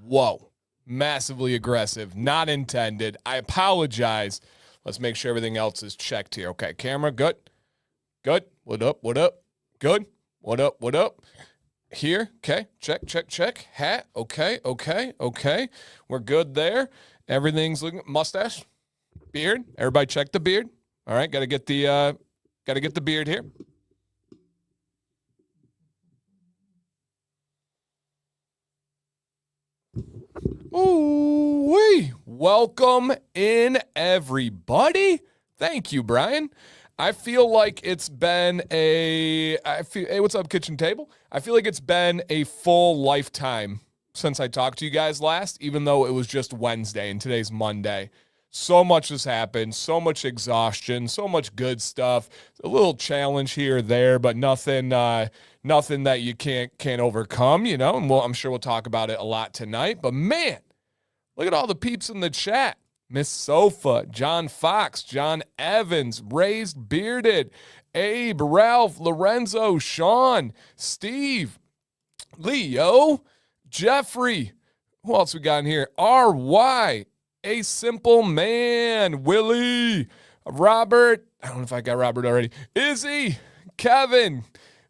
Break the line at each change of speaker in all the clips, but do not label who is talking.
Whoa. Massively aggressive. Not intended. I apologize. Let's make sure everything else is checked here. Okay, camera, good. Good. What up? What up? Good. What up? What up? Here. Okay. Check, check, check. Hat. Okay. Okay. Okay. We're good there. Everything's looking. Mustache. Beard. Everybody check the beard. All right. Got to get the beard here. Ooh-wee. Welcome in, everybody. Thank you, Brian. I feel like it's been hey, what's up, kitchen table? I feel like it's been a full lifetime since I talked to you guys last, even though it was just Wednesday and today's Monday. So much has happened, so much exhaustion, so much good stuff. A little challenge here or there, but nothing that you can't overcome, you know. And I'm sure we'll talk about it a lot tonight. But man, look at all the peeps in the chat. Miss Sofa, John Fox, John Evans, Raised Bearded, Abe, Ralph, Lorenzo, Sean, Steve, Leo, Jeffrey. Who else we got in here? R.Y., A Simple Man, Willie, Robert. I don't know if I got Robert already. Izzy, Kevin,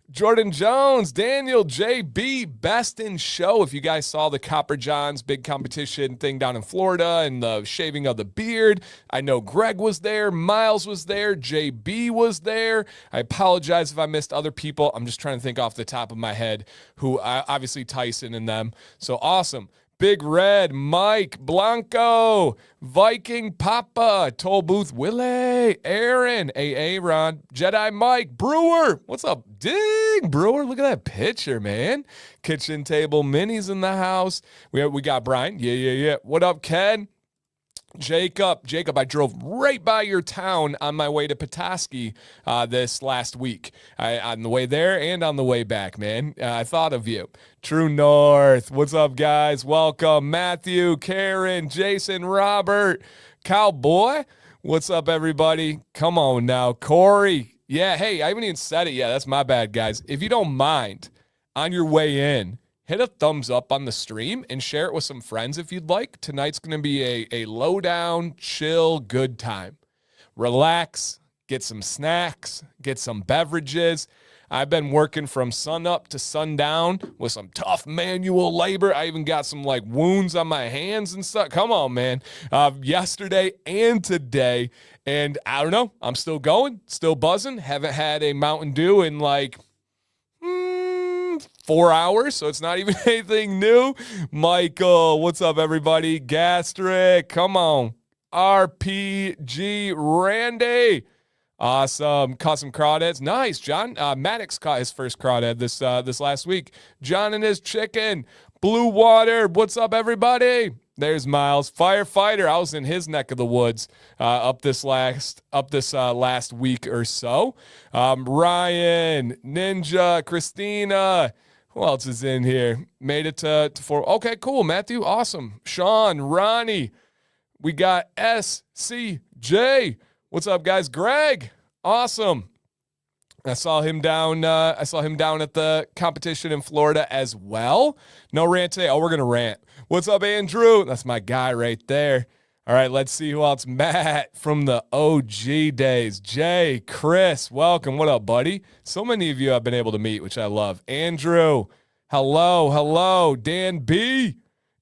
Jordan Jones, Daniel, JB, Best in Show. If you guys saw the Copper John's big competition thing down in Florida and the shaving of the beard, I know Greg was there, Miles was there, JB was there. I apologize if I missed other people. I'm just trying to think off the top of my head who, obviously Tyson and them. So awesome. Big Red, Mike, Blanco, Viking Papa, Toll Booth, Willie, Aaron, AA Ron, Jedi Mike, Brewer. What's up? Ding, Brewer. Look at that picture, man. Kitchen Table Minis in the house. We got Brian. Yeah. What up, Ken? Jacob, I drove right by your town on my way to Petoskey this last week. On the way there and on the way back, man. I thought of you. True North, what's up, guys? Welcome. Matthew, Karen, Jason, Robert, Cowboy. What's up, everybody? Come on now. Corey. Yeah, hey, I haven't even said it yet. That's my bad, guys. If you don't mind, on your way in, hit a thumbs up on the stream and share it with some friends if you'd like. Tonight's going to be a low-down, chill, good time. Relax, get some snacks, get some beverages. I've been working from sun up to sundown with some tough manual labor. I even got some wounds on my hands and stuff. Come on, man. Yesterday and today. And I don't know. I'm still going, still buzzing. Haven't had a Mountain Dew in 4 hours, so it's not even anything new. Michael, what's up, everybody? Gastric, come on. RPG Randy, awesome. Caught some crawdads. Nice, John. Maddox caught his first crawdad this last week. John and his chicken. Blue Water, what's up, everybody? There's Miles. Firefighter, I was in his neck of the woods up this last week or so. Ryan, Ninja, Christina. Who else is in here? Made it to 4. Okay, cool. Matthew, awesome. Sean, Ronnie. We got SCJ. What's up, guys? Greg, awesome. I saw him down at the competition in Florida as well. No rant today. Oh, we're gonna rant. What's up, Andrew? That's my guy right there. All right, let's see who else. Matt from the OG days. Jay, Chris, welcome. What up, buddy? So many of you I've been able to meet, which I love. Andrew, hello. Dan B,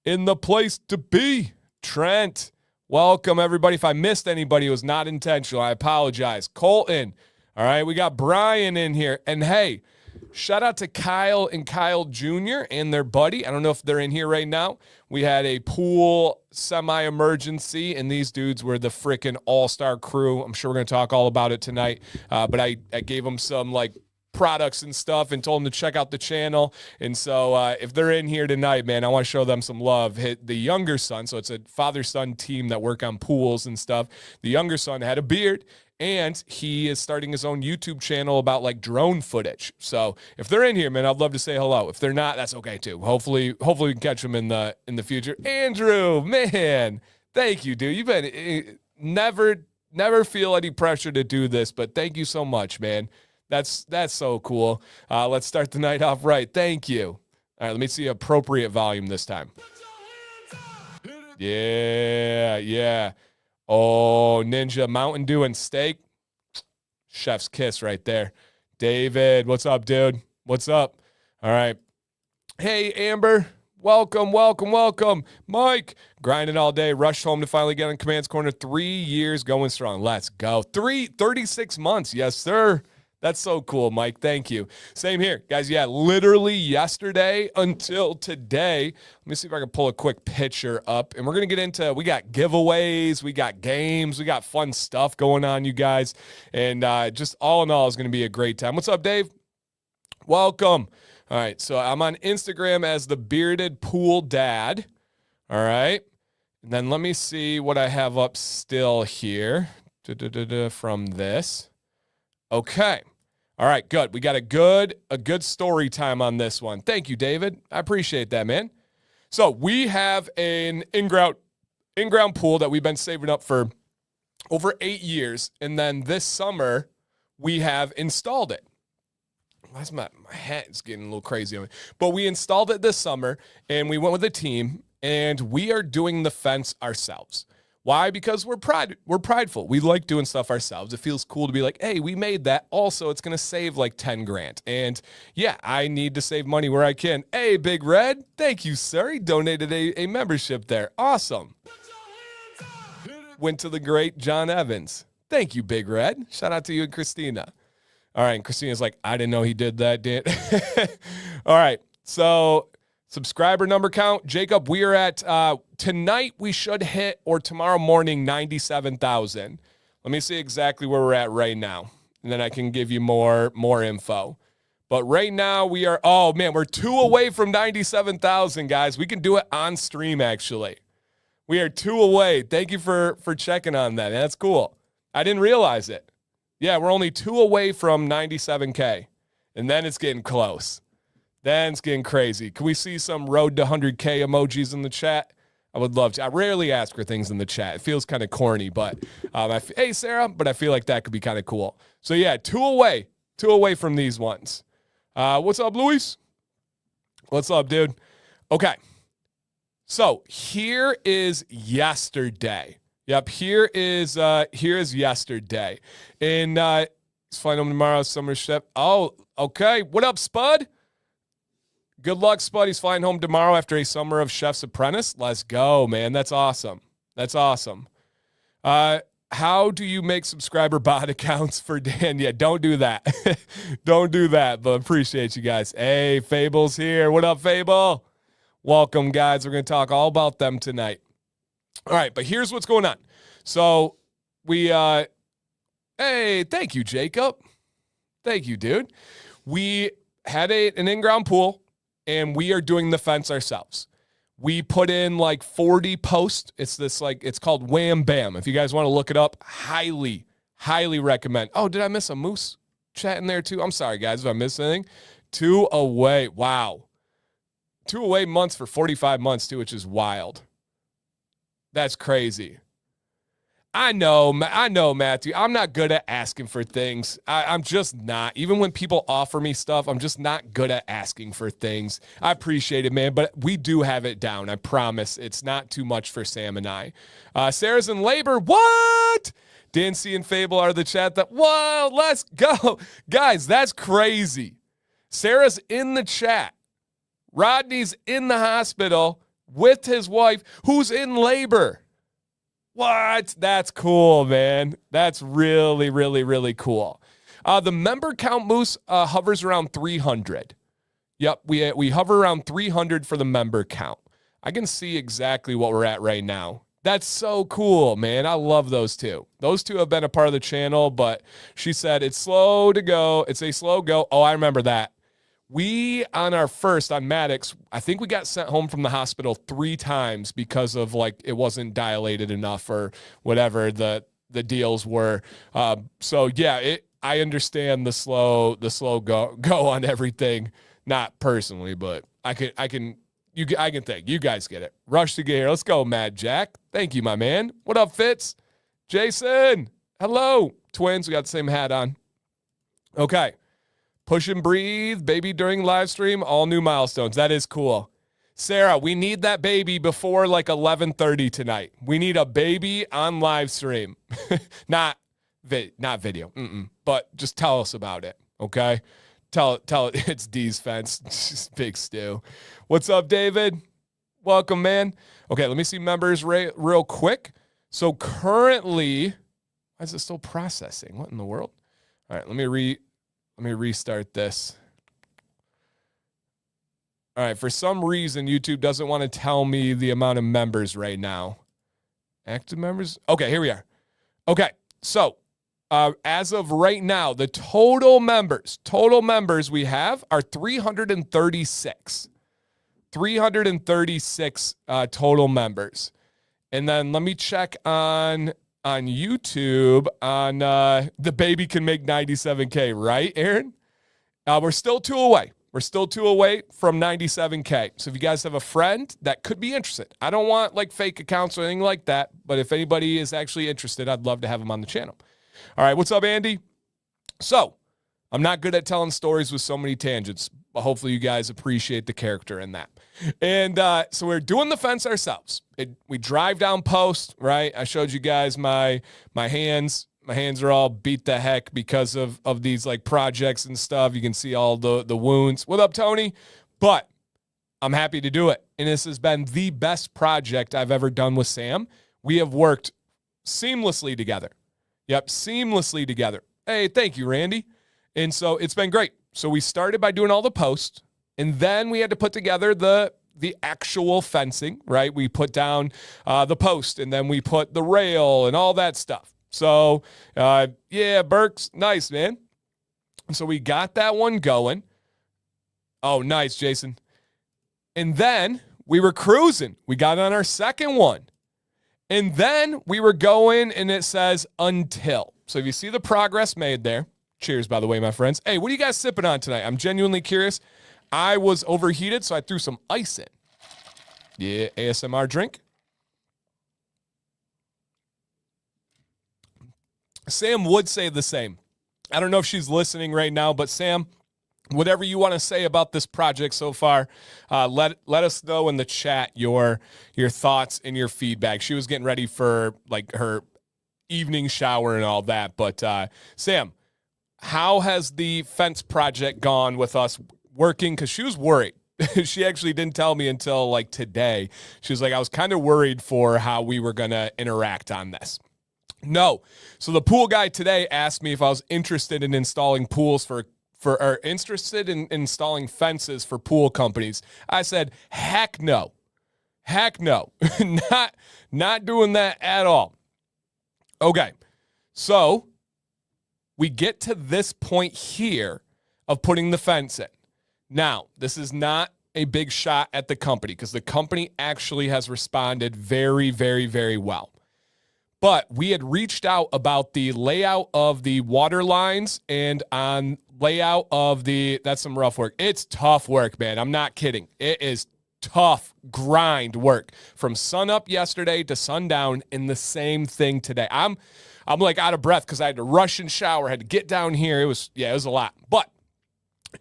in the place to be. Trent, welcome, everybody. If I missed anybody, it was not intentional. I apologize. Colton, all right, we got Brian in here. And hey, shout out to Kyle and Kyle Jr. and their buddy. I don't know if they're in here right now. We had a pool semi-emergency, and these dudes were the freaking all-star crew. I'm sure we're going to talk all about it tonight. But I gave them some, products and stuff and told them to check out the channel. And so if they're in here tonight, man, I want to show them some love. The younger son, so it's a father-son team that work on pools and stuff. The younger son had a beard, and he is starting his own YouTube channel about drone footage. So if they're in here, man, I'd love to say hello. If they're not, that's okay too. Hopefully we can catch them in the future. Andrew, man, thank you, dude. You've been never feel any pressure to do this, but thank you so much, man. That's so cool. Let's start the night off right. Thank you. All right, let me see appropriate volume this time. Yeah. Oh, Ninja, Mountain Dew and steak. Chef's kiss right there. David, what's up, dude? What's up? All right. Hey, Amber. Welcome. Mike, grinding all day. Rushed home to finally get on Command's Corner. 3 years going strong. Let's go. 36 months. Yes, sir. That's so cool, Mike. Thank you. Same here. Guys, yeah, literally yesterday until today. Let me see if I can pull a quick picture up. And we're going to get into, we got giveaways, we got games, we got fun stuff going on, you guys. And just all in all, it's going to be a great time. What's up, Dave? Welcome. All right, so I'm on Instagram as the Bearded Pool Dad. All right. And then let me see what I have up still here from this. Okay. All right, good. We got a good story time on this one. Thank you, David. I appreciate that, man. So we have an in-ground pool that we've been saving up for over 8 years. And then this summer, we have installed it. Why's my hat is getting a little crazy on me. But we installed it this summer, and we went with a team, and we are doing the fence ourselves. Why? Because we're prideful. We like doing stuff ourselves. It feels cool to be like, hey, we made that. Also, it's going to save like 10 grand. And yeah, I need to save money where I can. Hey, Big Red. Thank you, sir. He donated a membership there. Awesome. Went to the great John Evans. Thank you, Big Red. Shout out to you and Christina. All right. And Christina's like, I didn't know he did that, Dan. All right. So subscriber number count. Jacob, we are at, tonight we should hit, or tomorrow morning, 97,000. Let me see exactly where we're at right now, and then I can give you more info. But right now we are, oh man, we're 2 away from 97,000, guys. We can do it on stream, actually. We are 2 away. Thank you for checking on that. That's cool. I didn't realize it. Yeah, we're only 2 away from 97K, and then it's getting close. Then it's getting crazy. Can we see some road to 100K emojis in the chat? I would love to. I rarely ask for things in the chat. It feels kind of corny, but hey, Sarah, but I feel like that could be kind of cool. So yeah, 2 away from these ones. What's up, Luis? What's up, dude? Okay. So here is yesterday. Yep, here is yesterday. And he's flying home tomorrow, summer chef. Oh, okay. What up, Spud? Good luck, Spud. He's flying home tomorrow after a summer of Chef's Apprentice. Let's go, man. That's awesome. That's awesome. How do you make subscriber bot accounts for Dan? Yeah, don't do that. Don't do that, but appreciate you guys. Hey, Fable's here. What up, Fable? Welcome, guys. We're going to talk all about them tonight. All right, but here's what's going on. So we, hey, thank you, Jacob. Thank you, dude. We had an in-ground pool, and we are doing the fence ourselves. We put in like 40 posts. It's this it's called Wham Bam. If you guys want to look it up, highly, highly recommend. Oh, did I miss a moose chat in there too? I'm sorry, guys, if I missed anything. 2 away. Wow. 2 away months for 45 months too, which is wild. That's crazy. I know, Matthew. I'm not good at asking for things. I'm just not. Even when people offer me stuff, I'm just not good at asking for things. I appreciate it, man, but we do have it down. I promise. It's not too much for Sam and I. Sarah's in labor. What? Dancy and Fable are the chat that, whoa, let's go. Guys, that's crazy. Sarah's in the chat. Rodney's in the hospital with his wife who's in labor. What? That's cool, man. That's really, really, really cool. The member count, Moose, hovers around 300. Yep, we hover around 300 for the member count. I can see exactly what we're at right now. That's so cool, man. I love those two. Those two have been a part of the channel, but she said it's slow to go. It's a slow go. Oh, I remember that. We, on Maddox, I think we got sent home from the hospital 3 times because of it wasn't dilated enough or whatever the deals were. So yeah, I understand the slow go on everything. Not personally, but I can think you guys get it. Rush to get here. Let's go, Mad Jack. Thank you, my man. What up, Fitz? Jason. Hello, twins. We got the same hat on. Okay. Push and breathe, baby, during live stream, all new milestones. That is cool. Sarah, we need that baby before like 11:30 tonight. We need a baby on live stream. not video, but just tell us about it, okay? Tell it it's D's fence. Just Big Stu. What's up, David? Welcome, man. Okay, let me see members real quick. So currently, why is it still processing? What in the world? All right, let me restart this. All right, for some reason, YouTube doesn't want to tell me the amount of members right now. Active members? Okay, here we are. Okay, so as of right now, the total members we have are 336. 336 total members. And then let me check on YouTube on the baby can make 97K, right, Aaron? We're still 2 away. We're still 2 away from 97K. So if you guys have a friend that could be interested, I don't want like fake accounts or anything like that, but if anybody is actually interested, I'd love to have them on the channel. All right, what's up, Andy? So I'm not good at telling stories with so many tangents, but hopefully you guys appreciate the character in that. And so we're doing the fence ourselves. We drive down post, right? I showed you guys my hands. My hands are all beat the heck because of these like projects and stuff. You can see all the wounds. What up, Tony? But I'm happy to do it. And this has been the best project I've ever done with Sam. We have worked seamlessly together. Yep, seamlessly together. Hey, thank you, Randy. And so it's been great. So we started by doing all the posts, and then we had to put together the actual fencing, right? We put down the post, and then we put the rail and all that stuff. So, yeah, Burks, nice, man. So we got that one going. Oh, nice, Jason. And then we were cruising. We got on our second one. And then we were going, and it says until. So if you see the progress made there, cheers, by the way, my friends. Hey, what are you guys sipping on tonight? I'm genuinely curious. I was overheated, so I threw some ice in. Yeah, ASMR drink. Sam would say the same. I don't know if she's listening right now, but Sam, whatever you want to say about this project so far, let us know in the chat your thoughts and your feedback. She was getting ready for like her evening shower and all that. But Sam, how has the fence project gone with us working? Because she was worried. She actually didn't tell me until like today. She was like, I was kind of worried for how we were going to interact on this. No. So the pool guy today asked me if I was interested in installing pools or interested in installing fences for pool companies. I said, heck no. Heck no. Not doing that at all. Okay. So we get to this point here of putting the fence in. Now, this is not a big shot at the company because the company actually has responded very, very, very well. But we had reached out about the layout of the water lines and on layout of that's some rough work. It's tough work, man. I'm not kidding. It is tough grind work from sun up yesterday to sundown and the same thing today. I'm like out of breath because I had to rush and shower, had to get down here. It was a lot.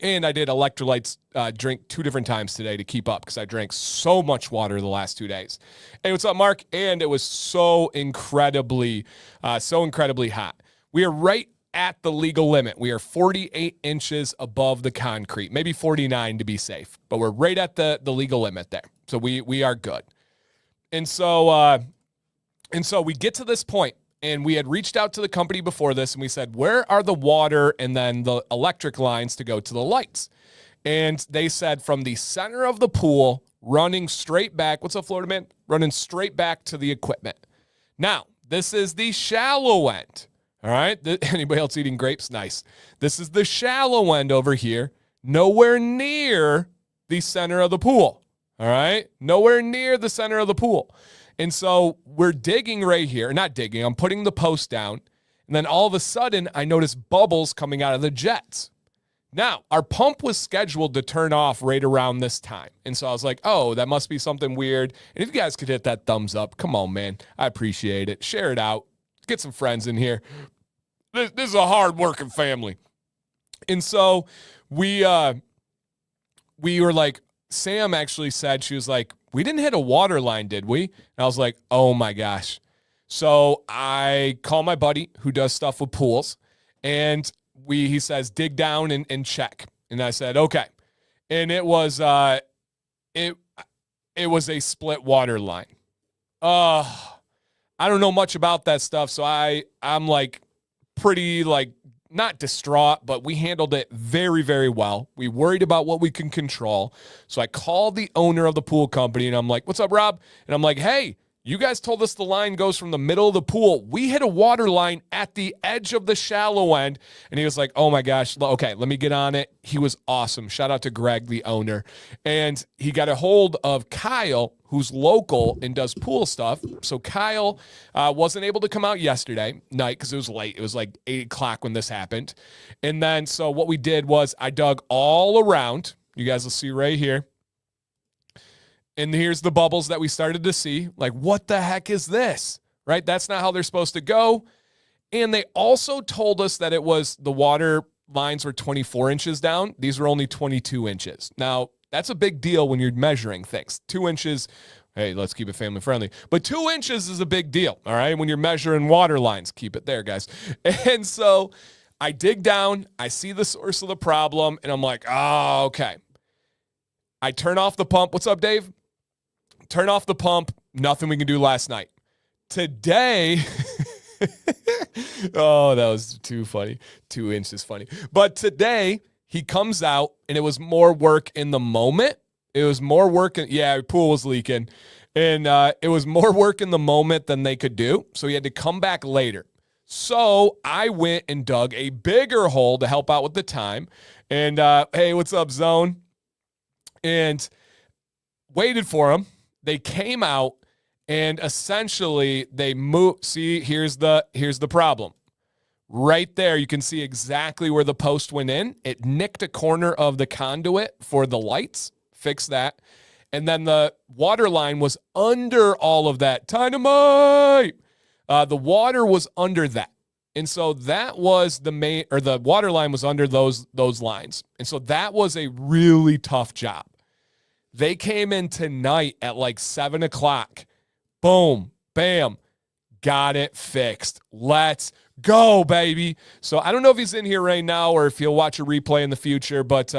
And I did electrolytes drink 2 different times today to keep up because I drank so much water the last 2 days. Hey, what's up, Mark? And it was so incredibly hot. We are right at the legal limit. We are 48 inches above the concrete, maybe 49 to be safe, but we're right at the legal limit there. So we are good. And so we get to this point. And we had reached out to the company before this, and we said, where are the water and then the electric lines to go to the lights? And they said from the center of the pool, running straight back. What's up, Florida man? Running straight back to the equipment. Now, this is the shallow end. All right? Anybody else eating grapes? Nice. This is the shallow end over here, nowhere near the center of the pool. All right? Nowhere near the center of the pool. And so we're digging right here. Not digging. I'm putting the post down. And then all of a sudden, I notice bubbles coming out of the jets. Now, our pump was scheduled to turn off right around this time. And so I was like, oh, that must be something weird. And if you guys could hit that thumbs up, come on, man. I appreciate it. Share it out. Get some friends in here. This is a hard-working family. And so we were like, Sam actually said, she was like, we didn't hit a water line, did we? And I was like, oh my gosh. So I call my buddy who does stuff with pools, and he says, dig down and check. And I said, okay. And it was it was a split water line. I don't know much about that stuff, so I'm like pretty like not distraught, but we handled it very, very well. We worried about what we can control. So I called the owner of the pool company, and I'm like, what's up, Rob? And I'm like, hey, you guys told us the line goes from the middle of the pool. We hit a water line at the edge of the shallow end. And he was like, oh my gosh, okay, let me get on it. He was awesome. Shout out to Greg, the owner. And he got a hold of Kyle, who's local and does pool stuff. So Kyle wasn't able to come out yesterday night because it was late. It was like 8 o'clock when this happened. And then so what we did was I dug all around. You guys will see right here. And here's the bubbles that we started to see. Like, what the heck is this? Right? That's not how they're supposed to go. And they also told us that it was the water lines were 24 inches down. These were only 22 inches. Now, that's a big deal when you're measuring things. 2 inches, hey, let's keep it family friendly. But 2 inches is a big deal, all right? When you're measuring water lines, keep it there, guys. And so I dig down, I see the source of the problem, and I'm like, oh, okay. I turn off the pump. What's up, Dave? Turn off the pump. Nothing we can do last night. Today, oh, that was too funny. 2 inches funny. But today, he comes out, and it was more work in the moment. It was more work. Yeah, pool was leaking. And it was more work in the moment than they could do. So he had to come back later. So I went and dug a bigger hole to help out with the time. And, hey, what's up, Zone? And waited for him. They came out, and essentially they moved. See, here's the problem. Right there, you can see exactly where the post went in. It nicked a corner of the conduit for the lights. Fix that. And then the water line was under all of that. Dynamite! The water was under that. And so that was the main, or the water line was under those lines. And so that was a really tough job. They came in tonight at like 7 o'clock. Boom, bam, got it fixed. Let's go, baby. So I don't know if he's in here right now or if he'll watch a replay in the future, but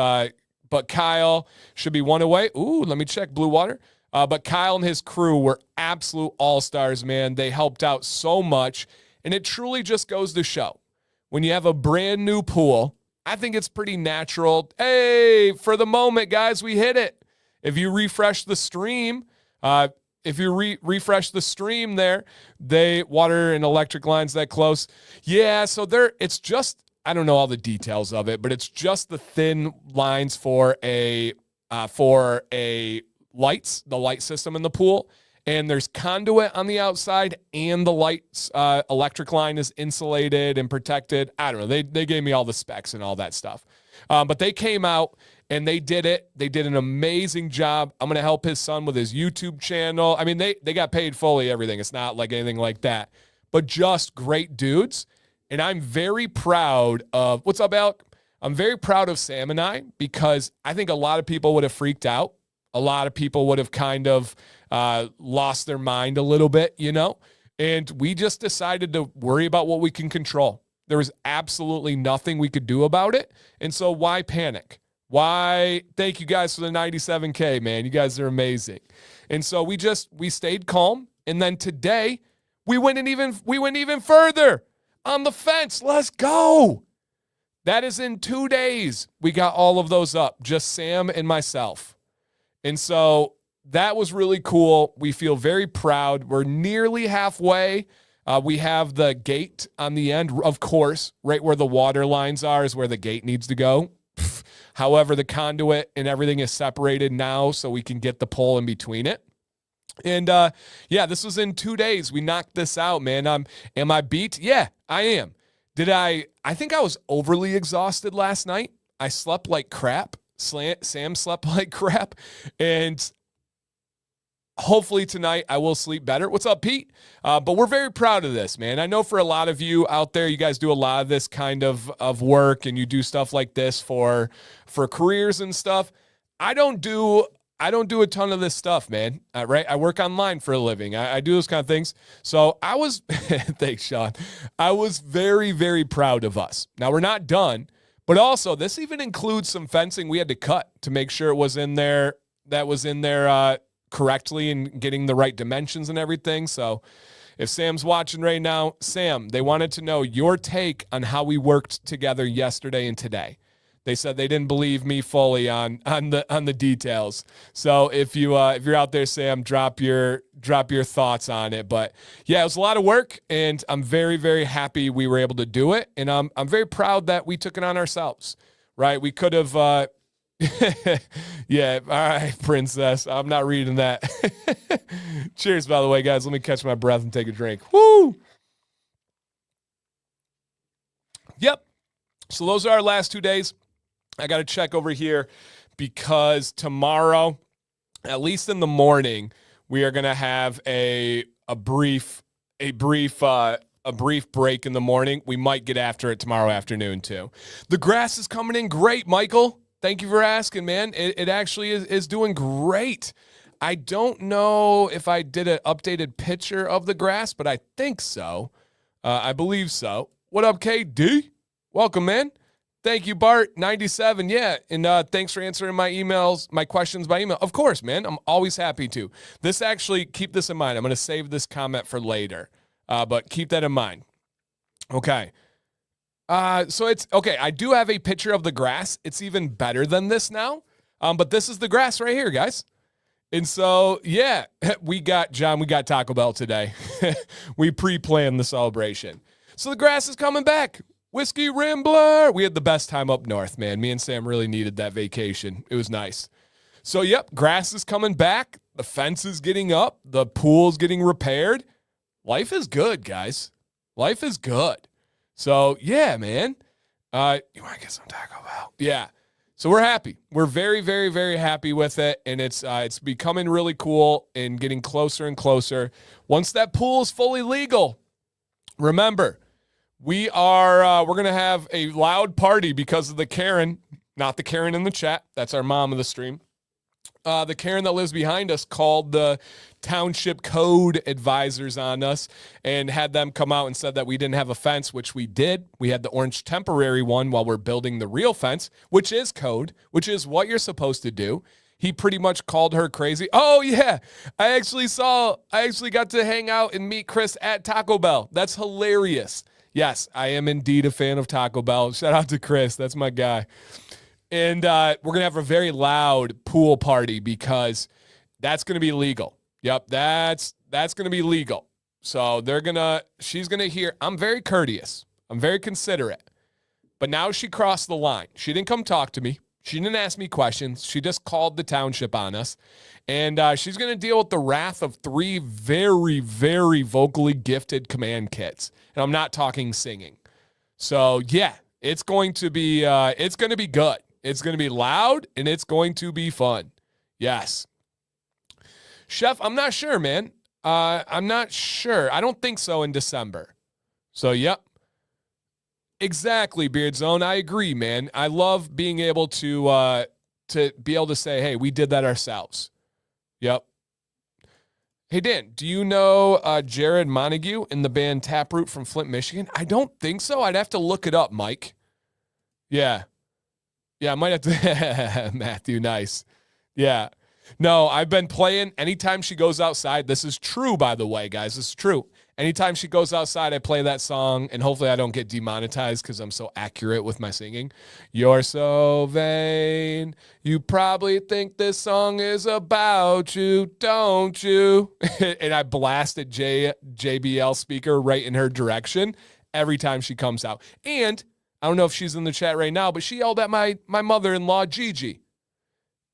Kyle should be one away. Ooh, let me check Blue Water. But Kyle and his crew were absolute all-stars, man. They helped out so much, and it truly just goes to show. When you have a brand new pool, I think it's pretty natural. Hey, for the moment, guys, we hit it. If you refresh the stream, refresh the stream there, water and electric lines that close. Yeah, so it's just, I don't know all the details of it, but it's just the thin lines for the light system in the pool. And there's conduit on the outside, and the lights, electric line is insulated and protected. I don't know. They gave me all the specs and all that stuff. But they came out and they did it. They did an amazing job. I'm going to help his son with his YouTube channel. I mean, they got paid fully everything. It's not like anything like that, but just great dudes. And I'm very proud of, what's up, Alec? I'm very proud of Sam and I, because I think a lot of people would have freaked out. A lot of people would have kind of lost their mind a little bit, you know? And we just decided to worry about what we can control. There was absolutely nothing we could do about it. And so why panic? Why? Thank you guys for the 97K, man. You guys are amazing. And so we stayed calm. And then today we went even further on the fence. Let's go. That is in 2 days. We got all of those up, just Sam and myself. And so that was really cool. We feel very proud. We're nearly halfway. We have the gate on the end, of course, right where the water lines are is where the gate needs to go. However, the conduit and everything is separated now so we can get the pole in between it. And yeah, this was in 2 days. We knocked this out, man. Am I beat? Yeah, I am. I think I was overly exhausted last night. I slept like crap. Sam slept like crap. And hopefully tonight I will sleep better. What's up, Pete? But we're very proud of this, man. I know for a lot of you out there, you guys do a lot of this kind of work, and you do stuff like this for careers and stuff. I don't do I don't do a ton of this stuff, man. Right? I work online for a living. I do those kind of things. So I was, thanks, Sean. I was very, very proud of us. Now we're not done, but also this even includes some fencing we had to cut to make sure it was in there. That was in there correctly and getting the right dimensions and everything. So if Sam's watching right now, Sam, they wanted to know your take on how we worked together yesterday and today. They said they didn't believe me fully on the details. So if you're out there, Sam, drop your thoughts on it. But yeah, it was a lot of work, and I'm very, very happy we were able to do it. And I'm very proud that we took it on ourselves. Right? We could have. Yeah. All right, princess. I'm not reading that. Cheers, by the way, guys. Let me catch my breath and take a drink. Woo! Yep. So those are our last 2 days. I got to check over here because tomorrow, at least in the morning, we are going to have a brief break in the morning. We might get after it tomorrow afternoon too. The grass is coming in great, Michael. Thank you for asking, man. It actually is doing great. I don't know if I did an updated picture of the grass, but I think so. I believe so. What up, KD? Welcome, man. Thank you, Bart97. Yeah, and thanks for answering my questions by email. Of course, man. I'm always happy to. This actually, keep this in mind. I'm going to save this comment for later, but keep that in mind. Okay. So it's, okay, I do have a picture of the grass. It's even better than this now, but this is the grass right here, guys. And so, yeah, we got Taco Bell today. We pre-planned the celebration. So the grass is coming back. Whiskey Rambler. We had the best time up north, man. Me and Sam really needed that vacation. It was nice. So, yep, grass is coming back. The fence is getting up. The pool's getting repaired. Life is good, guys. Life is good. So, yeah, man. You want to get some Taco Bell? Yeah. So we're happy. We're very, very, very happy with it, and it's becoming really cool and getting closer and closer. Once that pool is fully legal, remember, we're going to have a loud party because of the Karen, not the Karen in the chat. That's our mom of the stream. The Karen that lives behind us called the township code advisors on us and had them come out and said that we didn't have a fence, which we did. We had the orange temporary one while we're building the real fence, which is code, which is what you're supposed to do. He pretty much called her crazy. Oh, yeah. I actually got to hang out and meet Chris at Taco Bell. That's hilarious. Yes, I am indeed a fan of Taco Bell. Shout out to Chris. That's my guy. And we're going to have a very loud pool party because that's going to be legal. Yep, that's going to be legal. So she's going to hear, I'm very courteous. I'm very considerate. But now she crossed the line. She didn't come talk to me. She didn't ask me questions. She just called the township on us. And she's going to deal with the wrath of 3 very, very vocally gifted command kids. And I'm not talking singing. So, yeah, it's going to be good. It's going to be loud, and it's going to be fun. Yes. Chef, I'm not sure, man. I'm not sure. I don't think so in December. So, yep. Exactly, Beard Zone. I agree, man. I love being able to be able to say, hey, we did that ourselves. Yep. Hey, Dan, do you know Jared Montague in the band Taproot from Flint, Michigan? I don't think so. I'd have to look it up, Mike. Yeah. Yeah, I might have to. Matthew, nice. Yeah. No, I've been playing anytime she goes outside. This is true, by the way, guys. This is true. Anytime she goes outside, I play that song, and hopefully I don't get demonetized because I'm so accurate with my singing. You're so vain. You probably think this song is about you, don't you? And I blasted JBL speaker right in her direction every time she comes out. And I don't know if she's in the chat right now, but she yelled at my mother-in-law, Gigi.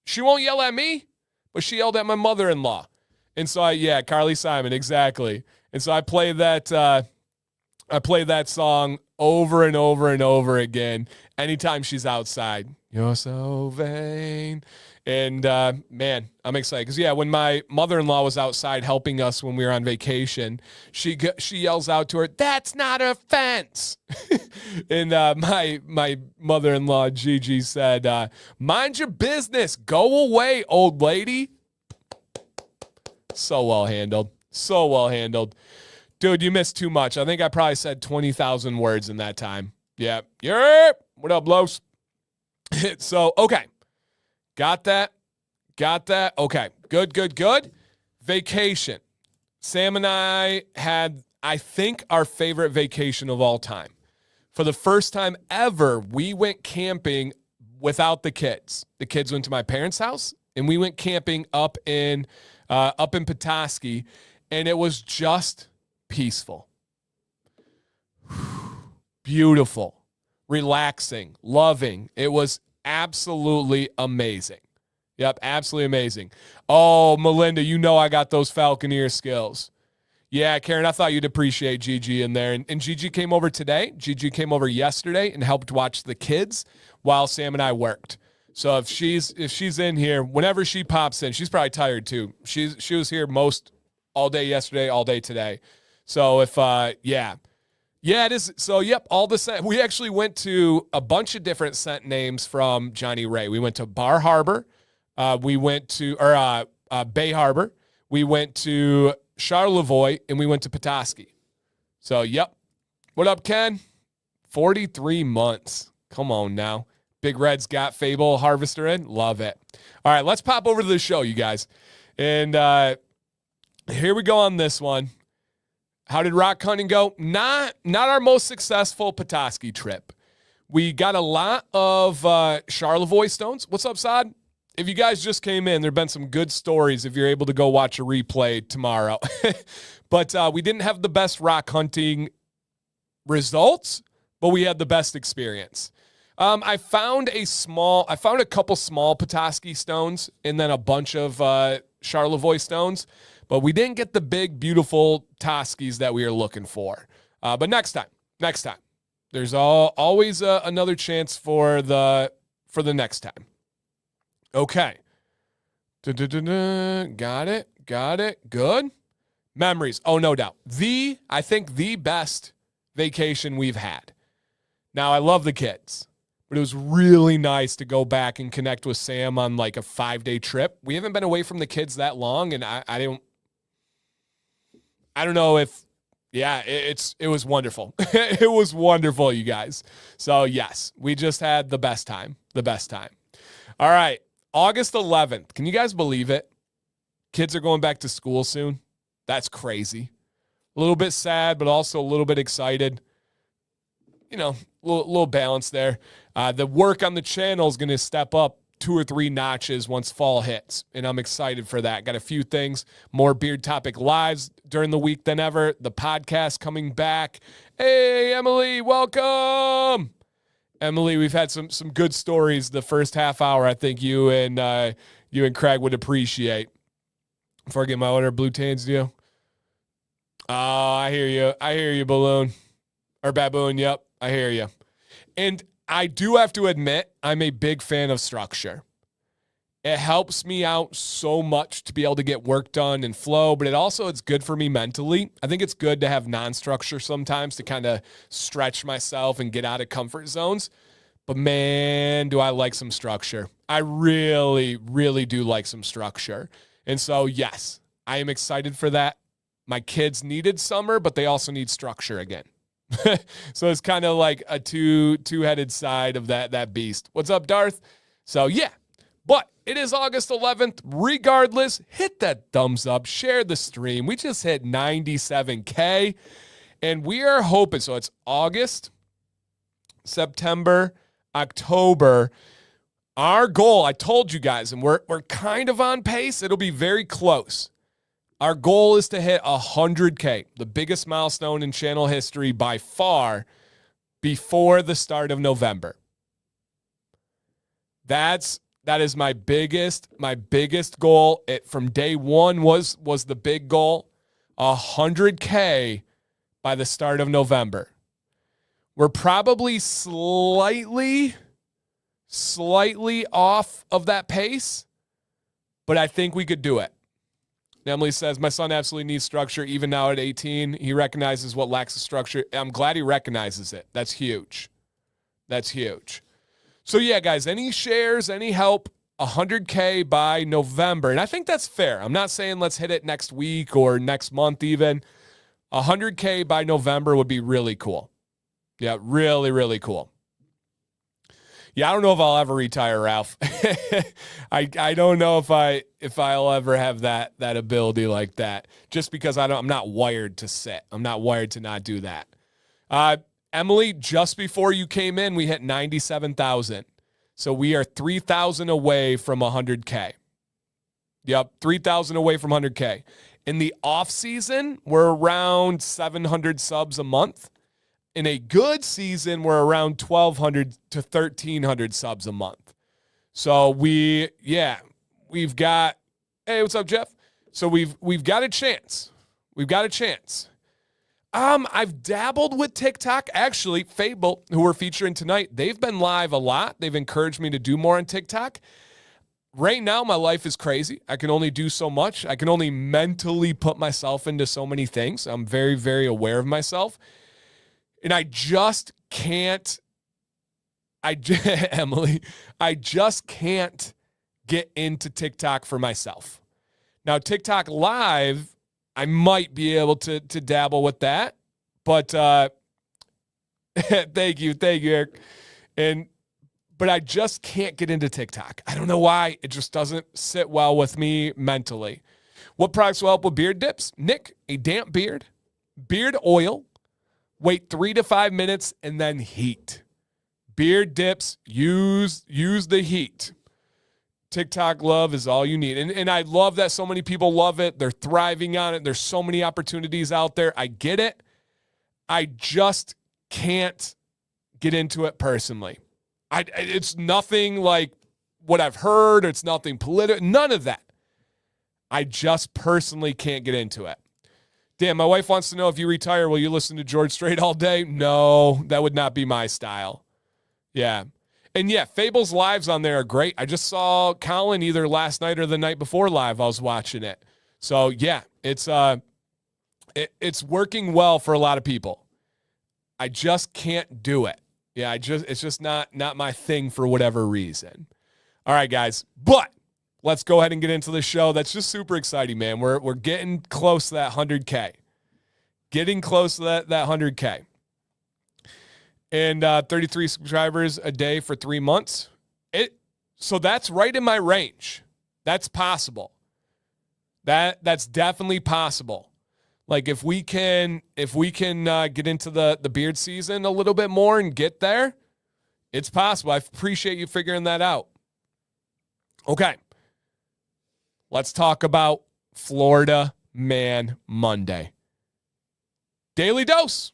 She won't yell at me, but she yelled at my mother-in-law. And so, Carly Simon, exactly. And so I play that I play that song over and over and over again anytime she's outside. You're so vain. And, man, I'm excited. Because, yeah, when my mother-in-law was outside helping us when we were on vacation, she yells out to her, "That's not a fence." And my mother-in-law, Gigi, said, "Mind your business. Go away, old lady." So well handled. So well handled. Dude, you missed too much. I think I probably said 20,000 words in that time. Yeah. What up, Los? So, okay. Got that. Okay. Good. Vacation. Sam and I had, I think, our favorite vacation of all time. For the first time ever, we went camping without the kids. The kids went to my parents' house, and we went camping up in Petoskey, and it was just peaceful. Beautiful. Relaxing. Loving. It was absolutely amazing. Yep, absolutely amazing. Oh, Melinda, you know I got those Falconeer skills. Yeah, Karen, I thought you'd appreciate Gigi in there. And Gigi came over today. Gigi came over yesterday and helped watch the kids while Sam and I worked. So if she's in here, whenever she pops in, she's probably tired too. She was here most all day yesterday, all day today. So if yeah, it is. So yep, all the scent. We actually went to a bunch of different scent names from Johnny Ray. We went to Bar Harbor. We went to Bay Harbor. We went to Charlevoix, and we went to Petoskey. So yep. What up, Ken? 43 months. Come on now. Big Red's got Fable Harvester in. Love it. All right, let's pop over to the show, you guys. And here we go on this one. How did rock hunting go? Not our most successful Petoskey trip. We got a lot of Charlevoix stones. What's up, Sod? If you guys just came in, there have been some good stories if you're able to go watch a replay tomorrow. But we didn't have the best rock hunting results, but we had the best experience. I found a couple small Petoskey stones and then a bunch of Charlevoix stones, but we didn't get the big, beautiful Toskies that we were looking for. But next time, there's always another chance for the next time. Okay. Got it. Good. Memories. Oh, no doubt. I think the best vacation we've had. Now, I love the kids, but it was really nice to go back and connect with Sam on like a 5-day trip. We haven't been away from the kids that long, and I don't know if, yeah, it was wonderful. It was wonderful, you guys. So yes, we just had the best time. All right. August 11th. Can you guys believe it? Kids are going back to school soon. That's crazy. A little bit sad, but also a little bit excited. You know, a little balance there. The work on the channel is going to step up 2 or 3 notches once fall hits, and I'm excited for that. Got a few things, more Beard Topic lives during the week than ever. The podcast coming back. Hey, Emily, welcome. Emily, we've had some good stories the first half hour. I think you and Craig would appreciate. Before I get my order, blue tains to you. Oh, I hear you, balloon or baboon. Yep, I hear you. And I do have to admit, I'm a big fan of structure. It helps me out so much to be able to get work done and flow, but it's good for me mentally. I think it's good to have non-structure sometimes to kind of stretch myself and get out of comfort zones. But man, do I like some structure. I really, really do like some structure. And so, yes, I am excited for that. My kids needed summer, but they also need structure again. So it's kind of like a two-headed side of that beast. What's up, Darth? So, yeah. But it is August 11th. Regardless, hit that thumbs up. Share the stream. We just hit 97K. And we are hoping, so it's August, September, October. Our goal, I told you guys, and we're kind of on pace. It'll be very close. Our goal is to hit 100K, the biggest milestone in channel history by far, before the start of November. That is my biggest goal. It from day one was the big goal. 100K by the start of November. We're probably slightly off of that pace, but I think we could do it. Emily says, my son absolutely needs structure even now at 18. He recognizes what lacks of structure. I'm glad he recognizes it. That's huge. That's huge. So yeah, guys, any shares, any help, 100K by November. And I think that's fair. I'm not saying let's hit it next week or next month even. 100K by November would be really cool. Yeah, really, really cool. Yeah, I don't know if I'll ever retire, Ralph. I don't know if I'll ever have that ability like that. Just because I'm not wired to sit. I'm not wired to not do that. Emily, just before you came in, we hit 97,000. So we are 3,000 away from 100K. Yep, 3,000 away from 100K. In the off season, we're around 700 subs a month. In a good season, we're around 1,200 to 1,300 subs a month. So we've got, hey, what's up, Jeff? So we've got a chance. We've got a chance. I've dabbled with TikTok. Actually, Fable, who we're featuring tonight, they've been live a lot. They've encouraged me to do more on TikTok. Right now, my life is crazy. I can only do so much. I can only mentally put myself into so many things. I'm very, very aware of myself. And I just can't, Emily, I just can't get into TikTok for myself. Now, TikTok Live, I might be able to dabble with that. But thank you, Eric. But I just can't get into TikTok. I don't know why. It just doesn't sit well with me mentally. What products will help with beard dips? Nick, a damp beard, beard oil, wait 3 to 5 minutes, and then heat. Beard dips, use the heat. TikTok love is all you need. And I love that so many people love it. They're thriving on it. There's so many opportunities out there. I get it. I just can't get into it personally. It's nothing like what I've heard. It's nothing political. None of that. I just personally can't get into it. Damn, my wife wants to know if you retire, will you listen to George Strait all day? No, that would not be my style. Yeah. And yeah, Fable's lives on there are great. I just saw Colin either last night or the night before live. I was watching it. So yeah, it's working well for a lot of people. I just can't do it. Yeah, it's just not my thing for whatever reason. All right, guys. But let's go ahead and get into the show. That's just super exciting, man. We're getting close to that 100K. Getting close to that 100K. And 33 subscribers a day for 3 months. So that's right in my range. That's possible. That's definitely possible. Like if we can get into the beard season a little bit more and get there, it's possible. I appreciate you figuring that out. Okay. Let's talk about Florida Man Monday. Daily Dose.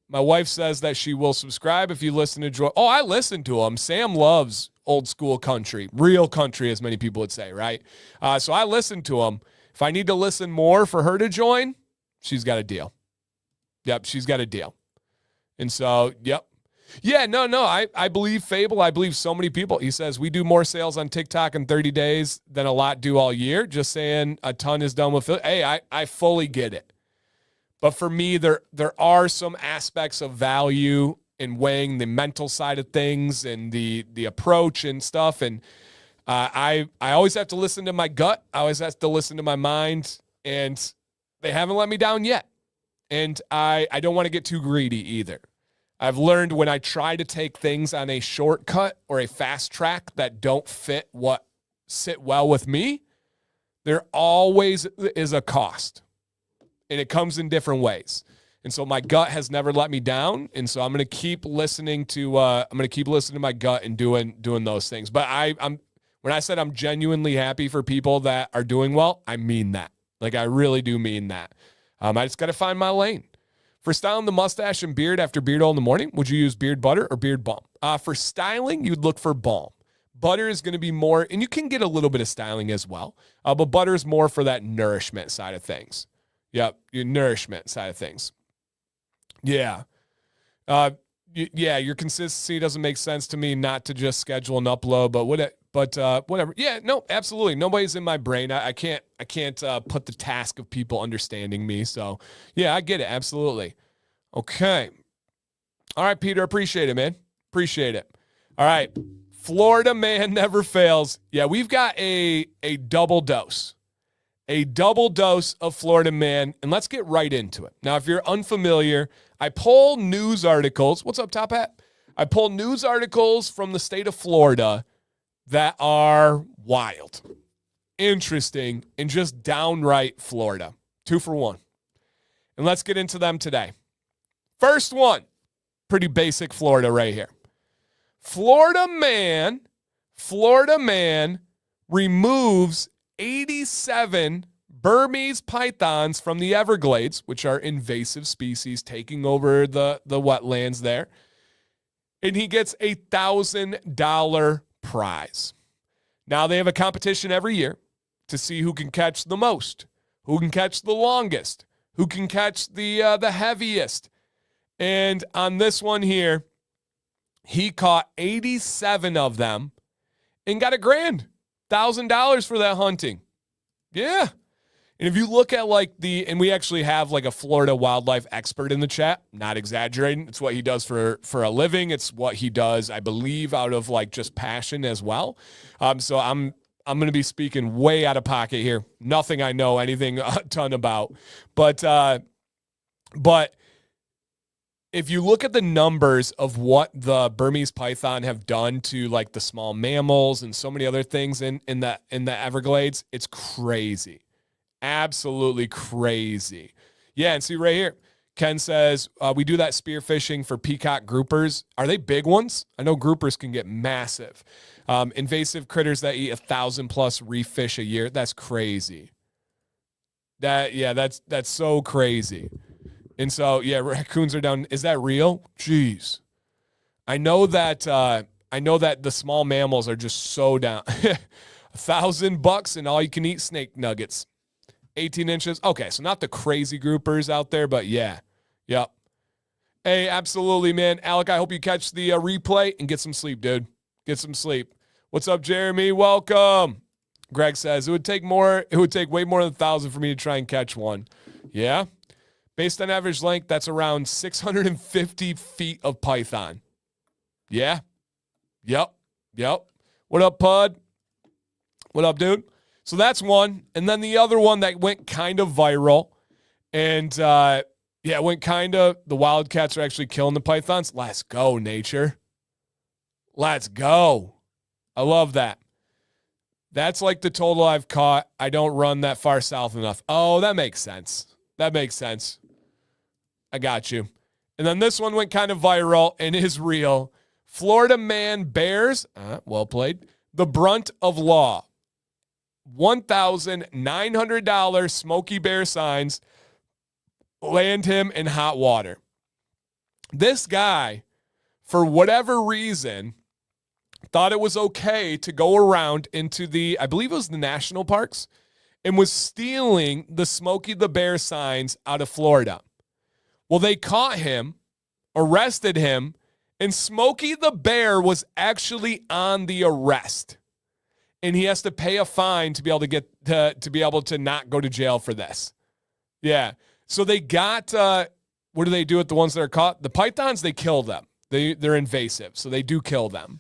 My wife says that she will subscribe if you listen to Joy. Oh, I listen to him. Sam loves old school country, real country, as many people would say, right? So I listen to him. If I need to listen more for her to join, she's got a deal. Yep, she's got a deal. And so, yep. Yeah, no, I believe Fable. I believe so many people. He says, we do more sales on TikTok in 30 days than a lot do all year. Just saying a ton is done with it. Hey, I fully get it. But for me, there are some aspects of value in weighing the mental side of things and the approach and stuff. And I always have to listen to my gut. I always have to listen to my mind. And they haven't let me down yet. And I don't want to get too greedy either. I've learned when I try to take things on a shortcut or a fast track that don't fit what sit well with me, there always is a cost. And it comes in different ways. And so my gut has never let me down. And so I'm going to keep listening to my gut and doing those things. But when I said I'm genuinely happy for people that are doing well, I mean that. Like I really do mean that. I just got to find my lane. For styling the mustache and beard after beard oil in the morning, would you use beard butter or beard balm? For styling, you'd look for balm. Butter is going to be more, and you can get a little bit of styling as well. But butter is more for that nourishment side of things. Yep, your nourishment side of things. Yeah. Yeah, your consistency doesn't make sense to me not to just schedule and upload, but whatever. Yeah, no, absolutely. Nobody's in my brain. I can't put the task of people understanding me. So yeah, I get it. Absolutely. Okay. All right, Peter, appreciate it, man. Appreciate it. All right. Florida man never fails. Yeah, we've got a double dose. A double dose of Florida man, and let's get right into it. Now, if you're unfamiliar, I pull news articles. What's up, Top Hat? I pull news articles from the state of Florida that are wild, interesting, and just downright Florida. 2 for 1. And let's get into them today. First one, pretty basic Florida right here. Florida man removes 87 Burmese pythons from the Everglades, which are invasive species taking over the wetlands there. And he gets a $1,000 prize. Now they have a competition every year to see who can catch the most, who can catch the longest, who can catch the heaviest. And on this one here, he caught 87 of them and got $1,000 for that hunting. Yeah. And if you look at and we actually have like a Florida wildlife expert in the chat, not exaggerating. It's what he does for a living. It's what he does, I believe, out of like just passion as well. So I'm going to be speaking way out of pocket here. Nothing I know anything a ton about, but if you look at the numbers of what the Burmese python have done to like the small mammals and so many other things in the Everglades, it's crazy. Absolutely crazy. Yeah, and see right here, Ken says, we do that spearfishing for peacock groupers. Are they big ones? I know groupers can get massive. Invasive critters that eat 1,000+ reef fish a year. That's crazy. That's so crazy. And so, yeah, raccoons are down. Is that real? Jeez. I know that the small mammals are just so down. $1,000 and all you can eat snake nuggets. 18 inches. Okay, so not the crazy groupers out there, but yeah. Yep. Hey, absolutely, man. Alec, I hope you catch the replay and get some sleep, dude. Get some sleep. What's up, Jeremy? Welcome. Greg says, it would take way more than 1,000 for me to try and catch one. Yeah. Based on average length, that's around 650 feet of python. Yeah. Yep. What up, Pud? What up, dude? So that's one. And then the other one that went kind of viral. And, the wildcats are actually killing the pythons. Let's go, nature. Let's go. I love that. That's like the total I've caught. I don't run that far south enough. Oh, that makes sense. I got you. And then this one went kind of viral and is real. Florida man bears, well played, the brunt of law. $1,900 Smokey Bear signs land him in hot water. This guy, for whatever reason, thought it was okay to go around into I believe it was the national parks, and was stealing the Smokey the Bear signs out of Florida. Well, they caught him, arrested him, and Smokey the Bear was actually on the arrest. And he has to pay a fine to be able to be able to not go to jail for this. Yeah. So they got, what do they do with the ones that are caught? The pythons, they kill them. They're invasive, so they do kill them.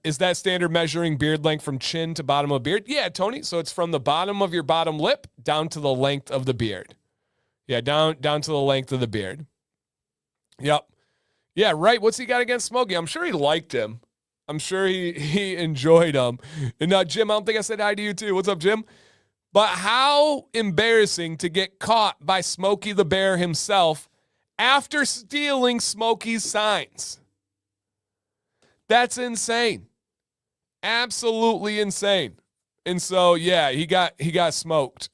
Is that standard measuring beard length from chin to bottom of beard? Yeah, Tony. So it's from the bottom of your bottom lip down to the length of the beard. Yeah, down to the length of the beard. Yep. Yeah, right. What's he got against Smokey? I'm sure he liked him. I'm sure he enjoyed him. And Jim, I don't think I said hi to you too. What's up, Jim? But how embarrassing to get caught by Smokey the Bear himself after stealing Smokey's signs. That's insane. Absolutely insane. And so, yeah, he got smoked.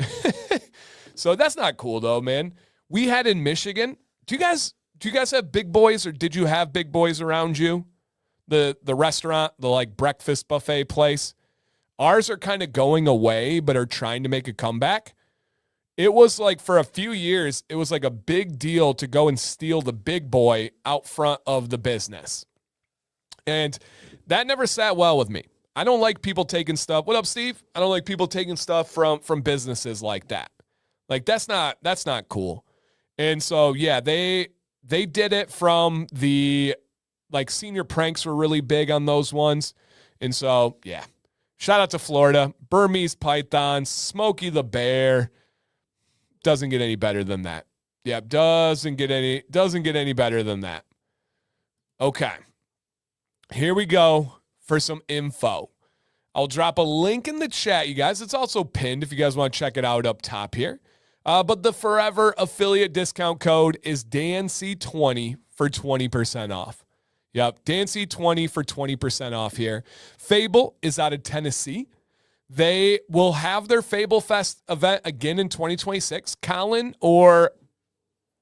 So that's not cool though, man. We had in Michigan, do you guys have Big Boys, or did you have Big Boys around you? The restaurant, the like breakfast buffet place. Ours are kind of going away, but are trying to make a comeback. It was like for a few years, it was like a big deal to go and steal the big boy out front of the business. And that never sat well with me. I don't like people taking stuff. What up, Steve? I don't like people taking stuff from businesses like that. Like that's not cool. And so yeah, they did it from the like senior pranks were really big on those ones. And so yeah. Shout out to Florida, Burmese pythons, Smokey the Bear. Doesn't get any better than that. Yeah, doesn't get any better than that. Okay. Here we go for some info. I'll drop a link in the chat, you guys. It's also pinned if you guys want to check it out up top here. But the forever affiliate discount code is DanC20 for 20% off. Yep, DanC20 for 20% off here. Fable is out of Tennessee. They will have their Fable Fest event again in 2026. Colin or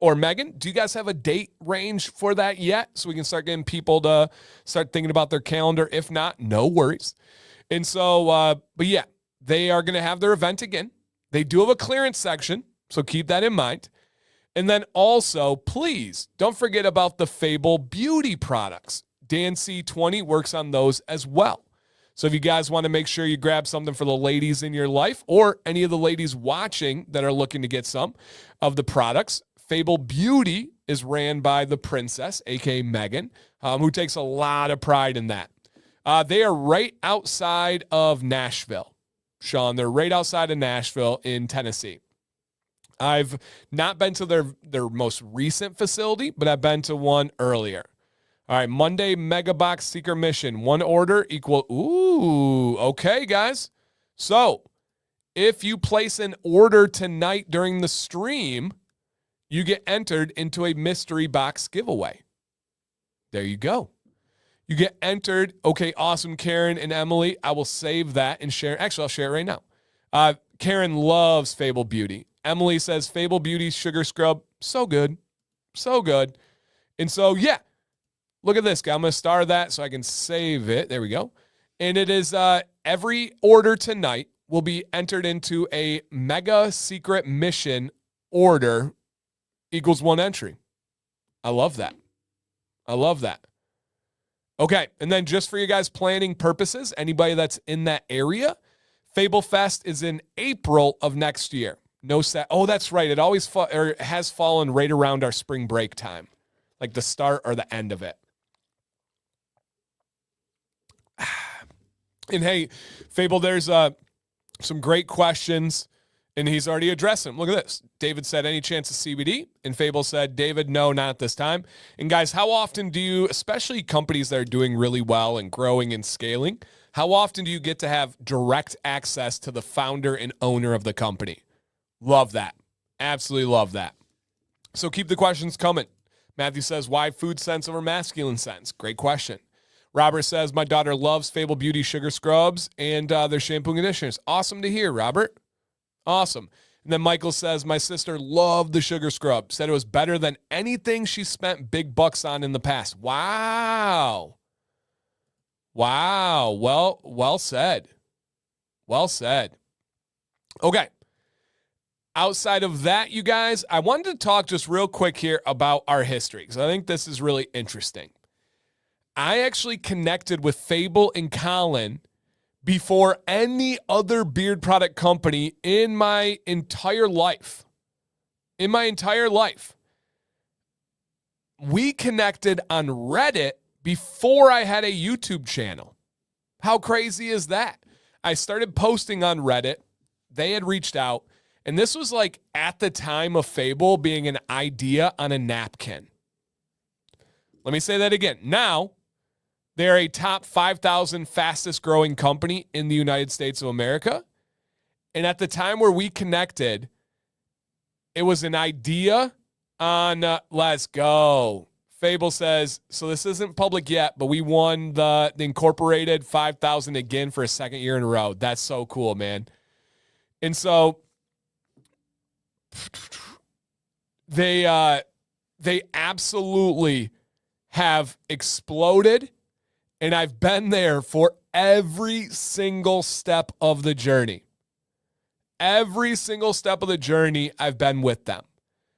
Megan, do you guys have a date range for that yet? So we can start getting people to start thinking about their calendar. If not, no worries. And so, but yeah, they are going to have their event again. They do have a clearance section, so keep that in mind. And then also, please don't forget about the Fable Beauty products. DanC20 works on those as well. So if you guys want to make sure you grab something for the ladies in your life or any of the ladies watching that are looking to get some of the products, Fable Beauty is ran by the princess, aka Megan, who takes a lot of pride in that. They are right outside of Nashville. Sean, they're right outside of Nashville in Tennessee. I've not been to their most recent facility, but I've been to one earlier. All right, Monday Mega Box Seeker Mission. One order equal. Ooh, okay, guys. So if you place an order tonight during the stream, you get entered into a mystery box giveaway. There you go. You get entered. Okay, awesome, Karen and Emily. I will save that and share. Actually, I'll share it right now. Karen loves Fable Beauty. Emily says Fable Beauty Sugar Scrub. So good. So good. And so, yeah. Look at this, guy. I'm going to star that so I can save it. There we go. And it is every order tonight will be entered into a mega secret mission order equals one entry. I love that. I love that. Okay. And then just for you guys planning purposes, anybody that's in that area, Fable Fest is in April of next year. No set. Oh, that's right. It always has fallen right around our spring break time, like the start or the end of it. And hey, Fable, there's some great questions, and he's already addressed them. Look at this. David said, any chance of CBD? And Fable said, David, no, not at this time. And guys, how often do you, especially companies that are doing really well and growing and scaling, how often do you get to have direct access to the founder and owner of the company? Love that. Absolutely love that. So keep the questions coming. Matthew says, why food sense over masculine sense? Great question. Robert says, my daughter loves Fable Beauty Sugar Scrubs and their shampoo and conditioners. Awesome to hear, Robert. Awesome. And then Michael says, my sister loved the sugar scrub. Said it was better than anything she spent big bucks on in the past. Wow. Wow. Well said. Well said. Okay. Outside of that, you guys, I wanted to talk just real quick here about our history because I think this is really interesting. I actually connected with Fable and Colin before any other beard product company in my entire life. In my entire life. We connected on Reddit before I had a YouTube channel. How crazy is that? I started posting on Reddit. They had reached out. And this was like at the time of Fable being an idea on a napkin. Let me say that again. Now, they're a top 5,000 fastest growing company in the United States of America. And at the time where we connected, it was an idea on let's go. Fable says, so this isn't public yet, but we won the incorporated 5,000 again for a second year in a row. That's so cool, man. And so they absolutely have exploded. And I've been there for every single step of the journey. every single step of the journey, I've been with them.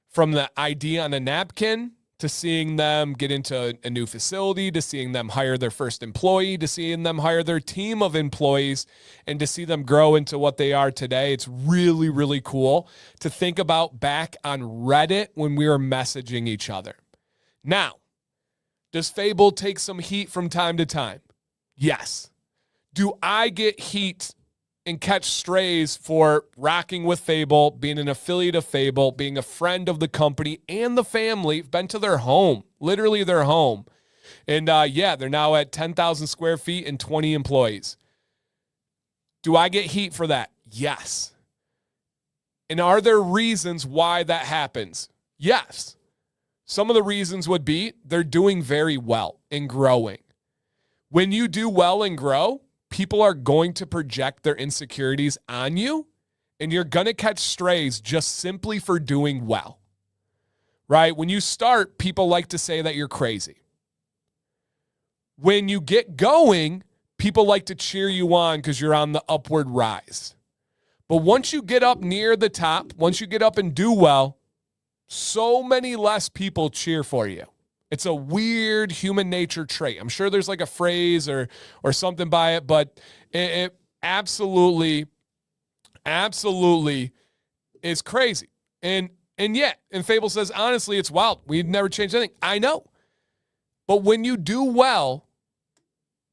From the idea on a napkin to seeing them get into a new facility, to seeing them hire their first employee, to seeing them hire their team of employees, and to see them grow into what they are today. It's really, really cool to think about back on Reddit when we were messaging each other. Now, does Fable take some heat from time to time? Yes. Do I get heat and catch strays for rocking with Fable, being an affiliate of Fable, being a friend of the company and the family? Been to their home, literally their home. And they're now at 10,000 square feet and 20 employees. Do I get heat for that? Yes. And are there reasons why that happens? Yes. Some of the reasons would be they're doing very well and growing. When you do well and grow, people are going to project their insecurities on you, and you're going to catch strays just simply for doing well, right? When you start, people like to say that you're crazy. When you get going, people like to cheer you on because you're on the upward rise. But once you get up near the top, once you get up and do well, so many less people cheer for you. It's a weird human nature trait. I'm sure there's like a phrase or something by it, but it absolutely is crazy. And Fable says, honestly, it's wild. We'd never changed anything. I know. But when you do well,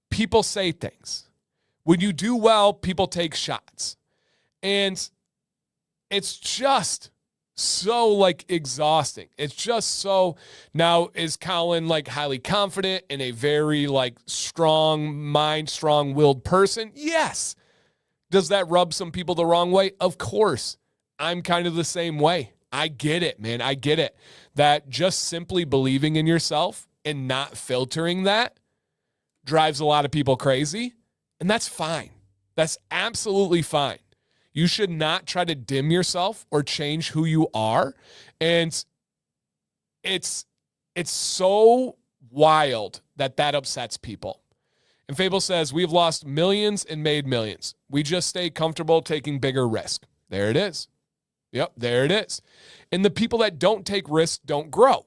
people say things. When you do well, people take shots. And it's just so like exhausting. It's just so. Now, is Colin like highly confident and a very like strong mind, strong-willed person? Yes. Does that rub some people the wrong way? Of course. I'm kind of the same way. I get it, man. I get it. That just simply believing in yourself and not filtering that drives a lot of people crazy. And that's fine. That's absolutely fine. You should not try to dim yourself or change who you are. And it's so wild that upsets people. And Fable says, we've lost millions and made millions. We just stay comfortable taking bigger risk. There it is. Yep, there it is. And the people that don't take risks don't grow.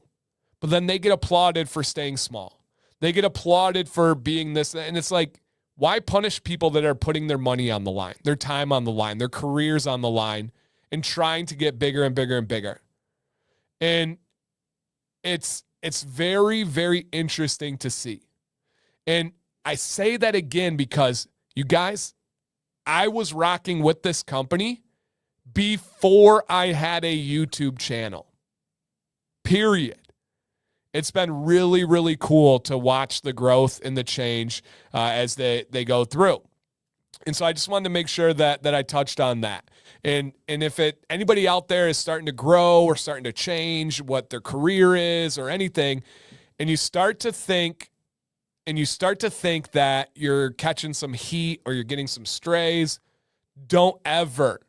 But then they get applauded for staying small. They get applauded for being this. And it's like, why punish people that are putting their money on the line, their time on the line, their careers on the line, and trying to get bigger and bigger and bigger? And it's very, very interesting to see. And I say that again because, you guys, I was rocking with this company before I had a YouTube channel. Period. It's been really, really cool to watch the growth and the change as they go through. And so I just wanted to make sure that I touched on that. And if anybody out there is starting to grow or starting to change what their career is or anything, and you start to think that you're catching some heat or you're getting some strays, don't ever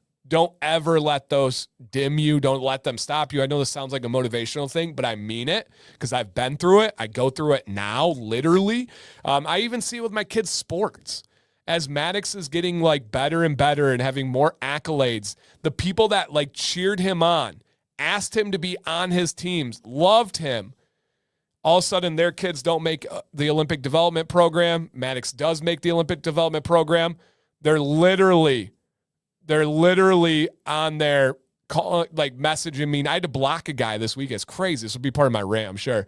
let those dim you. Don't let them stop you. I know this sounds like a motivational thing, but I mean it because I've been through it. I go through it now, literally. I even see it with my kids' sports. As Maddox is getting like better and better and having more accolades, the people that like cheered him on, asked him to be on his teams, loved him, all of a sudden their kids don't make the Olympic development program. Maddox does make the Olympic development program. They're literally on there calling, like messaging me. And I had to block a guy this week. It's crazy. This will be part of my rant, I'm sure.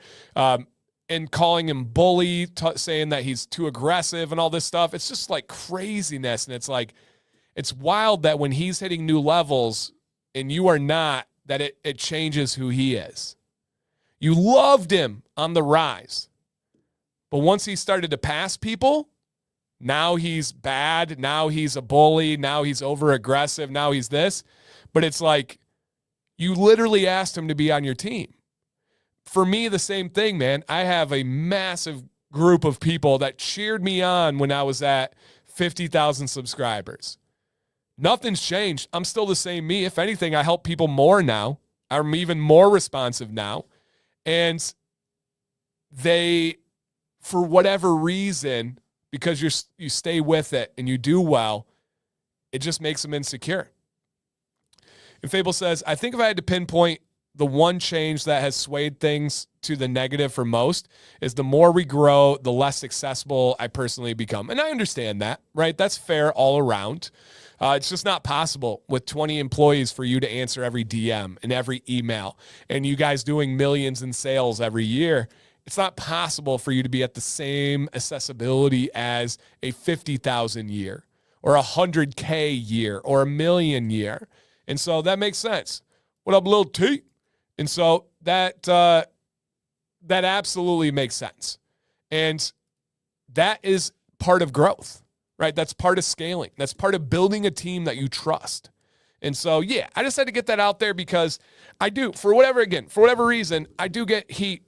And calling him bully, saying that he's too aggressive and all this stuff. It's just like craziness. And it's like, it's wild that when he's hitting new levels and you are not, that it changes who he is. You loved him on the rise. But once he started to pass people, now he's bad. Now he's a bully. Now he's over aggressive. Now he's this. But it's like, you literally asked him to be on your team. For me, the same thing, man. I have a massive group of people that cheered me on when I was at 50,000 subscribers. Nothing's changed. I'm still the same me. If anything, I help people more now. I'm even more responsive now. And they, for whatever reason, because you stay with it and you do well, it just makes them insecure. And Fable says, I think if I had to pinpoint the one change that has swayed things to the negative for most is the more we grow, the less accessible I personally become. And I understand that, right? That's fair all around. It's just not possible with 20 employees for you to answer every DM and every email, and you guys doing millions in sales every year. It's not possible for you to be at the same accessibility as a 50,000 year or a 100K year or a million year. And so that makes sense. What up, Lil T? And so that absolutely makes sense. And that is part of growth, right? That's part of scaling. That's part of building a team that you trust. And so, yeah, I just had to get that out there because I do, for whatever reason, I do get heat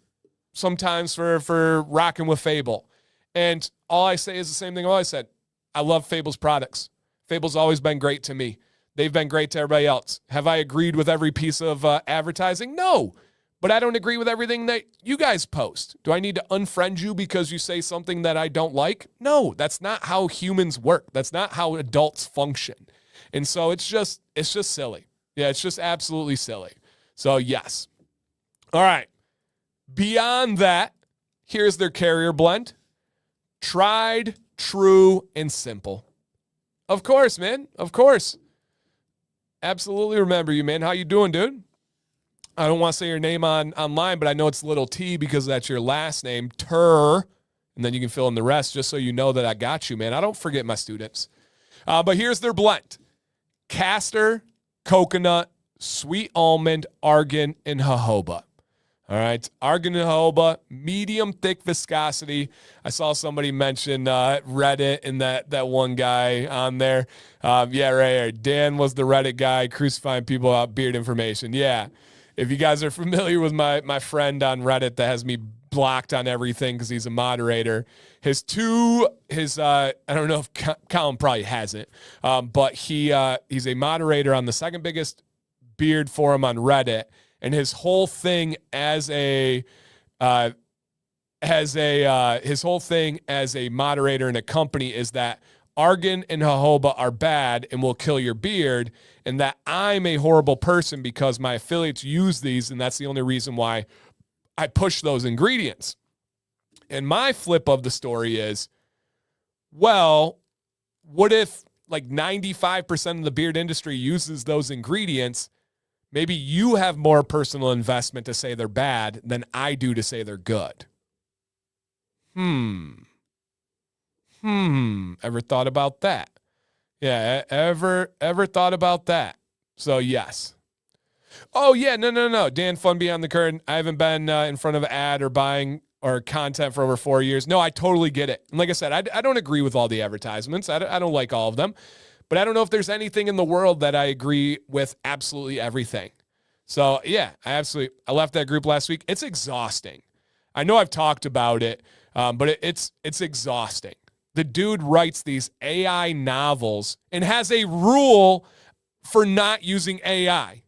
sometimes for rocking with Fable. And all I say is the same thing I always said. I love Fable's products. Fable's always been great to me. They've been great to everybody else. Have I agreed with every piece of advertising? No. But I don't agree with everything that you guys post. Do I need to unfriend you because you say something that I don't like? No, that's not how humans work. That's not how adults function. And so it's just silly. Yeah, it's just absolutely silly. So yes. All right. Beyond that, here's their carrier blend. Tried, true, and simple. Of course, man. Of course. Absolutely remember you, man. How you doing, dude? I don't want to say your name online, but I know it's little T because that's your last name, Tur, and then you can fill in the rest just so you know that I got you, man. I don't forget my students. But here's their blend. Castor, coconut, sweet almond, argan, and jojoba. All right, argan and jojoba, medium thick viscosity. I saw somebody mention Reddit and that one guy on there. Yeah, right here. Dan was the Reddit guy crucifying people about beard information. Yeah. If you guys are familiar with my friend on Reddit that has me blocked on everything because he's a moderator, I don't know if Colin probably hasn't, but he's a moderator on the second biggest beard forum on Reddit, and his whole thing as a moderator in a company is that argan and jojoba are bad and will kill your beard, and that I'm a horrible person because my affiliates use these, and that's the only reason why I push those ingredients. And my flip of the story is, well, what if like 95% of the beard industry uses those ingredients? Maybe you have more personal investment to say they're bad than I do to say they're good. Ever thought about that? Yeah, ever thought about that? So yes. Oh yeah, no. Dan Fun Beyond the Curtain. I haven't been in front of an ad or buying or content for over 4 years. No, I totally get it. And like I said, I don't agree with all the advertisements. I don't like all of them. But I don't know if there's anything in the world that I agree with absolutely everything. So yeah, I left that group last week. It's exhausting. I know I've talked about it, but it's exhausting. The dude writes these AI novels and has a rule for not using AI.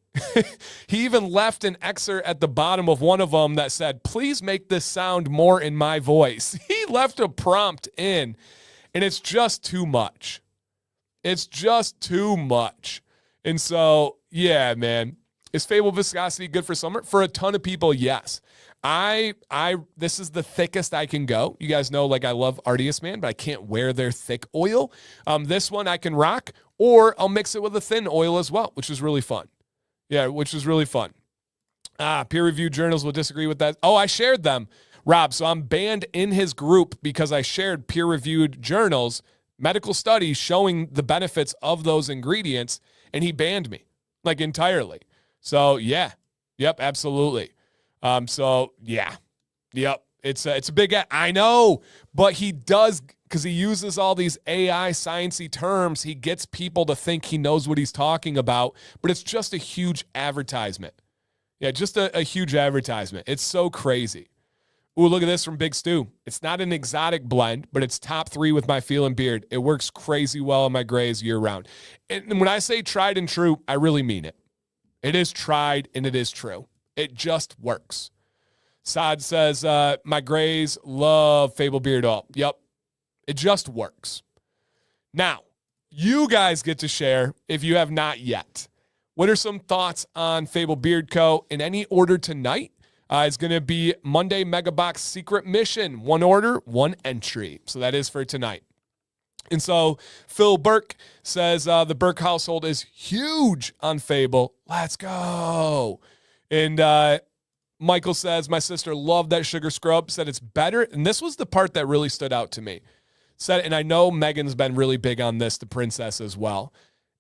He even left an excerpt at the bottom of one of them that said, please make this sound more in my voice. He left a prompt in, and it's just too much. It's just too much. And so, yeah, man. Is Fable viscosity good for summer? For a ton of people, yes. This is the thickest I can go. You guys know, like, I love Artius Man, but I can't wear their thick oil. This one I can rock, or I'll mix it with a thin oil as well, which is really fun. Yeah, which is really fun. Peer-reviewed journals will disagree with that. Oh, I shared them, Rob. So I'm banned in his group because I shared peer-reviewed journals, medical studies showing the benefits of those ingredients, and he banned me, like, entirely. So, yeah. Yep, absolutely. So, yeah. Yep. It's a big, I know, but he does, because he uses all these AI sciencey terms, he gets people to think he knows what he's talking about, but it's just a huge advertisement. Yeah, just a huge advertisement. It's so crazy. Ooh, look at this from Big Stu. It's not an exotic blend, but it's top 3 with my Feel and Beard. It works crazy well on my grays year round. And when I say tried and true, I really mean it. It is tried and it is true. It just works. Saad says, my grays love Fable Beard Oil. Yep. It just works. Now, you guys get to share if you have not yet. What are some thoughts on Fable Beard Co. in any order tonight? It's going to be Monday Mega Box Secret Mission. 1 order, 1 entry. So that is for tonight. And so Phil Burke says the Burke household is huge on Fable. Let's go. And Michael says, my sister loved that sugar scrub, said it's better. And this was the part that really stood out to me. Said, and I know Megan's been really big on this, the princess as well.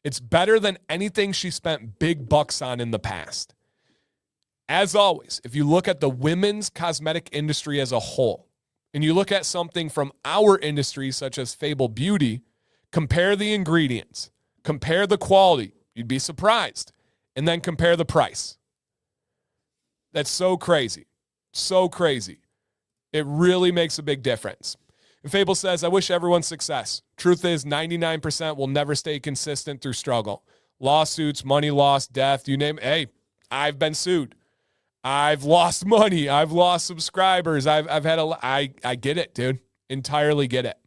It's better than anything she spent big bucks on in the past. As always, if you look at the women's cosmetic industry as a whole, and you look at something from our industry, such as Fable Beauty, compare the ingredients, compare the quality, you'd be surprised, and then compare the price. That's so crazy. So crazy. It really makes a big difference. And Fable says, I wish everyone success. Truth is, 99% will never stay consistent through struggle. Lawsuits, money lost, death, you name it. Hey, I've been sued. I've lost money. I've lost subscribers. I've had I get it, dude. Entirely get it.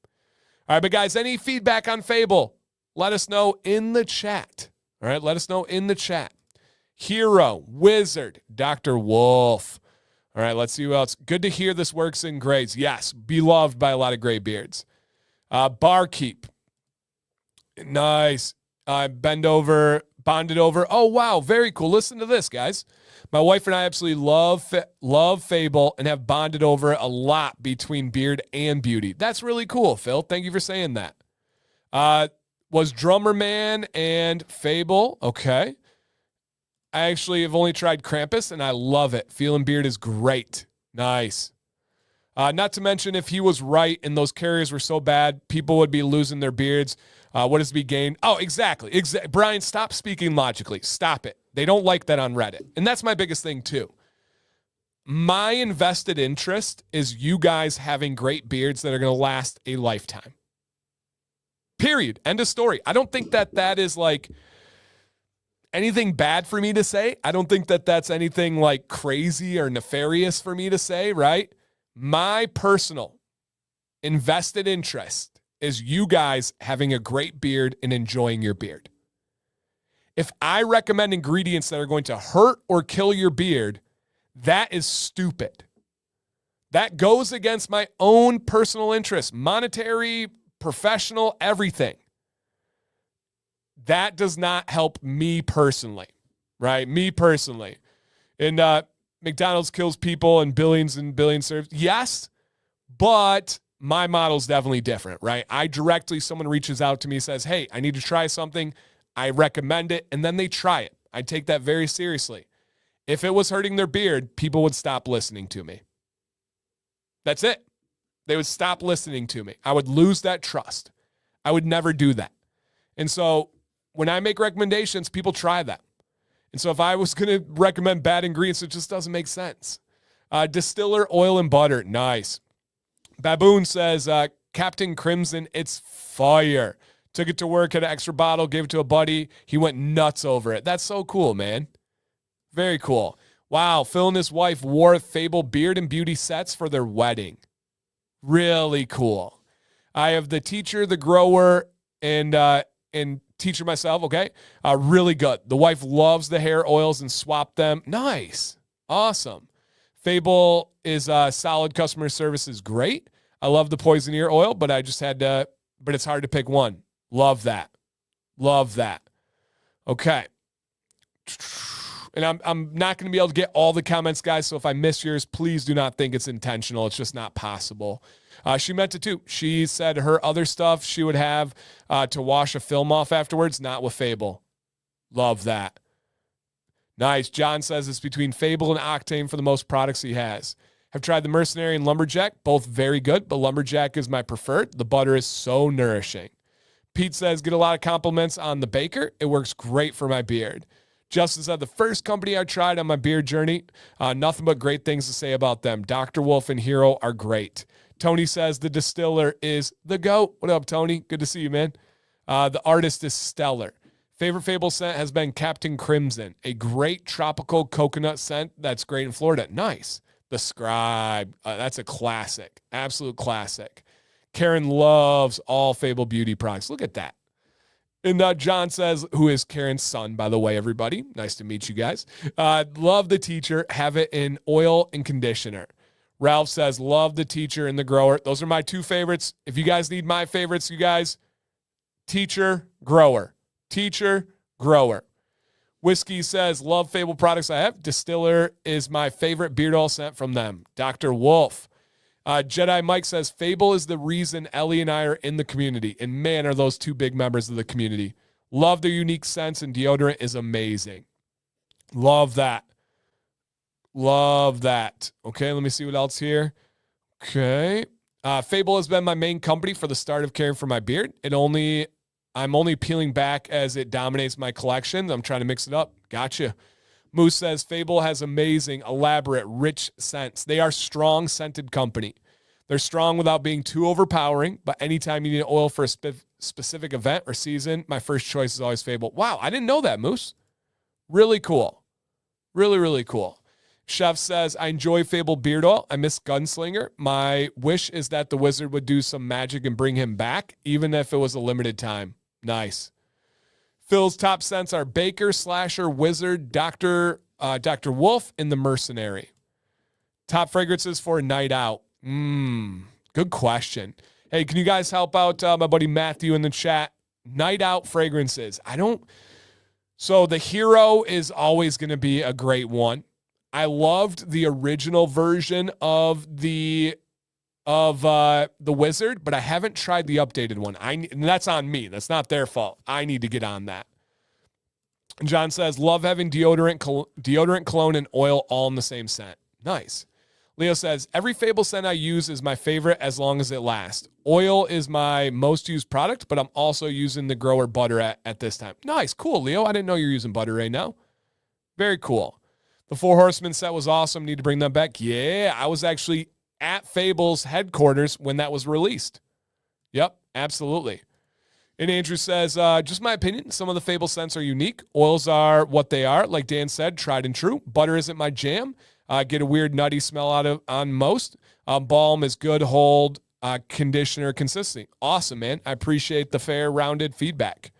All right, but guys, any feedback on Fable? Let us know in the chat. All right, let us know in the chat. Hero, Wizard, Dr. Wolf. All right, let's see who else. Good to hear this works in grades. Yes, beloved by a lot of gray beards. Barkeep. Nice. Bonded over. Oh, wow, very cool. Listen to this, guys. My wife and I absolutely love Fable and have bonded over a lot between beard and beauty. That's really cool, Phil. Thank you for saying that. Was Drummer Man and Fable. Okay. I actually have only tried Krampus, and I love it. Feeling Beard is great. Nice. Not to mention, if he was right and those carriers were so bad, people would be losing their beards. What is to be gained? Oh, exactly. Brian, stop speaking logically. Stop it. They don't like that on Reddit. And that's my biggest thing, too. My invested interest is you guys having great beards that are going to last a lifetime. Period. End of story. I don't think that is like anything bad for me to say. I don't think that's anything like crazy or nefarious for me to say, right? My personal invested interest is you guys having a great beard and enjoying your beard. If I recommend ingredients that are going to hurt or kill your beard, that is stupid. That goes against my own personal interest, monetary, professional, everything. That does not help me personally, right? Me personally. And McDonald's kills people and billions served. Yes, but my model is definitely different, right? Someone reaches out to me, says, hey, I need to try something. I recommend it, and then they try it. I take that very seriously. If it was hurting their beard, people would stop listening to me. That's it. They would stop listening to me. I would lose that trust. I would never do that. And so when I make recommendations, people try that. And so if I was going to recommend bad ingredients, it just doesn't make sense. Distiller oil and butter. Nice. Baboon says, Captain Crimson, it's fire. Took it to work, had an extra bottle, gave it to a buddy. He went nuts over it. That's so cool, man. Very cool. Wow, Phil and his wife wore Fable Beard and Beauty sets for their wedding. Really cool. I have the teacher, the grower, and teacher myself, okay? Really good. The wife loves the hair oils and swapped them. Nice. Awesome. Fable is solid. Customer service is great. I love the poison ear oil, but but it's hard to pick one. Love that. Love that. Okay. And I'm not going to be able to get all the comments, guys, so if I miss yours, please do not think it's intentional. It's just not possible. She meant it too. She said her other stuff she would have to wash a film off afterwards, not with Fable. Love that. Nice. John says it's between Fable and Octane for the most products he has. Have tried the Mercenary and Lumberjack, both very good, but Lumberjack is my preferred. The butter is so nourishing. Pete says, get a lot of compliments on the Baker. It works great for my beard. Justin said, the first company I tried on my beard journey, nothing but great things to say about them. Dr. Wolf and Hero are great. Tony says, the Distiller is the GOAT. What up, Tony? Good to see you, man. The artist is stellar. Favorite Fable scent has been Captain Crimson, a great tropical coconut scent that's great in Florida. Nice. The Scribe, that's a classic, absolute classic. Karen loves all Fable Beauty products. Look at that. And John says, who is Karen's son, by the way, everybody. Nice to meet you guys. Love the teacher. Have it in oil and conditioner. Ralph says, love the teacher and the grower. Those are my two favorites. If you guys need my favorites, you guys, teacher, grower. Teacher, grower. Whiskey says, love Fable products I have. Distiller is my favorite beard oil scent from them. Dr. Wolf. Jedi Mike says, Fable is the reason Ellie and I are in the community. And man, are those two big members of the community. Love their unique scents, and deodorant is amazing. Love that. Love that. Okay, let me see what else here. Okay. Fable has been my main company for the start of caring for my beard. I'm only peeling back as it dominates my collection. I'm trying to mix it up. Gotcha. Moose says, Fable has amazing, elaborate, rich scents. They are strong scented company. They're strong without being too overpowering, but anytime you need oil for a specific event or season, my first choice is always Fable. Wow, I didn't know that, Moose. Really cool. Really, really cool. Chef says, I enjoy Fable Beard Oil. I miss Gunslinger. My wish is that the wizard would do some magic and bring him back, even if it was a limited time. Nice. Phil's top scents are Baker, Slasher, Wizard, Dr. Wolf, and the Mercenary. Top fragrances for a night out. Good question. Hey, can you guys help out my buddy Matthew in the chat? Night out fragrances. So the Hero is always going to be a great one. I loved the original version of the Wizard, but I haven't tried the updated one. And that's on me. That's not their fault. I need to get on that. John says, love having deodorant, cologne, and oil all in the same scent. Nice. Leo says, every Fable scent I use is my favorite as long as it lasts. Oil is my most used product, but I'm also using the grower butter at this time. Nice. Cool, Leo. I didn't know you're using butter right now. Very cool. The Four Horsemen set was awesome. Need to bring them back. Yeah, I was actually at Fable's headquarters when that was released. Yep, absolutely. And Andrew says, just my opinion, some of the Fable scents are unique. Oils are what they are. Like Dan said, tried and true. Butter isn't my jam. Get a weird nutty smell on most. Balm is good, hold, conditioner, consistency. Awesome, man. I appreciate the fair, rounded feedback.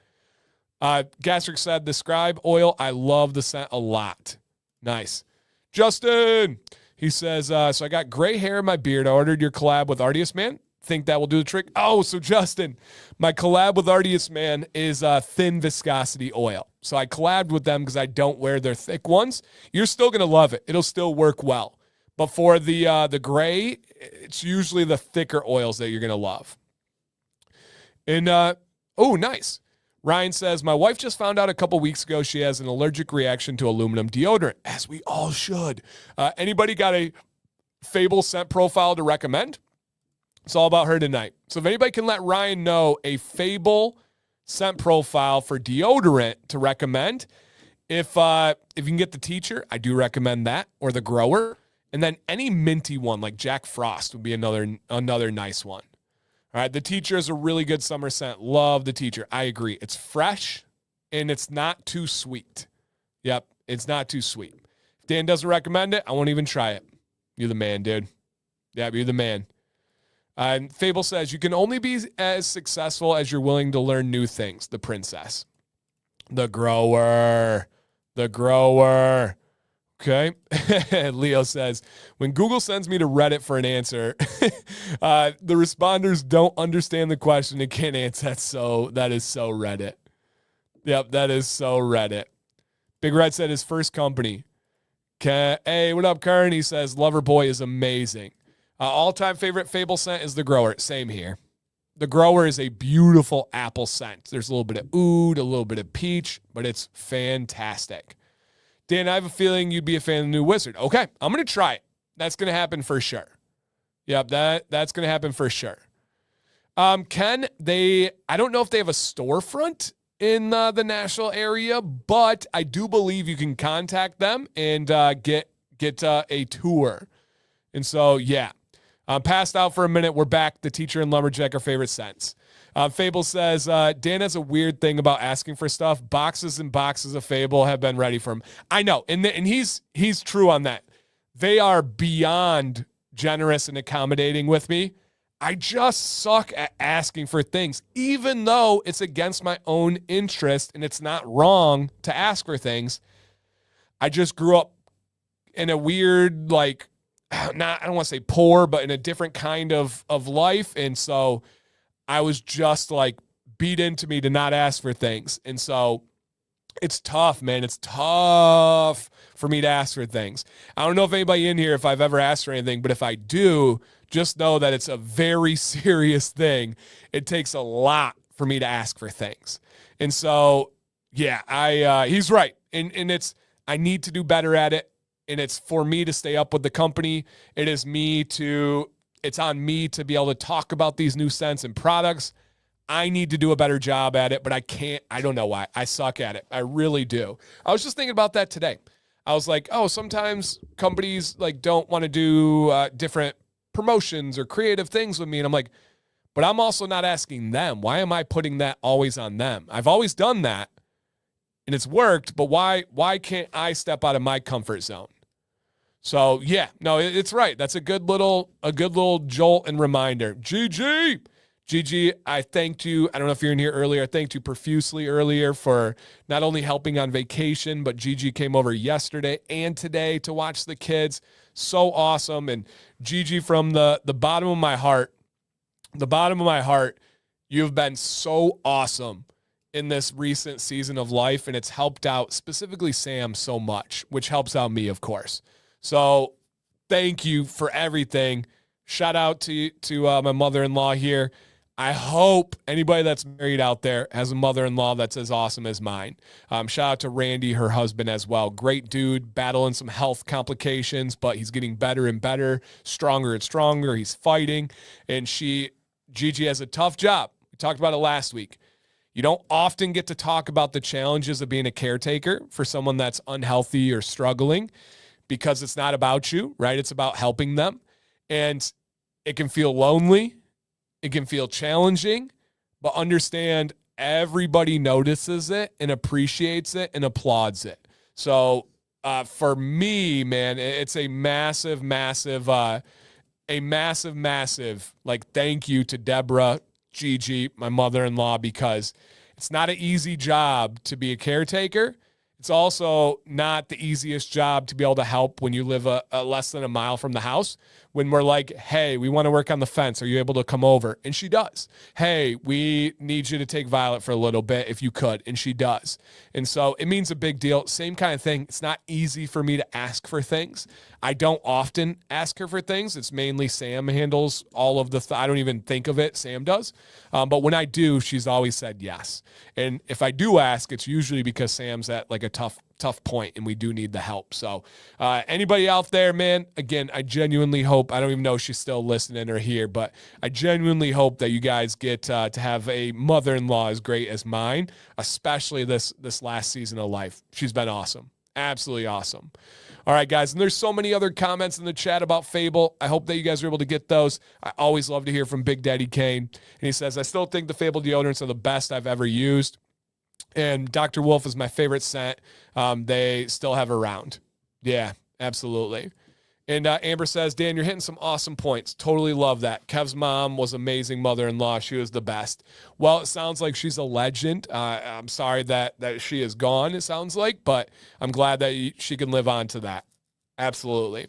Gastric said, the Scribe oil, I love the scent a lot. Nice. Justin, he says, so I got gray hair in my beard. I ordered your collab with Artius Man. Think that will do the trick? Oh, so Justin, my collab with Artius Man is thin viscosity oil. So I collabed with them because I don't wear their thick ones. You're still going to love it. It'll still work well. But for the gray, it's usually the thicker oils that you're going to love. And, oh, nice. Ryan says, my wife just found out a couple weeks ago she has an allergic reaction to aluminum deodorant, as we all should. Anybody got a Fable scent profile to recommend? It's all about her tonight. So if anybody can let Ryan know a Fable scent profile for deodorant to recommend, if you can get the teacher, I do recommend that, or the grower. And then any minty one like Jack Frost would be another nice one. All right, the teacher is a really good summer scent. Love the teacher. I agree. It's fresh and it's not too sweet. Yep, it's not too sweet. If Dan doesn't recommend it, I won't even try it. You're the man, dude. Yeah, you're the man. And Fable says, you can only be as successful as you're willing to learn new things. The princess. The grower. The grower. Okay. Leo says, when Google sends me to Reddit for an answer, the responders don't understand the question and can't answer. That is so Reddit. Yep, that is so Reddit. Big Red said his first company. Hey, what up, Kern? He says, Loverboy is amazing. All-time favorite Fable scent is the grower. Same here. The grower is a beautiful apple scent. There's a little bit of oud, a little bit of peach, but it's fantastic. Dan, I have a feeling you'd be a fan of the new Wizard. Okay, I'm going to try it. That's going to happen for sure. Yep, that's going to happen for sure. Ken, I don't know if they have a storefront in the Nashville area, but I do believe you can contact them and get a tour. And so, yeah. Passed out for a minute. We're back. The teacher and lumberjack are favorite scents. Fable says, Dan has a weird thing about asking for stuff. Boxes and boxes of Fable have been ready for him. I know. And he's true on that. They are beyond generous and accommodating with me. I just suck at asking for things, even though it's against my own interest and it's not wrong to ask for things. I just grew up in a weird, like, I don't want to say poor, but in a different kind of life. And so I was just like beat into me to not ask for things. And so it's tough, man. It's tough for me to ask for things. I don't know if anybody in here, if I've ever asked for anything, but if I do, just know that it's a very serious thing. It takes a lot for me to ask for things. And so, yeah, he's right. And I need to do better at it. And it's for me to stay up with the company. It's on me to be able to talk about these new scents and products. I need to do a better job at it, but I can't. I don't know why. I suck at it. I really do. I was just thinking about that today. I was like, oh, sometimes companies like don't want to do different promotions or creative things with me. And I'm like, but I'm also not asking them. Why am I putting that always on them? I've always done that and it's worked, but why can't I step out of my comfort zone? So yeah, no, it's right. That's a good little jolt and reminder. Gigi, I thanked you. I don't know if you're in here earlier. I thanked you profusely earlier for not only helping on vacation, but Gigi came over yesterday and today to watch the kids. So awesome. And Gigi, from the bottom of my heart, you've been so awesome in this recent season of life, and it's helped out specifically Sam so much, which helps out me, of course. So thank you for everything. Shout out to my mother-in-law here. I hope anybody that's married out there has a mother-in-law that's as awesome as mine. Shout out to Randy, her husband, as well. Great dude, battling some health complications, but he's getting better and better, stronger and stronger. He's fighting. And Gigi has a tough job. We talked about it last week. You don't often get to talk about the challenges of being a caretaker for someone that's unhealthy or struggling, because it's not about you, right? It's about helping them. And it can feel lonely. It can feel challenging, but understand everybody notices it and appreciates it and applauds it. So for me, man, it's a massive, like, thank you to Deborah, Gigi, my mother-in-law, because it's not an easy job to be a caretaker. It's also not the easiest job to be able to help when you live a less than a mile from the house. When we're like, hey, we want to work on the fence. Are you able to come over? And she does. Hey, we need you to take Violet for a little bit if you could. And she does. And so it means a big deal. Same kind of thing. It's not easy for me to ask for things. I don't often ask her for things. It's mainly Sam handles all of I don't even think of it. Sam does. But when I do, she's always said yes. And if I do ask, it's usually because Sam's at like a tough point and we do need the help. So anybody out there, man, again, I genuinely hope, I don't even know if she's still listening or here, but I genuinely hope that you guys get to have a mother-in-law as great as mine, especially this last season of life. She's been awesome. Absolutely awesome. All right, guys, and there's so many other comments in the chat about Fable. I hope that you guys are able to get those. I always love to hear from Big Daddy Kane. And he says, I still think the Fable deodorants are the best I've ever used. And Dr. Wolf is my favorite scent. They still have around. Yeah, absolutely. And Amber says, Dan, you're hitting some awesome points. Totally love that. Kev's mom was amazing mother-in-law. She was the best. Well, it sounds like she's a legend. I'm sorry that she is gone, it sounds like, but I'm glad that she can live on to that. Absolutely.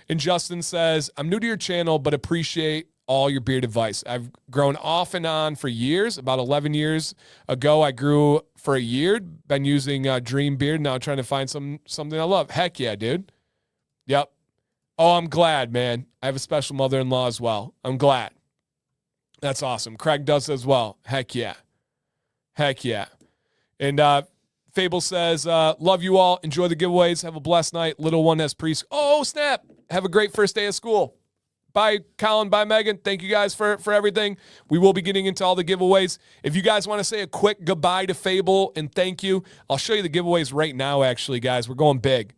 And Justin says, I'm new to your channel, but appreciate all your beard advice. I've grown off and on for years. About 11 years ago, I grew for a year. Been using Dream Beard, now trying to find something I love. Heck yeah, dude. Yep. Oh, I'm glad, man. I have a special mother-in-law as well. I'm glad. That's awesome. Craig does as well. Heck yeah. Heck yeah. And Fable says, love you all. Enjoy the giveaways. Have a blessed night. Little one has preschool. Oh, snap. Have a great first day of school. Bye, Colin. Bye, Megan. Thank you guys for everything. We will be getting into all the giveaways. If you guys want to say a quick goodbye to Fable and thank you, I'll show you the giveaways right now, actually, guys. We're going big.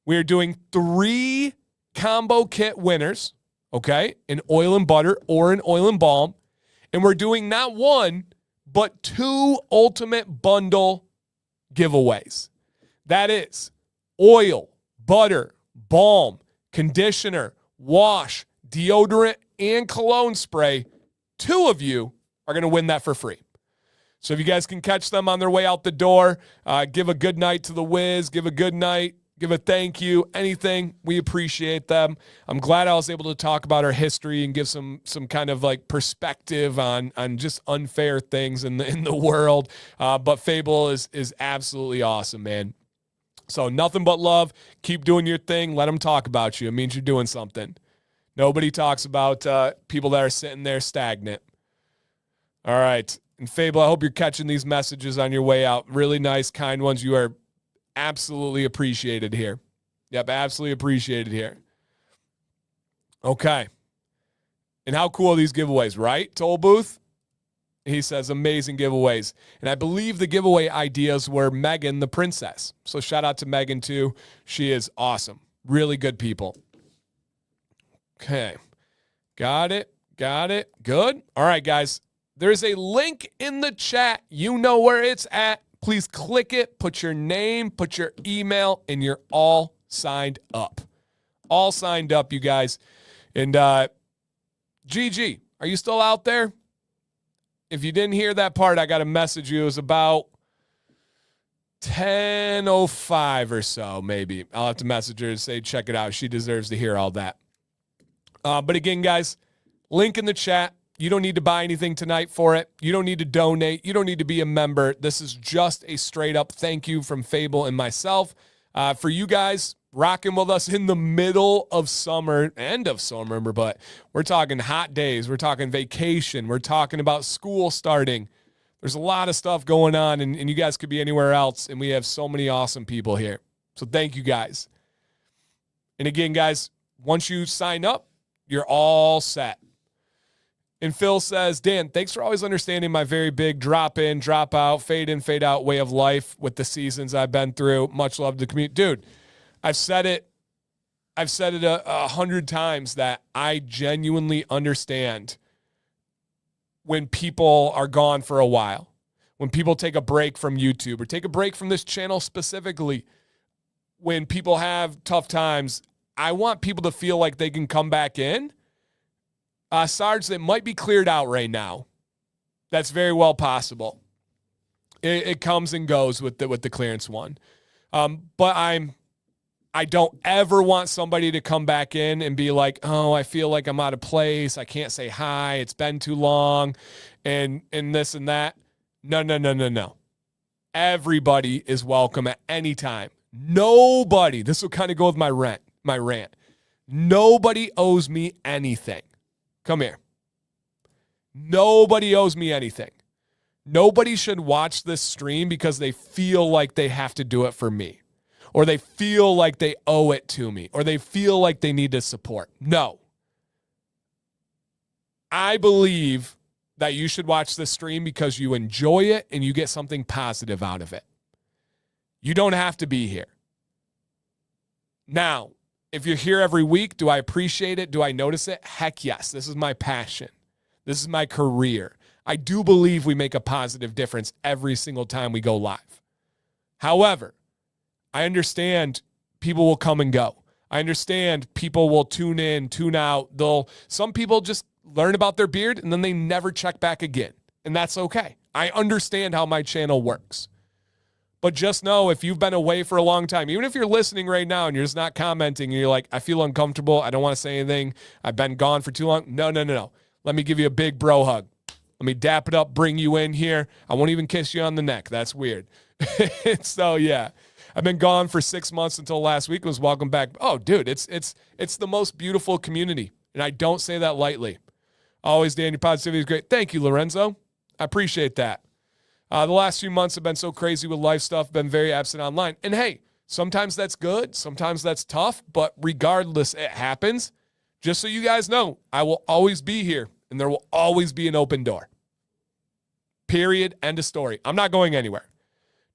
We're doing 3 combo kit winners, okay, an oil and butter or an oil and balm. And we're doing not 1, but 2 ultimate bundle giveaways. That is oil, butter, balm, conditioner, wash, deodorant, and cologne spray. 2 of you are going to win that for free. So if you guys can catch them on their way out the door, give a good night to the Wiz, give a good night, give a thank you, anything. We appreciate them. I'm glad I was able to talk about our history and give some kind of like perspective on just unfair things in the world. But Fable is absolutely awesome, man. So nothing but love. Keep doing your thing. Let them talk about you. It means you're doing something. Nobody talks about people that are sitting there stagnant. All right. And Fable, I hope you're catching these messages on your way out. Really nice, kind ones. You are absolutely appreciated here. Yep, absolutely appreciated here. Okay. And how cool are these giveaways, right? Toll Booth? He says amazing giveaways. And I believe the giveaway ideas were Megan, the princess. So shout out to Megan too. She is awesome. Really good people. Okay. Got it. Good. All right, guys. There's a link in the chat. You know where it's at. Please click it. Put your name, put your email, and you're all signed up. All signed up, you guys. And GG, are you still out there? If you didn't hear that part, I got to message you. It was about 10:05 or so, maybe. I'll have to message her and say, check it out. She deserves to hear all that. But again, guys, link in the chat. You don't need to buy anything tonight for it. You don't need to donate. You don't need to be a member. This is just a straight up thank you from Fable and myself for you guys rocking with us in the middle of summer, end of summer, but we're talking hot days. We're talking vacation. We're talking about school starting. There's a lot of stuff going on, and you guys could be anywhere else, and we have so many awesome people here. So thank you guys. And again, guys, once you sign up, you're all set. And Phil says, Dan, thanks for always understanding my very big drop in, drop out, fade in, fade out way of life with the seasons I've been through. Much love to the community. Dude, I've said it 100 times that I genuinely understand when people are gone for a while, when people take a break from YouTube or take a break from this channel specifically, when people have tough times. I want people to feel like they can come back in. Sarge, that might be cleared out right now. That's very well possible. It comes and goes with the clearance one. But I don't ever want somebody to come back in and be like, oh, I feel like I'm out of place. I can't say hi. It's been too long and this and that. No. Everybody is welcome at any time. Nobody, this will kind of go with my rant. Nobody owes me anything. Come here. Nobody owes me anything. Nobody should watch this stream because they feel like they have to do it for me, or they feel like they owe it to me, or they feel like they need to support. No. I believe that you should watch this stream because you enjoy it and you get something positive out of it. You don't have to be here. Now, if you're here every week, do I appreciate it? Do I notice it? Heck yes. This is my passion. This is my career. I do believe we make a positive difference every single time we go live. However, I understand people will come and go. I understand people will tune in, tune out. Some people just learn about their beard and then they never check back again. And that's okay. I understand how my channel works. But just know, if you've been away for a long time, even if you're listening right now and you're just not commenting and you're like, I feel uncomfortable, I don't want to say anything, I've been gone for too long. No. Let me give you a big bro hug. Let me dap it up, bring you in here. I won't even kiss you on the neck. That's weird. So, yeah. I've been gone for 6 months until last week. Was welcome back. Oh, dude, it's the most beautiful community, and I don't say that lightly. Always, Dan, your positivity is great. Thank you, Lorenzo. I appreciate that. The last few months have been so crazy with life stuff, been very absent online. And hey, sometimes that's good, sometimes that's tough, but regardless, it happens. Just so you guys know, I will always be here, and there will always be an open door. Period. End of story. I'm not going anywhere.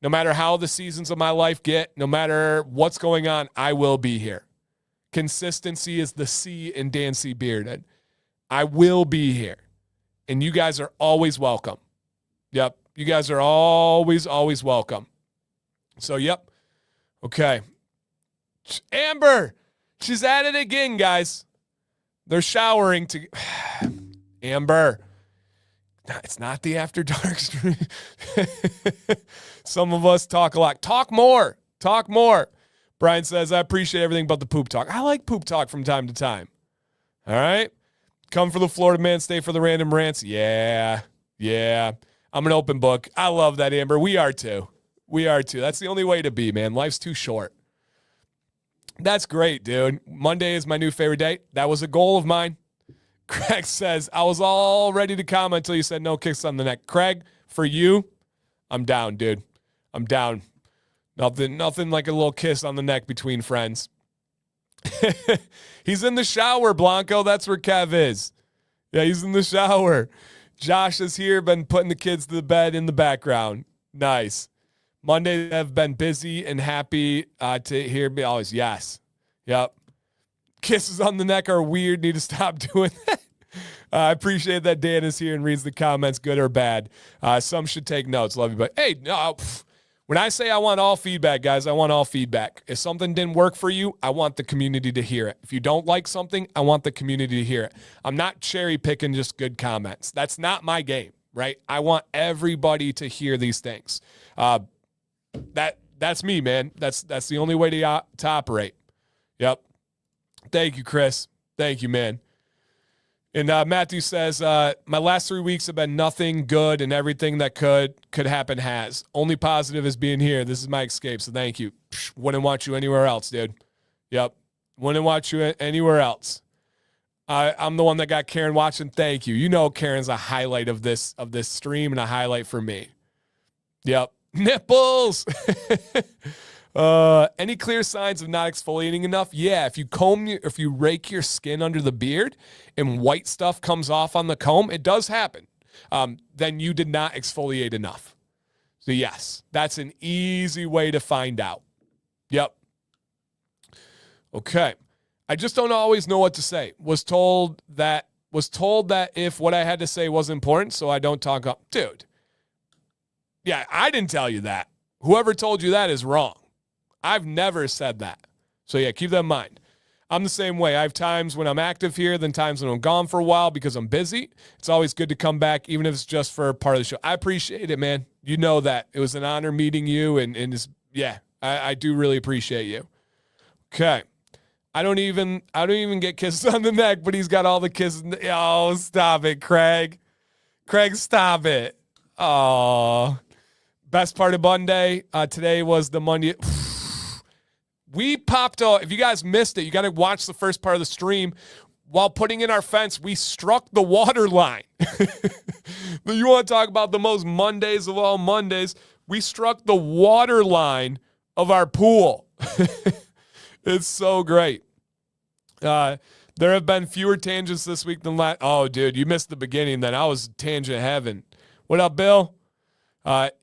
No matter how the seasons of my life get, no matter what's going on, I will be here. Consistency is the C in Dan C. Beard. I will be here. And you guys are always welcome. Yep. You guys are always welcome. So, yep. Okay. Amber, she's at it again, guys. They're showering to Amber. It's not the After Dark stream. Some of us talk a lot. Talk more. Talk more. Brian says, I appreciate everything but the poop talk. I like poop talk from time to time. All right? Come for the Florida man, stay for the random rants. Yeah. I'm an open book. I love that, Amber. We are too. That's the only way to be, man. Life's too short. That's great, dude. Monday is my new favorite day. That was a goal of mine. Craig says, I was all ready to comment until you said no kicks on the neck. Craig, for you, I'm down, dude. I'm down. Nothing like a little kiss on the neck between friends. He's in the shower, Blanco. That's where Kev is. Yeah, he's in the shower. Josh is here, been putting the kids to the bed in the background. Nice. Mondays have been busy and happy to hear me always. Yes. Yep. Kisses on the neck are weird. Need to stop doing that. I appreciate that Dan is here and reads the comments, good or bad. Some should take notes. Love you. But hey, no, when I say I want all feedback, guys, I want all feedback. If something didn't work for you, I want the community to hear it. If you don't like something, I want the community to hear it. I'm not cherry picking just good comments. That's not my game, right? I want everybody to hear these things. That's me, man. That's the only way to operate. Yep. Thank you, Chris. Thank you, man. And Matthew says, my last 3 weeks have been nothing good, and everything that could happen has. Only positive is being here. This is my escape, so thank you. Wouldn't want you anywhere else, dude. Yep. Wouldn't want you anywhere else. I'm the one that got Karen watching. Thank you. You know Karen's a highlight of this stream and a highlight for me. Yep. Nipples. Any clear signs of not exfoliating enough? Yeah, if you rake your skin under the beard and white stuff comes off on the comb, it does happen. Then you did not exfoliate enough. So yes, that's an easy way to find out. Yep. Okay. I just don't always know what to say. Was told that if what I had to say was important, so I don't talk up. Dude. Yeah, I didn't tell you that. Whoever told you that is wrong. I've never said that. So yeah, keep that in mind. I'm the same way. I have times when I'm active here, then times when I'm gone for a while because I'm busy. It's always good to come back, even if it's just for a part of the show. I appreciate it, man. You know that. It was an honor meeting you, and I do really appreciate you. Okay. I don't even get kisses on the neck, but he's got all the kisses. Oh, stop it, Craig. Craig, stop it. Oh. Best part of Monday. Today was the Monday. We popped off. If you guys missed it, you got to watch the first part of the stream. While putting in our fence, we struck the water line. You want to talk about the most Mondays of all Mondays? We struck the water line of our pool. It's so great. There have been fewer tangents this week than last. Oh, dude, you missed the beginning then. I was tangent heaven. What up, Bill?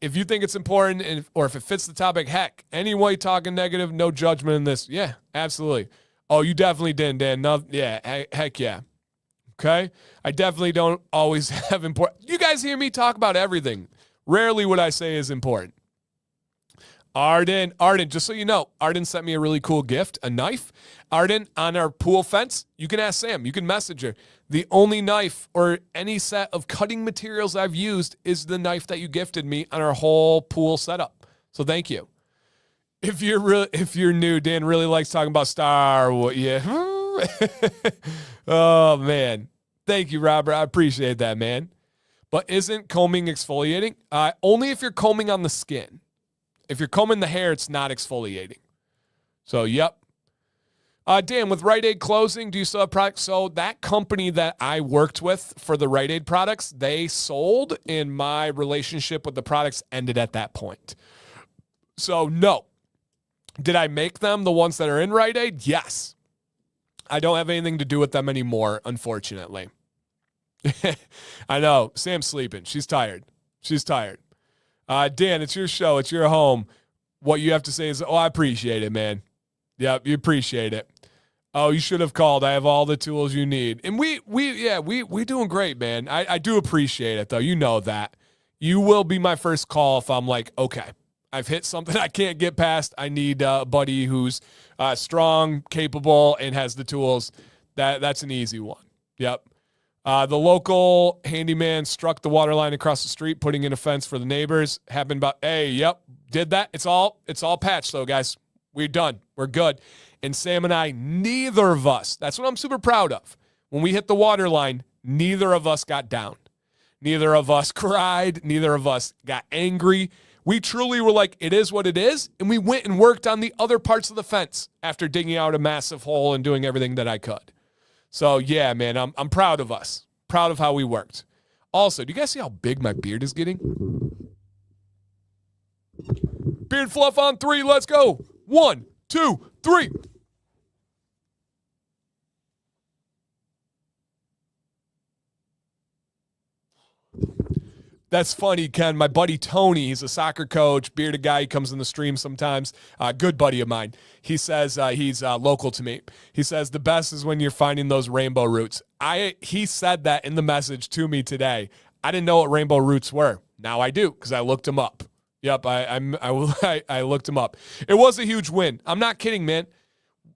If you think it's important or if it fits the topic, heck, anyway, talking negative, no judgment in this. Yeah, absolutely. Oh, you definitely didn't, Dan. No, yeah, heck yeah. Okay? I definitely don't always have important. You guys hear me talk about everything. Rarely what I say is important. Arden, just so you know, Arden sent me a really cool gift, a knife. Arden, on our pool fence, you can ask Sam. You can message her. The only knife or any set of cutting materials I've used is the knife that you gifted me on our whole pool setup. So thank you. If you're new, Dan really likes talking about Star Wars. Yeah. Oh, man. Thank you, Robert. I appreciate that, man. But isn't combing exfoliating? Only if you're combing on the skin. If you're combing the hair, it's not exfoliating. So, yep. Dan, with Rite Aid closing, do you still have products? So that company that I worked with for the Rite Aid products, they sold, and my relationship with the products ended at that point. So, no. Did I make them, the ones that are in Rite Aid? Yes. I don't have anything to do with them anymore, unfortunately. I know. Sam's sleeping. She's tired. Dan, it's your show. It's your home. What you have to say is, oh, I appreciate it, man. Yep, you appreciate it. Oh, you should have called. I have all the tools you need. And we doing great, man. I do appreciate it, though. You know that. You will be my first call if I'm like, okay, I've hit something I can't get past. I need a buddy who's strong, capable, and has the tools. That's an easy one. Yep. The local handyman struck the water line across the street, putting in a fence for the neighbors. Happened about, hey, yep, did that. It's all patched though, guys. We're done. We're good. And Sam and I, neither of us, that's what I'm super proud of. When we hit the water line, neither of us got down. Neither of us cried. Neither of us got angry. We truly were like, it is what it is. And we went and worked on the other parts of the fence after digging out a massive hole and doing everything that I could. So yeah, man, I'm proud of us. Proud of how we worked. Also, do you guys see how big my beard is getting? Beard fluff on 3. Let's go. 1, 2, 3. That's funny, Ken. My buddy Tony, he's a soccer coach, bearded guy. He comes in the stream sometimes. Good buddy of mine. He says he's local to me. He says the best is when you're finding those rainbow roots. He said that in the message to me today. I didn't know what rainbow roots were. Now I do because I looked him up. Yep, I looked him up. It was a huge win. I'm not kidding, man.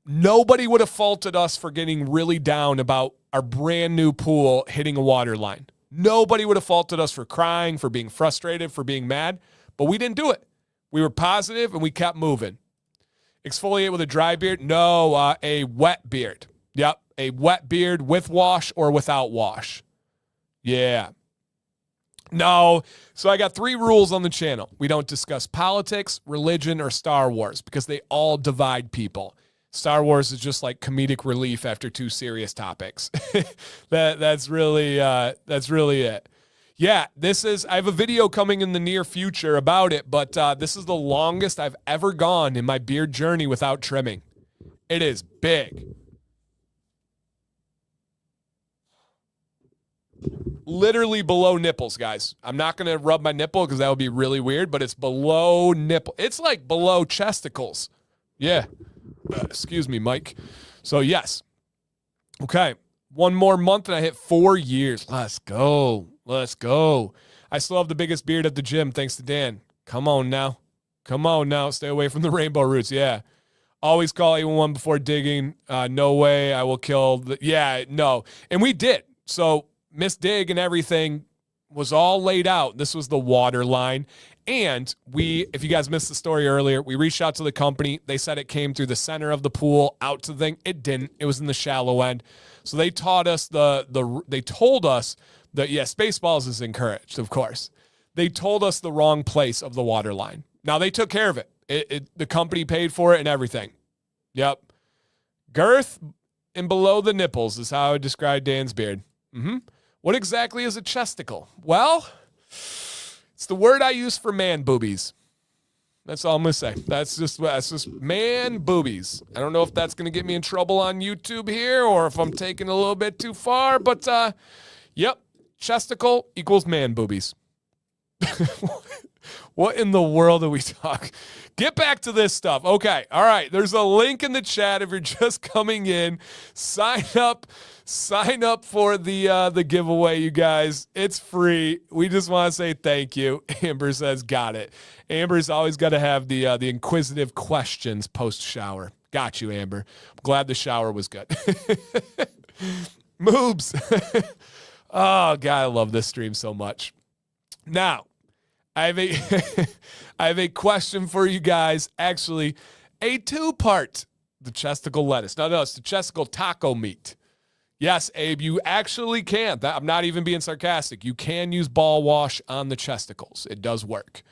Nobody would have faulted us for getting really down about our brand new pool hitting a water line. Nobody would have faulted us for crying, for being frustrated, for being mad, but we didn't do it. We were positive and we kept moving. Exfoliate with a dry beard? No, a wet beard. Yep, a wet beard with wash or without wash. Yeah. No, so I got 3 rules on the channel. We don't discuss politics, religion, or Star Wars because they all divide people. Star Wars is just like comedic relief after 2 serious topics. That's really it. Yeah, I have a video coming in the near future about it, but this is the longest I've ever gone in my beard journey without trimming. It is big. Literally below nipples, guys. I'm not going to rub my nipple because that would be really weird, but it's below nipple. It's like below chesticles. Yeah. Excuse me, Mike. So, yes. Okay. 1 more month and I hit 4 years. Let's go. Let's go. I still have the biggest beard at the gym, thanks to Dan. Come on now. Come on now. Stay away from the rainbow roots. Yeah. Always call 811 before digging. No way. I will kill. Yeah, no. And we did. So, Miss Dig and everything was all laid out. This was the water line. And if you guys missed the story earlier, we reached out to the company. They said it came through the center of the pool out to the thing. It didn't. It was in the shallow end. So they taught us they told us that, Spaceballs is encouraged, of course. They told us the wrong place of the water line. Now they took care of it. The company paid for it and everything. Yep. Girth and below the nipples is how I would describe Dan's beard. Mm-hmm. What exactly is a chesticle? Well, it's the word I use for man boobies. That's all I'm going to say. That's just man boobies. I don't know if that's going to get me in trouble on YouTube here or if I'm taking a little bit too far, but yep, chesticle equals man boobies. What in the world are we talking? Get back to this stuff. Okay. All right. There's a link in the chat if you're just coming in. Sign up for the giveaway, you guys. It's free. We just want to say thank you. Amber says, got it. Amber's always got to have the inquisitive questions post-shower. Got you, Amber. I'm glad the shower was good. Moobs. Oh, God, I love this stream so much. Now, I have a question for you guys. Actually, a 2-part. The chesticle lettuce. No, it's the chesticle taco meat. Yes, Abe, you actually can. I'm not even being sarcastic. You can use ball wash on the chesticles. It does work.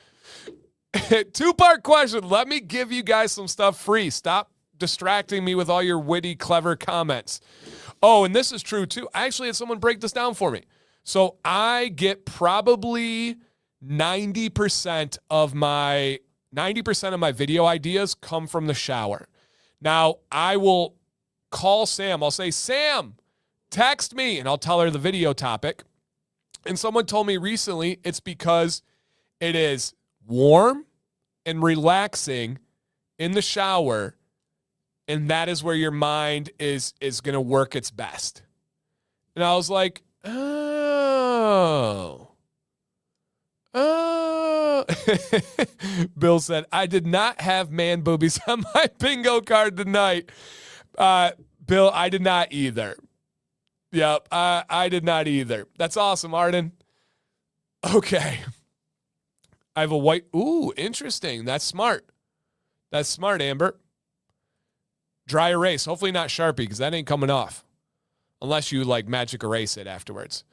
2-part question. Let me give you guys some stuff free. Stop distracting me with all your witty, clever comments. Oh, and this is true too. I actually had someone break this down for me. So I get probably 90% of my video ideas come from the shower. Now, I will call Sam. I'll say, Sam, text me, and I'll tell her the video topic. And someone told me recently it's because it is warm and relaxing in the shower, and that is where your mind is going to work its best. And I was like, oh. Bill said, I did not have man boobies on my bingo card tonight. Bill, I did not either. Yep, I did not either. That's awesome, Arden. Okay. I have a white. Ooh, interesting. That's smart. That's smart, Amber. Dry erase. Hopefully not Sharpie because that ain't coming off. Unless you like magic erase it afterwards.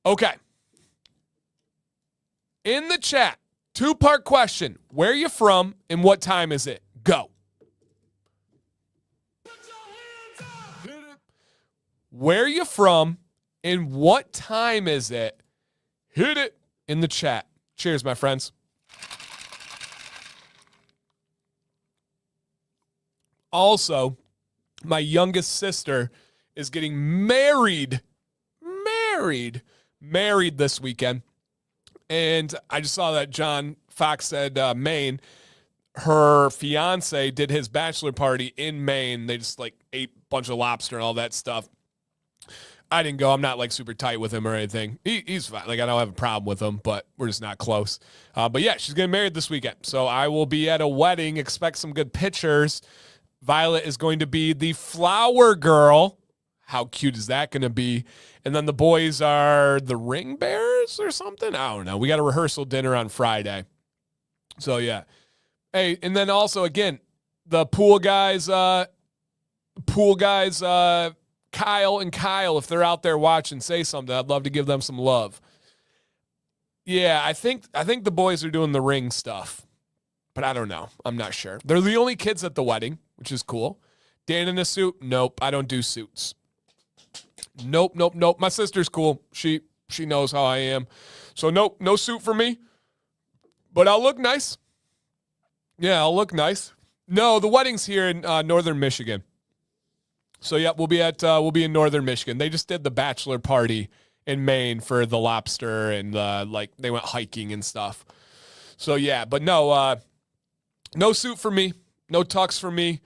Okay. In the chat, 2-part question. Where are you from and what time is it? Go. Where are you from and what time is it? Hit it in the chat. Cheers, my friends. Also, my youngest sister is getting married this weekend. And I just saw that John Fox said Maine. Her fiance did his bachelor party in Maine. They just like ate a bunch of lobster and all that stuff. I didn't go. I'm not like super tight with him or anything. He's fine. Like I don't have a problem with him, but we're just not close. But yeah, she's getting married this weekend. So I will be at a wedding. Expect some good pictures. Violet is going to be the flower girl. How cute is that going to be? And then the boys are the ring bearers or something. I don't know. We got a rehearsal dinner on Friday. So yeah. Hey, and then also again, the pool guys, Kyle and Kyle, if they're out there watching, say something. I'd love to give them some love. Yeah, I think the boys are doing the ring stuff, but I don't know. I'm not sure. They're the only kids at the wedding, which is cool. Dan in a suit? Nope, I don't do suits. Nope. My sister's cool. She knows how I am. So nope, no suit for me. But I'll look nice. Yeah, I'll look nice. No, the wedding's here in northern Michigan. So yeah, we'll be in northern Michigan. They just did the bachelor party in Maine for the lobster and like they went hiking and stuff. So yeah, but no suit for me, no tux for me.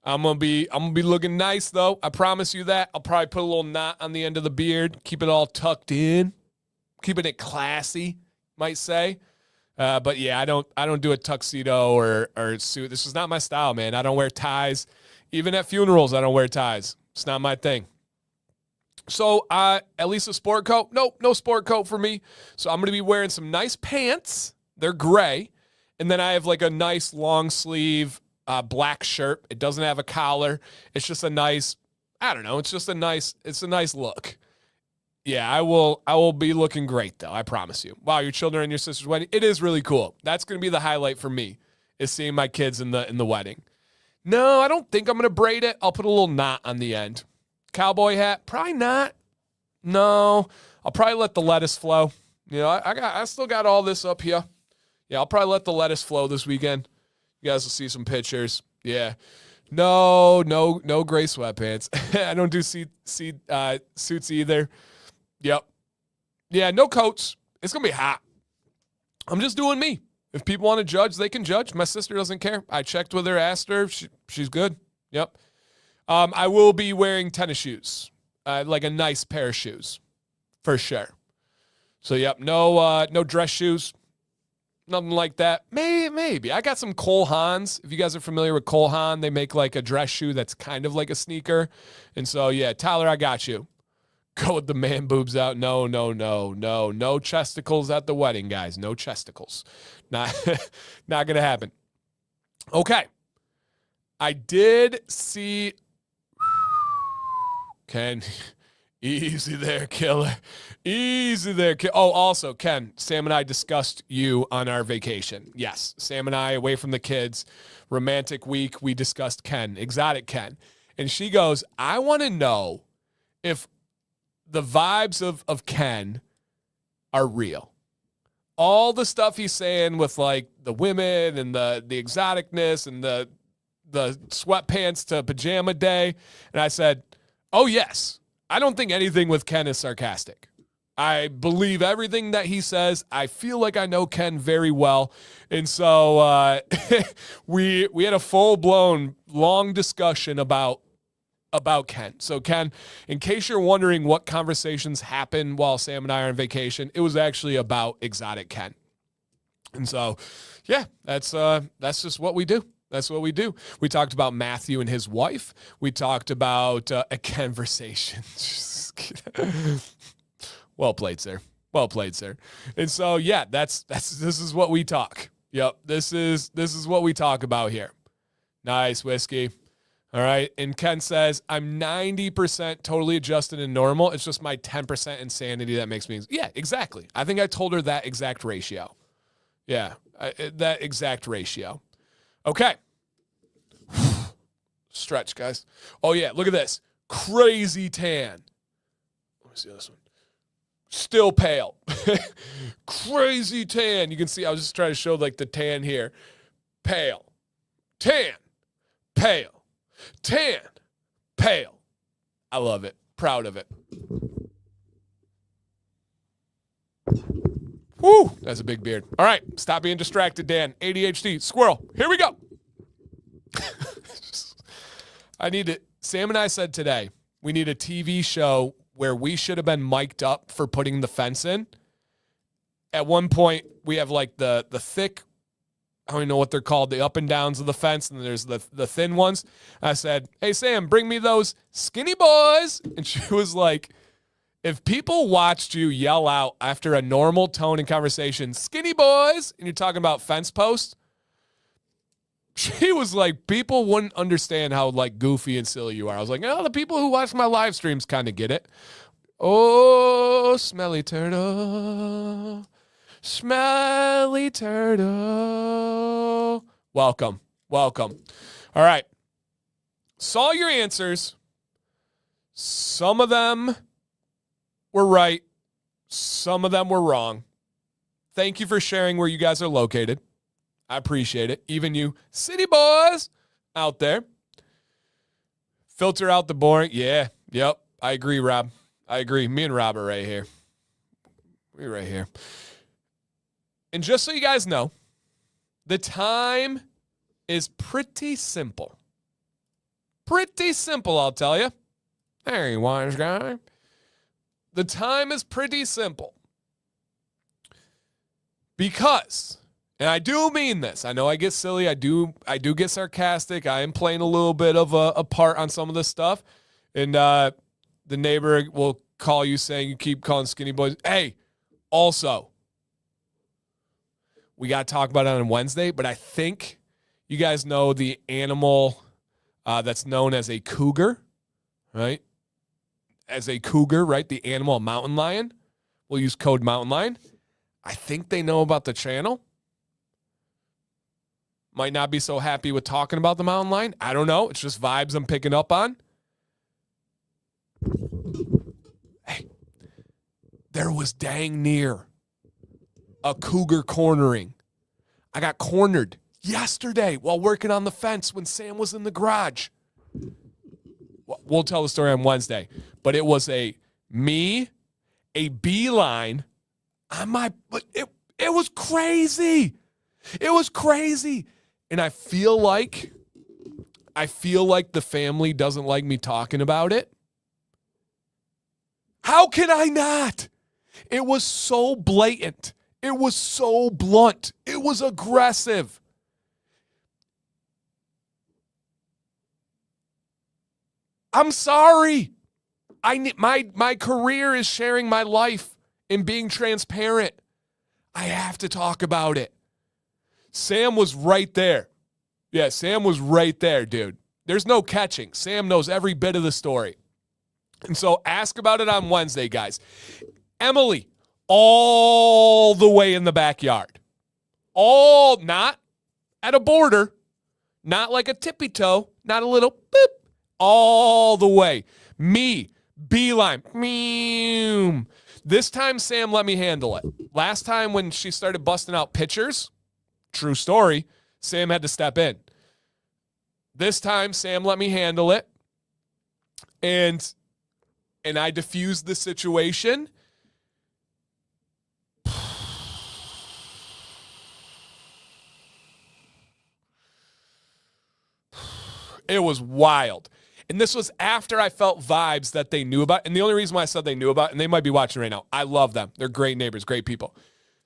I'm gonna be looking nice though. I promise you that. I'll probably put a little knot on the end of the beard, keep it all tucked in, keeping it classy, might say. But yeah, I don't do a tuxedo or suit. This is not my style, man. I don't wear ties. Even at funerals, I don't wear ties. It's not my thing. So, at least a sport coat? Nope, no sport coat for me. So I'm going to be wearing some nice pants. They're gray. And then I have like a nice long sleeve black shirt. It doesn't have a collar. It's just a nice, I don't know. It's a nice look. Yeah, I will be looking great though. I promise you. Wow, your children and your sister's wedding. It is really cool. That's going to be the highlight for me is seeing my kids in the wedding. No, I don't think I'm going to braid it. I'll put a little knot on the end. Cowboy hat? Probably not. No, I'll probably let the lettuce flow. You know, I still got all this up here. Yeah, I'll probably let the lettuce flow this weekend. You guys will see some pictures. Yeah. No gray sweatpants. I don't do suits either. Yep. Yeah, no coats. It's going to be hot. I'm just doing me. If people want to judge, they can judge. My sister doesn't care. I checked with her, asked her. She's good. Yep. I will be wearing tennis shoes, like a nice pair of shoes, for sure. So, yep, no dress shoes, nothing like that. Maybe. I got some Cole Haans. If you guys are familiar with Cole Haan, they make like a dress shoe that's kind of like a sneaker. And so, yeah, Tyler, I got you. Go with the man boobs out. No chesticles at the wedding, guys. No chesticles. Not going to happen. Okay. I did see Ken. Easy there, killer. Easy there. Oh, also, Ken, Sam and I discussed you on our vacation. Yes, Sam and I, away from the kids, romantic week, we discussed Ken, exotic Ken. And she goes, I want to know if the vibes of Ken are real. All the stuff he's saying with like the women and the exoticness and the sweatpants to pajama day. And I said, oh, yes. I don't think anything with Ken is sarcastic. I believe everything that he says. I feel like I know Ken very well. And so we had a full-blown long discussion about Ken. So Ken, in case you're wondering what conversations happen while Sam and I are on vacation, it was actually about exotic Ken. And so, yeah, that's just what we do. That's what we do. We talked about Matthew and his wife. We talked about a conversation. Well played, sir. Well played, sir. And so, yeah, this is what we talk. Yep, this is what we talk about here. Nice whiskey. All right. And Ken says, I'm 90% totally adjusted and normal. It's just my 10% insanity that makes me. Yeah, exactly. I think I told her that exact ratio. Yeah, that exact ratio. Okay. Stretch, guys. Oh, yeah. Look at this. Crazy tan. Let me see this one. Still pale. Crazy tan. You can see, I was just trying to show like the tan here. Pale. Tan. Pale. Tan. Pale. I love it. Proud of it. Woo. That's a big beard. All right. Stop being distracted, Dan. ADHD. Squirrel. Here we go. Sam and I said today, we need a TV show where we should have been mic'd up for putting the fence in. At one point, we have like the thick, I don't even know what they're called, the up and downs of the fence, and then there's the thin ones. I said, hey, Sam, bring me those skinny boys. And she was like, if people watched you yell out after a normal tone in conversation, skinny boys, and you're talking about fence posts, she was like, people wouldn't understand how like goofy and silly you are. I was like, oh, the people who watch my live streams kind of get it. Oh, smelly turtle. Smelly turtle. Welcome. Welcome. All right. Saw your answers. Some of them were right. Some of them were wrong. Thank you for sharing where you guys are located. I appreciate it. Even you city boys out there. Filter out the boring. Yeah. Yep. I agree, Rob. I agree. Me and Rob are right here. We're right here. And just so you guys know, the time is pretty simple. Pretty simple, I'll tell you. Hey, wise guy. The time is pretty simple. Because, and I do mean this, I know I get silly, I do get sarcastic, I am playing a little bit of a part on some of this stuff, and the neighbor will call you saying you keep calling skinny boys. Hey, also, we got to talk about it on Wednesday, but I think you guys know the animal that's known as a cougar, right? As a cougar, right? The animal, a mountain lion. We'll use code mountain lion. I think they know about the channel. Might not be so happy with talking about the mountain lion. I don't know. It's just vibes I'm picking up on. Hey, there was dang near a cougar cornering. I got cornered yesterday while working on the fence when Sam was in the garage. We'll tell the story on Wednesday. But it was a beeline on my, it was crazy. It was crazy. And I feel like the family doesn't like me talking about it. How can I not? It was so blatant. It was so blunt. It was aggressive. I'm sorry. My career is sharing my life and being transparent. I have to talk about it. Sam was right there. Yeah, Sam was right there, dude. There's no catching. Sam knows every bit of the story. And so ask about it on Wednesday, guys. Emily, all the way in the backyard. Not at a border, not like a tippy toe, not a little boop, all the way. Me, beeline, meow. This time, Sam let me handle it. Last time when she started busting out pictures, true story, Sam had to step in. This time, Sam let me handle it. And I diffused the situation. It was wild. And this was after I felt vibes that they knew about. And the only reason why I said they knew about, and they might be watching right now, I love them. They're great neighbors, great people.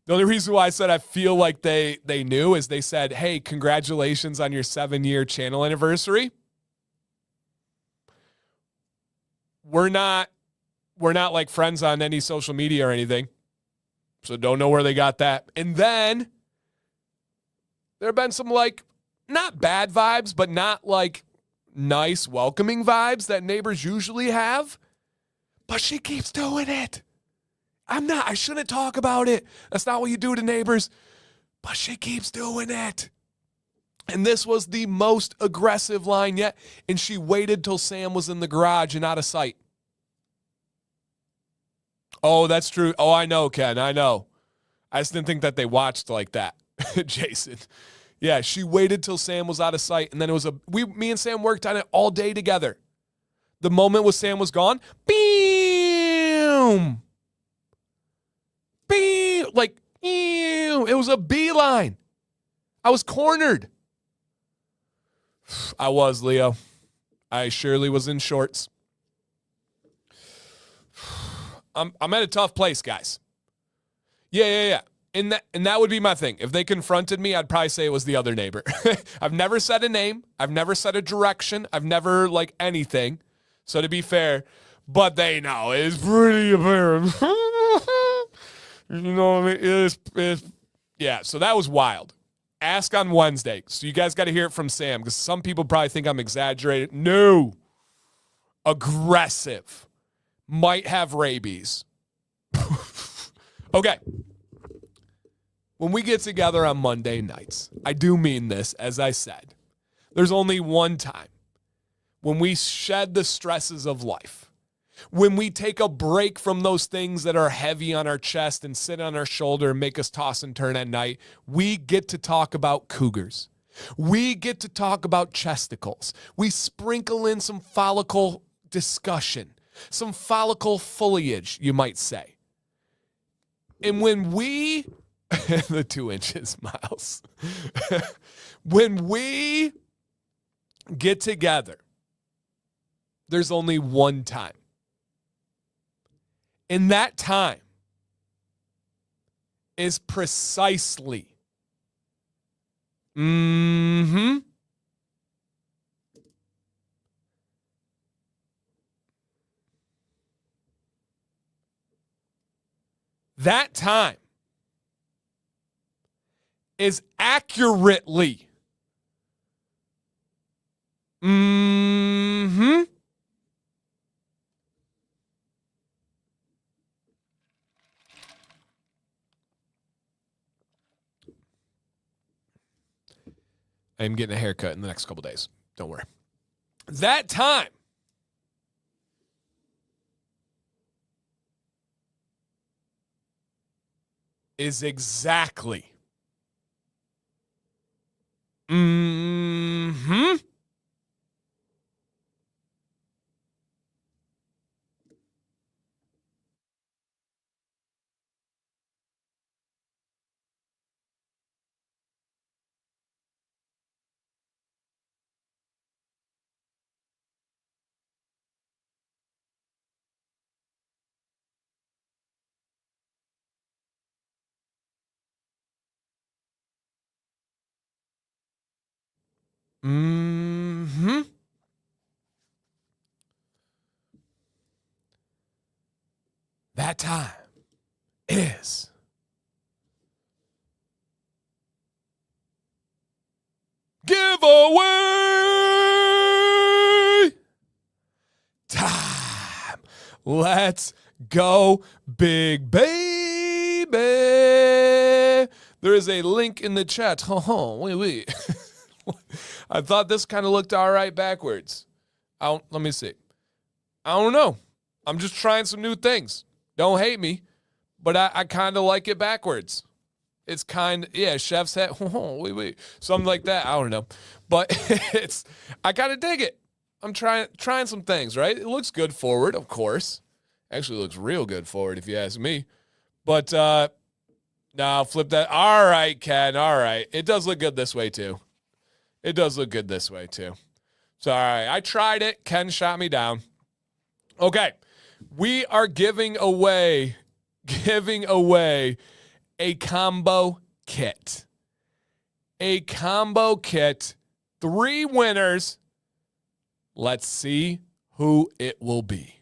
The only reason why I said I feel like they knew is they said, hey, congratulations on your 7-year channel anniversary. We're not like friends on any social media or anything. So don't know where they got that. And then there have been some like not bad vibes, but not like nice welcoming vibes that neighbors usually have. But she keeps doing it. I shouldn't talk about it. That's not what you do to neighbors. But she keeps doing it. And this was the most aggressive line yet. And she waited till Sam was in the garage and out of sight. Oh, that's true. Oh, I know, Ken. I know. I just didn't think that they watched like that, Jason. Yeah, she waited till Sam was out of sight. And then it was me and Sam worked on it all day together. The moment was Sam was gone. Boom. Beam, like, ew, it was a beeline. I was cornered. I was, Leo. I surely was in shorts. I'm at a tough place, guys. Yeah. And that would be my thing. If they confronted me, I'd probably say it was the other neighbor. I've never said a name. I've never said a direction. I've never, like, anything. So to be fair, but they know it's pretty apparent. You know what I mean? Yeah, so that was wild. Ask on Wednesday. So you guys got to hear it from Sam because some people probably think I'm exaggerating. No. Aggressive. Might have rabies. Okay. When we get together on Monday nights, I do mean this, as I said. There's only one time when we shed the stresses of life. When we take a break from those things that are heavy on our chest and sit on our shoulder and make us toss and turn at night, we get to talk about cougars. We get to talk about chesticles. We sprinkle in some follicle discussion, some follicle foliage, you might say. And when we, the 2 inches, Miles, when we get together, there's only one time. And that time is precisely that time is accurately I'm getting a haircut in the next couple days. Don't worry. That time is exactly that time is giveaway time. Let's go, big baby. There is a link in the chat. Wait. I thought this kind of looked all right backwards. Let me see. I don't know. I'm just trying some new things. Don't hate me, but I kind of like it backwards. It's chef's hat. Wait. Something like that. I don't know. But I kind of dig it. I'm trying some things, right? It looks good forward, of course. Actually looks real good forward if you ask me. But no, flip that. All right, Ken. All right. It does look good this way too. So, all right. I tried it. Ken shot me down. Okay. We are giving away a combo kit. A combo kit. 3 winners. Let's see who it will be.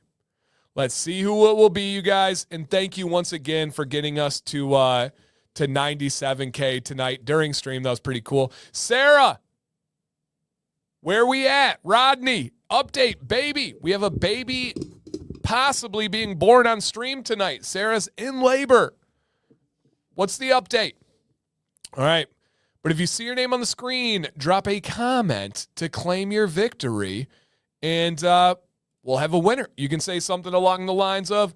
Let's see who it will be, you guys. And thank you once again for getting us to 97K tonight during stream. That was pretty cool. Sarah, where we at? Rodney, update, baby. We have a baby possibly being born on stream tonight. Sarah's in labor. What's the update? All right. But if you see your name on the screen, drop a comment to claim your victory. And we'll have a winner. You can say something along the lines of,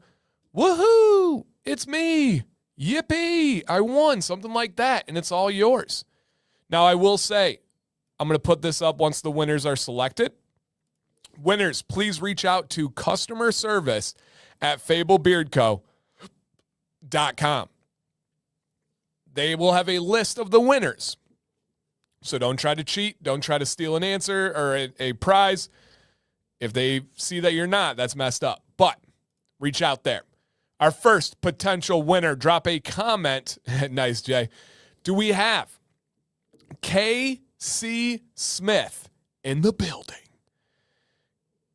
woohoo, it's me. Yippee, I won. Something like that. And it's all yours. Now, I will say, I'm going to put this up once the winners are selected. Winners, please reach out to customer service at FableBeardCo.com. They will have a list of the winners. So don't try to cheat. Don't try to steal an answer or a prize. If they see that you're not, that's messed up. But reach out there. Our first potential winner, drop a comment. Nice, Jay. Do we have KC Smith in the building?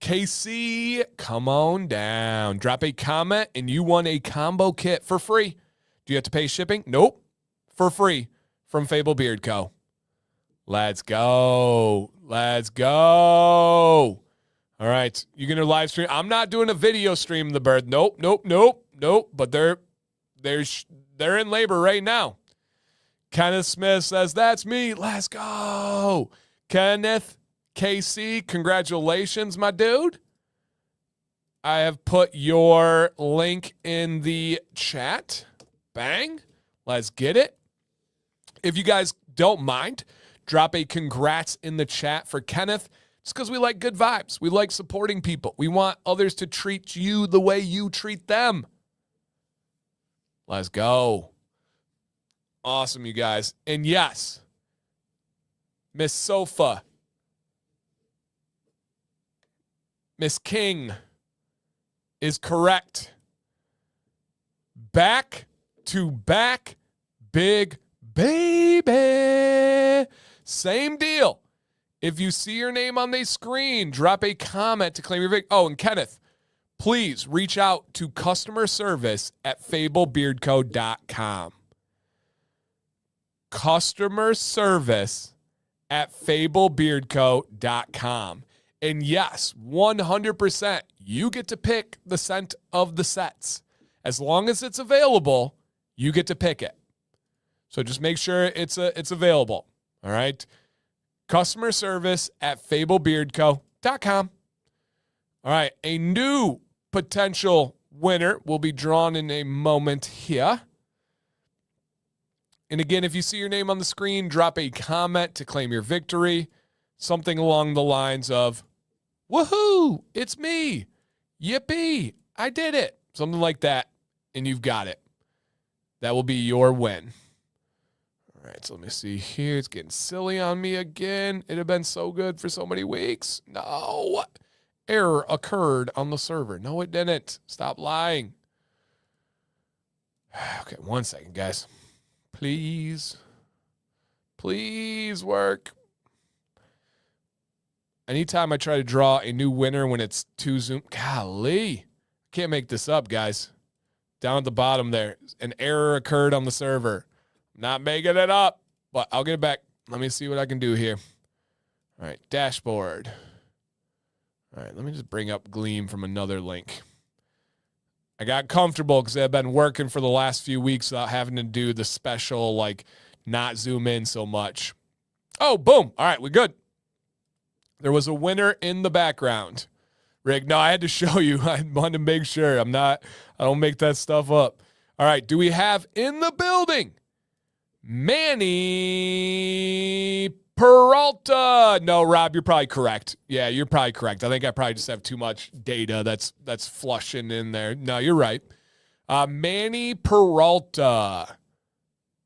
KC, come on down. Drop a comment and you won a combo kit for free. Do you have to pay shipping? Nope. For free from Fable Beard Co. Let's go. Let's go. All right, you going to live stream? I'm not doing a video stream, the bird. Nope. But they're in labor right now. Kenneth Smith says, that's me. Let's go. Kenneth, KC, congratulations, my dude. I have put your link in the chat. Bang. Let's get it. If you guys don't mind, drop a congrats in the chat for Kenneth. It's because we like good vibes. We like supporting people. We want others to treat you the way you treat them. Let's go. Awesome, you guys. And yes, Miss Sofa, Miss King is correct. Back to back, big baby. Same deal. If you see your name on the screen, drop a comment to claim your victory. Oh, and Kenneth, please reach out to customer service at FableBeardCo.com. Customer service at FableBeardCo.com. And yes, 100%, you get to pick the scent of the sets. As long as it's available, you get to pick it. So just make sure it's available. All right. Customer service at FableBeardCo.com. All right. A new potential winner will be drawn in a moment here. And again, if you see your name on the screen, drop a comment to claim your victory. Something along the lines of, woohoo, it's me. Yippee, I did it. Something like that. And you've got it. That will be your win. All right, so let me see here. It's getting silly on me again. It had been so good for so many weeks. No. Error occurred on the server. No, it didn't. Stop lying. Okay, 1 second, guys. Please. Please work. Anytime I try to draw a new winner when it's too zoom. Golly. Can't make this up, guys. Down at the bottom there. An error occurred on the server. Not making it up, but I'll get it back. Let me see what I can do here. All right, dashboard. All right, let me just bring up Gleam from another link. I got comfortable because I've been working for the last few weeks without having to do the special, like, not zoom in so much. Oh, boom. All right, we're good. There was a winner in the background. Rick, no, I had to show you. I wanted to make sure I don't make that stuff up. All right, do we have in the building Manny Peralta? No, Rob, you're probably correct. Yeah, you're probably correct. I think I probably just have too much data that's flushing in there. No, you're right. Manny Peralta,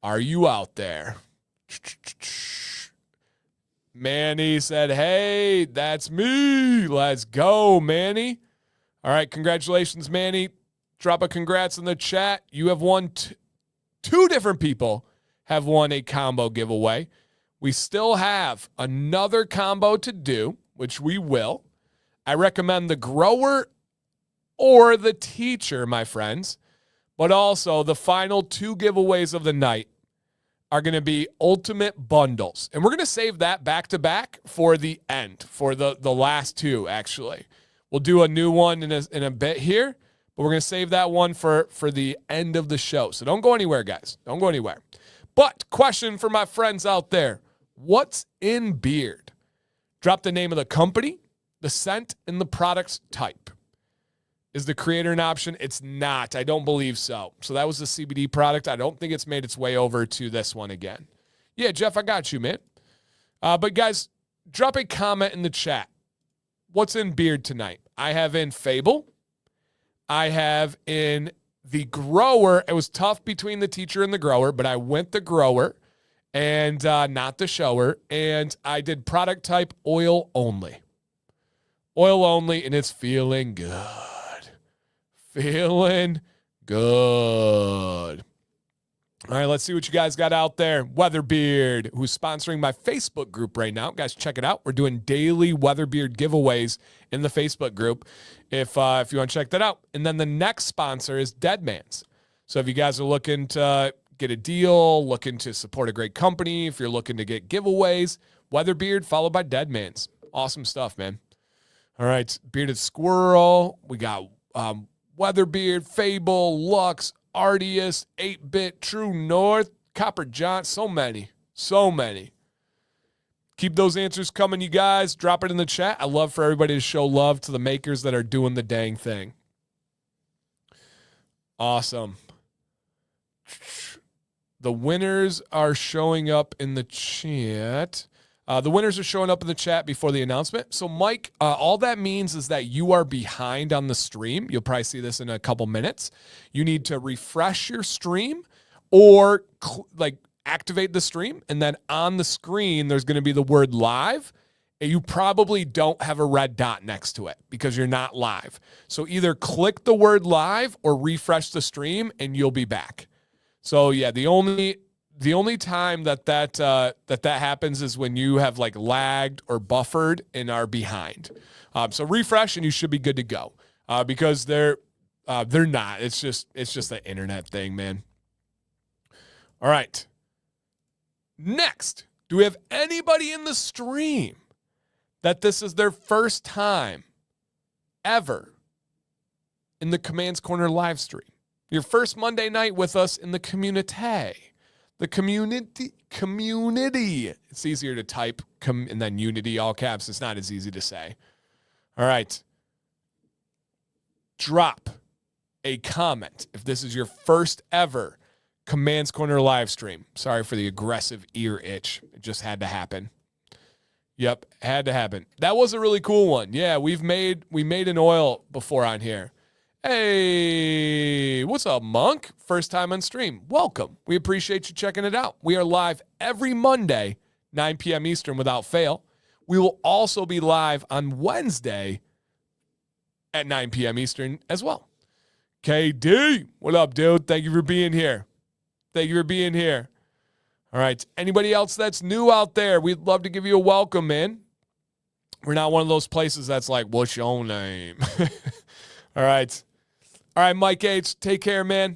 are you out there? Manny said, hey, that's me. Let's go, Manny. All right, congratulations, Manny. Drop a congrats in the chat. You have won 2 different people have won a combo giveaway. We still have another combo to do, which we will. I recommend the grower or the teacher, my friends. But also, the final 2 giveaways of the night are going to be ultimate bundles. And we're going to save that back-to-back for the end, for the last 2, actually. We'll do a new one in a bit here, but we're going to save that one for the end of the show. So don't go anywhere, guys. Don't go anywhere. But question for my friends out there. What's in beard? Drop the name of the company, the scent, and the product's type. Is the creator an option? It's not. I don't believe so. So that was the CBD product. I don't think it's made its way over to this one again. Yeah, Jeff, I got you, man. But guys, drop a comment in the chat. What's in beard tonight? I have in Fable. I have in the grower. It was tough between the teacher and the grower, but I went the grower and not the shower. And I did product type oil only. Oil only, and it's feeling good. Feeling good. All right, let's see what you guys got out there. Weatherbeard, who's sponsoring my Facebook group right now. Guys, check it out. We're doing daily Weatherbeard giveaways in the Facebook group if you want to check that out. And then the next sponsor is Deadman's. So if you guys are looking to get a deal, looking to support a great company, if you're looking to get giveaways, Weatherbeard followed by Deadman's. Awesome stuff, man. All right, Bearded Squirrel. We got Weatherbeard, Fable, Lux, Artius, 8-Bit, True North, Copper John, so many. Keep those answers coming, you guys. Drop it in the chat. I love for everybody to show love to the makers that are doing the dang thing. Awesome. The winners are showing up in the chat. The winners are showing up in the chat before the announcement. So, Mike, all that means is that you are behind on the stream. You'll probably see this in a couple minutes. You need to refresh your stream or activate the stream. And then on the screen, there's going to be the word live. And you probably don't have a red dot next to it because you're not live. So either click the word live or refresh the stream and you'll be back. So, yeah, the only time that happens is when you have lagged or buffered and are behind. So refresh and you should be good to go. Because they're not. It's just the internet thing, man. All right. Next, do we have anybody in the stream that this is their first time ever in the Commands Corner live stream? Your first Monday night with us in the community. The community. It's easier to type and then unity, all caps. It's not as easy to say. All right. Drop a comment if this is your first ever Commands Corner live stream. Sorry for the aggressive ear itch. It just had to happen. Yep, had to happen. That was a really cool one. Yeah, we made an oil before on here. Hey, what's up, Monk? First time on stream. Welcome. We appreciate you checking it out. We are live every Monday, 9 p.m. Eastern without fail. We will also be live on Wednesday at 9 p.m. Eastern as well. KD, what up, dude? Thank you for being here. All right. Anybody else that's new out there, we'd love to give you a welcome, man. We're not one of those places that's like, what's your name? All right. All right, Mike H., take care, man.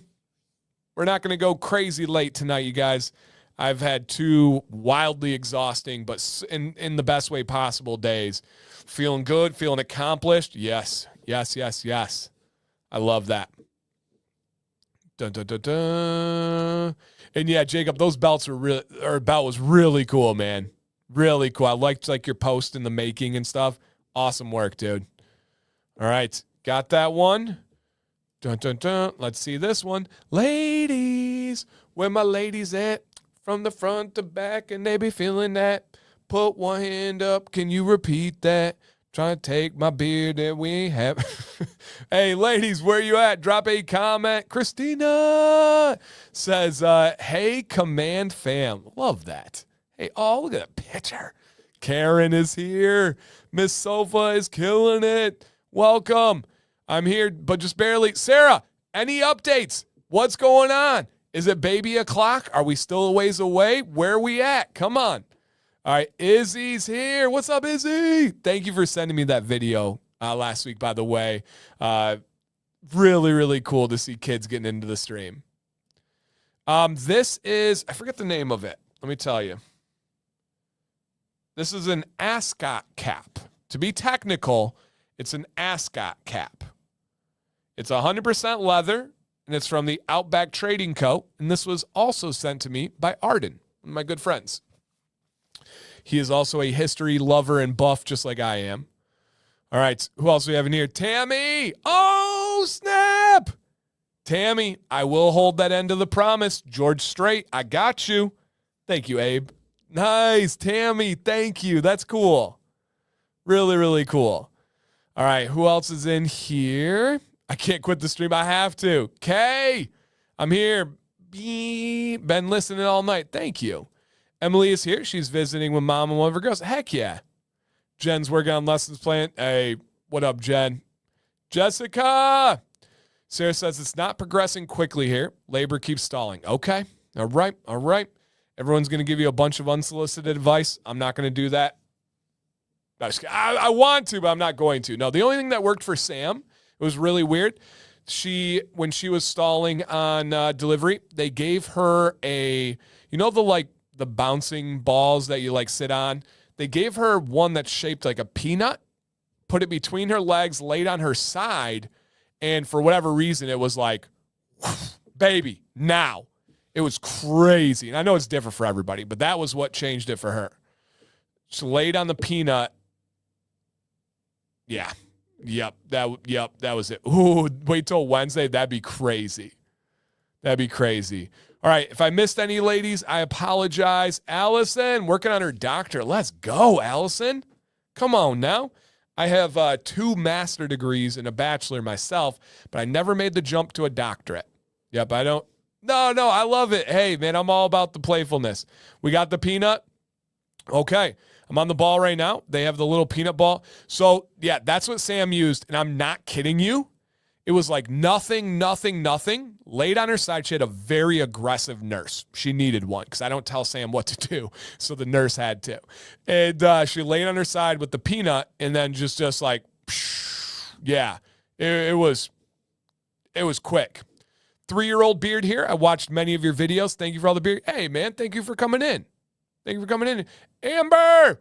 We're not going to go crazy late tonight, you guys. I've had 2 wildly exhausting, but in the best way possible days. Feeling good, feeling accomplished. Yes. I love that. Dun, dun, dun, dun. And yeah, Jacob, those belt was really cool, man. Really cool. I liked your post in the making and stuff. Awesome work, dude. All right. Got that one. Dun, dun, dun. Let's see this one. Ladies, where my ladies at? From the front to back, and they be feeling that. Put one hand up. Can you repeat that? Trying to take my beard that we have. Hey, ladies, where you at? Drop a comment. Christina says, hey, Command fam. Love that. Hey, oh, look at that picture. Karen is here. Miss Sofa is killing it. Welcome. I'm here, but just barely. Sarah, any updates? What's going on? Is it baby o'clock? Are we still a ways away? Where are we at? Come on. All right, Izzy's here. What's up, Izzy? Thank you for sending me that video last week, by the way. Really, really cool to see kids getting into the stream. This is, I forget the name of it. Let me tell you. This is an ascot cap. To be technical, it's an ascot cap. It's 100% leather, and it's from the Outback Trading Co. And this was also sent to me by Arden, one of my good friends. He is also a history lover and buff, just like I am. All right, who else do we have in here? Tammy! Oh, snap! Tammy, I will hold that end of the promise. George Strait, I got you. Thank you, Abe. Nice, Tammy, thank you. That's cool. Really, really cool. All right, who else is in here? I can't quit the stream. I have to. Kay, I'm here. Been listening all night. Thank you. Emily is here. She's visiting with mom and one of her girls. Heck yeah. Jen's working on lessons plan. Hey, what up, Jen? Jessica. Sarah says it's not progressing quickly here. Labor keeps stalling. Okay. All right. All right. Everyone's going to give you a bunch of unsolicited advice. I'm not going to do that. I want to, but I'm not going to. No, the only thing that worked for Sam, it was really weird. When she was stalling on delivery, they gave her the bouncing balls that you sit on. They gave her one that's shaped like a peanut, put it between her legs, laid on her side, and for whatever reason, it was like, baby, now. It was crazy. And I know it's different for everybody, but that was what changed it for her. She laid on the peanut. Yeah. Yep. That was it. Ooh, wait till Wednesday. That'd be crazy. That'd be crazy. All right, if I missed any ladies, I apologize. Allison, working on her doctorate. Let's go, Allison. Come on now. I have 2 master degrees and a bachelor myself, but I never made the jump to a doctorate. Yep, I don't. No, I love it. Hey, man, I'm all about the playfulness. We got the peanut. Okay, I'm on the ball right now. They have the little peanut ball. So, yeah, that's what Sam used, and I'm not kidding you. It was like nothing. Laid on her side. She had a very aggressive nurse. She needed one because I don't tell Sam what to do. So the nurse had to. And she laid on her side with the peanut and then just like, yeah, it was quick. 3-year-old Beard here. I watched many of your videos. Thank you for all the beard. Hey, man, thank you for coming in. Amber,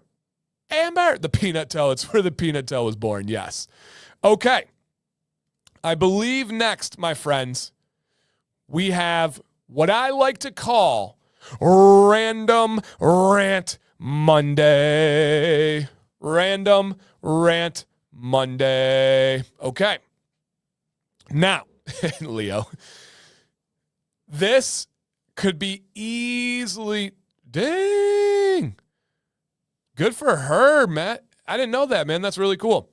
the peanut tail. It's where the peanut tail was born. Yes. Okay. I believe next, my friends, we have what I like to call Random Rant Monday. Random Rant Monday. Okay. Now, Leo, this could be easily, dang, good for her, Matt. I didn't know that, man. That's really cool.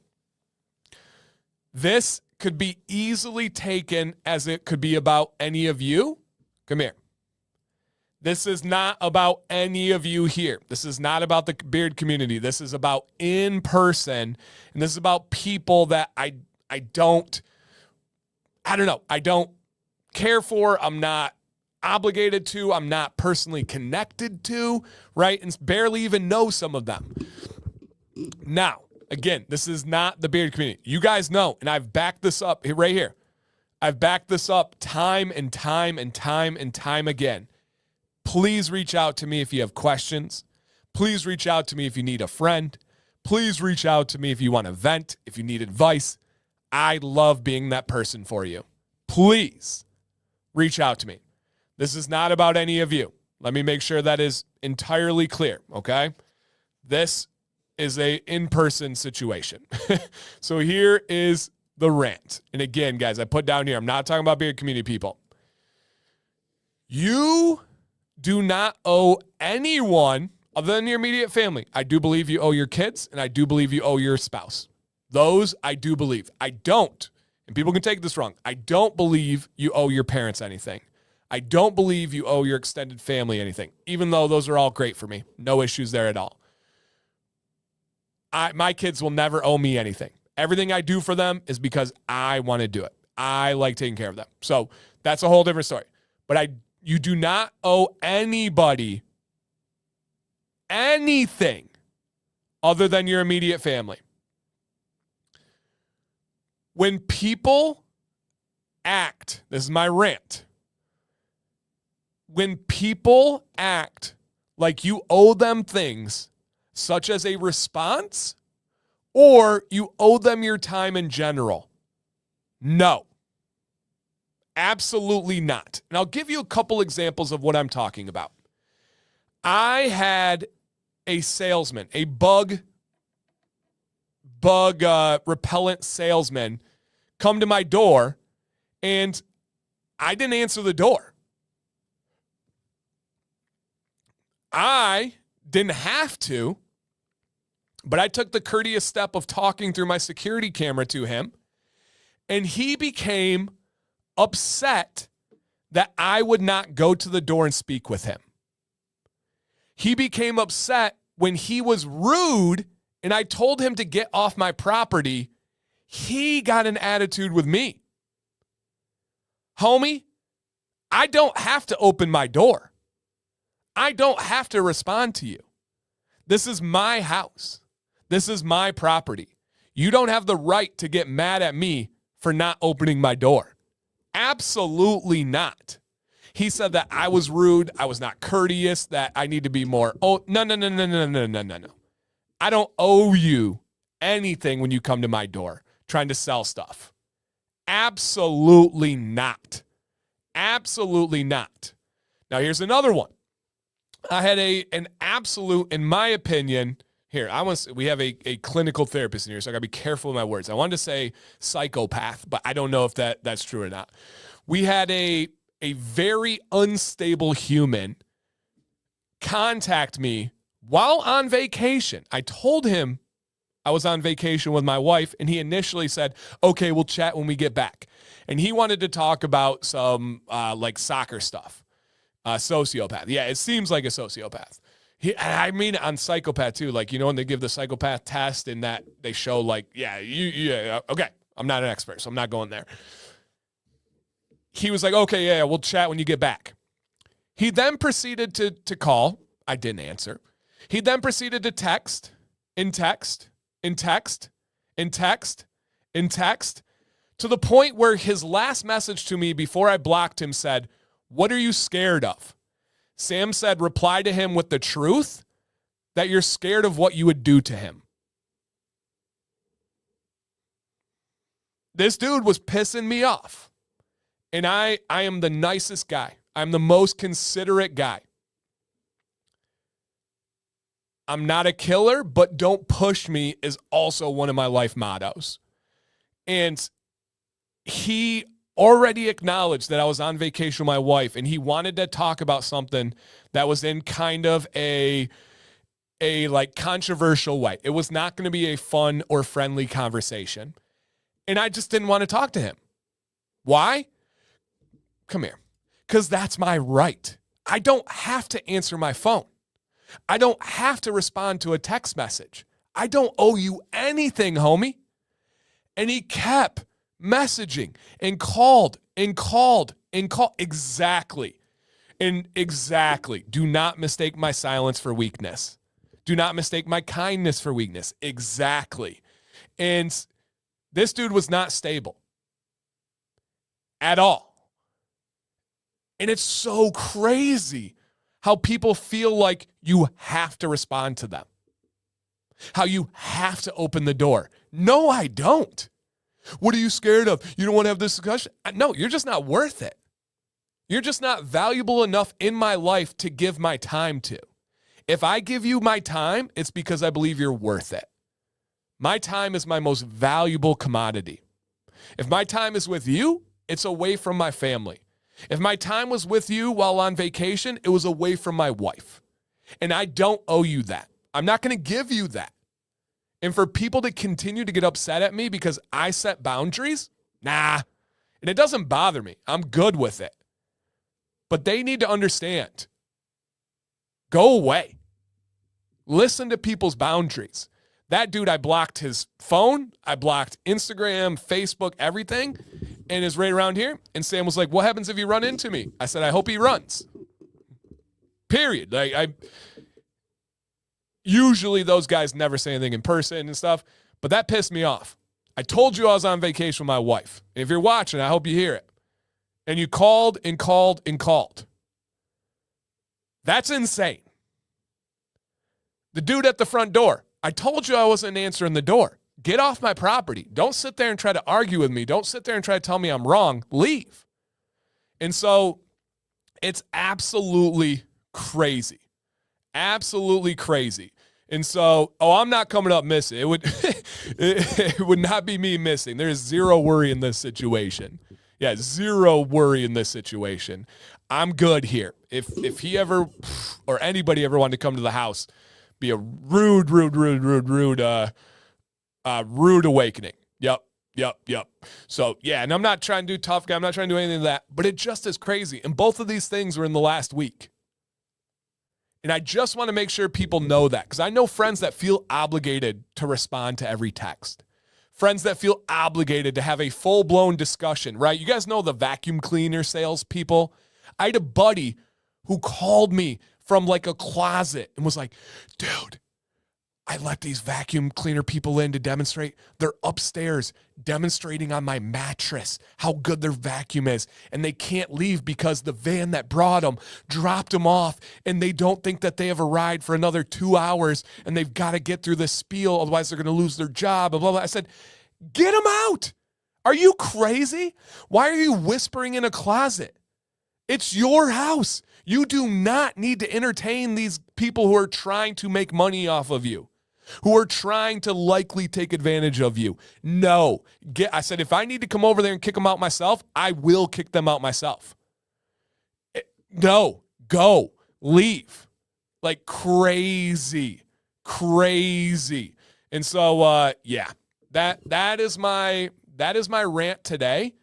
This could be easily taken as it could be about any of you. Come here. This is not about any of you here. This is not about the beard community. This is about in person, and this is about people that I don't care for. I'm not obligated to. I'm not personally connected to, right? And barely even know some of them. Now, again, this is not the beard community. You guys know, and I've backed this up right here. I've backed this up time and time again. Please reach out to me if you have questions. Please reach out to me if you need a friend. Please reach out to me if you want to vent, if you need advice. I love being that person for you. Please reach out to me. This is not about any of you. Let me make sure that is entirely clear, okay? This is a in-person situation. So here is the rant. And again, guys, I put down here, I'm not talking about beard community people. You do not owe anyone other than your immediate family. I do believe you owe your kids, and I do believe you owe your spouse. Those I do believe. I don't, and people can take this wrong, I don't believe you owe your parents anything. I don't believe you owe your extended family anything, even though those are all great for me. No issues there at all. My kids will never owe me anything. Everything I do for them is because I want to do it. I like taking care of them. So that's a whole different story. But You do not owe anybody anything other than your immediate family. When people act, this is my rant. When people act like you owe them things, such as a response, or you owe them your time in general, no. Absolutely not. And I'll give you a couple examples of what I'm talking about. I had a salesman, a bug repellent salesman come to my door, and I didn't answer the door. I didn't have to, but I took the courteous step of talking through my security camera to him, and he became upset that I would not go to the door and speak with him. He became upset when he was rude and I told him to get off my property. He got an attitude with me. Homie, I don't have to open my door. I don't have to respond to you. This is my house. This is my property. You don't have the right to get mad at me for not opening my door. Absolutely not. He said that I was rude, I was not courteous, that I need to be more. Oh, no. I don't owe you anything when you come to my door trying to sell stuff. Absolutely not. Absolutely not. Now, here's another one. I had an absolute, in my opinion, here, we have a clinical therapist in here, so I got to be careful with my words. I wanted to say psychopath, but I don't know if that's true or not. We had a very unstable human contact me while on vacation. I told him I was on vacation with my wife, and he initially said, okay, we'll chat when we get back. And he wanted to talk about some like soccer stuff. Sociopath. Yeah, it seems like a sociopath. I mean, on psychopath too, like, you know, when they give the psychopath test and that they show like, okay, I'm not an expert, so I'm not going there. He was like, okay, yeah, we'll chat when you get back. He then proceeded to call. I didn't answer. He then proceeded to text, to the point where his last message to me before I blocked him said, "What are you scared of?" Sam said, reply to him with the truth that you're scared of what you would do to him. This dude was pissing me off. And I am the nicest guy. I'm the most considerate guy. I'm not a killer, but don't push me is also one of my life mottos. And he already acknowledged that I was on vacation with my wife, and he wanted to talk about something that was in kind of a like controversial way. It was not going to be a fun or friendly conversation. And I just didn't want to talk to him. Why? Come here. Because that's my right. I don't have to answer my phone. I don't have to respond to a text message. I don't owe you anything, homie. And he kept messaging and called. Exactly. And exactly. Do not mistake my silence for weakness. Do not mistake my kindness for weakness. Exactly. And this dude was not stable at all. And it's so crazy how people feel like you have to respond to them. How you have to open the door. No, I don't. What are you scared of? You don't want to have this discussion? No, you're just not worth it. You're just not valuable enough in my life to give my time to. If I give you my time, it's because I believe you're worth it. My time is my most valuable commodity. If my time is with you, it's away from my family. If my time was with you while on vacation, it was away from my wife. And I don't owe you that. I'm not going to give you that. And for people to continue to get upset at me because I set boundaries, nah. And it doesn't bother me. I'm good with it. But they need to understand. Go away. Listen to people's boundaries. That dude, I blocked his phone. I blocked Instagram, Facebook, everything. and is right around here. And Sam was like, what happens if you run into me? I said, I hope he runs. Period. Like, usually those guys never say anything in person and stuff, but that pissed me off. I told you I was on vacation with my wife. If you're watching, I hope you hear it. And you called and called and called. That's insane. The dude at the front door, I told you I wasn't answering the door. Get off my property. Don't sit there and try to argue with me. Don't sit there and try to tell me I'm wrong. Leave. And so it's absolutely crazy. Absolutely crazy. And so, I'm not coming up missing. It would it would not be me missing. There's zero worry in this situation. Yeah, zero worry in this situation. I'm good here. If he ever or anybody ever wanted to come to the house, be a rude awakening. Yep. So, yeah, and I'm not trying to do tough guy. I'm not trying to do anything of that, but it just is crazy. And both of these things were in the last week. And I just want to make sure people know that, because I know friends that feel obligated to respond to every text. Friends that feel obligated to have a full-blown discussion, right? You guys know the vacuum cleaner salespeople? I had a buddy who called me from like a closet and was like, dude, I let these vacuum cleaner people in to demonstrate. They're upstairs demonstrating on my mattress how good their vacuum is. And they can't leave because the van that brought them dropped them off, and they don't think that they have a ride for another 2 hours, and they've got to get through this spiel. Otherwise they're going to lose their job. Blah, blah, blah. I said, get them out. Are you crazy? Why are you whispering in a closet? It's your house. You do not need to entertain these people who are trying to make money off of you, who are trying to likely take advantage of you. No. I said, if I need to come over there and kick them out myself, I will kick them out myself. No. Go. Leave. Like crazy. And so, yeah, that is my rant today.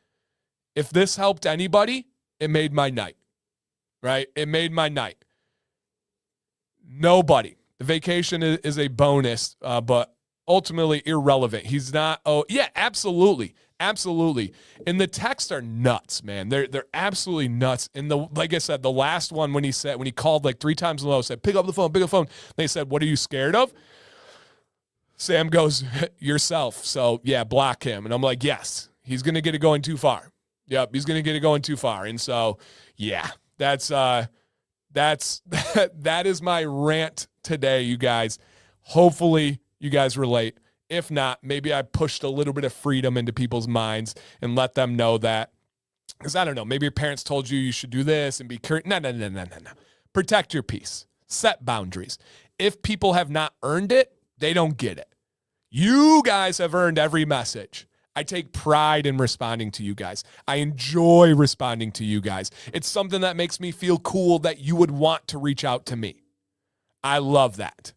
If this helped anybody, it made my night, right? It made my night. Nobody. The vacation is a bonus, but ultimately irrelevant. He's not. Oh, yeah, absolutely. And the texts are nuts, man. They're absolutely nuts. And like I said, the last one when he called like 3 times in a row, said, pick up the phone. They said, what are you scared of? Sam goes, yourself. So yeah, block him. And I'm like, yes, he's gonna get it going too far. Yep, he's gonna get it going too far. And so yeah, that is my rant today, you guys. Hopefully you guys relate. If not, maybe I pushed a little bit of freedom into people's minds and let them know that. Because I don't know, maybe your parents told you should do this and be current. No. Protect your peace. Set boundaries. If people have not earned it, they don't get it. You guys have earned every message. I take pride in responding to you guys. I enjoy responding to you guys. It's something that makes me feel cool that you would want to reach out to me. I love that.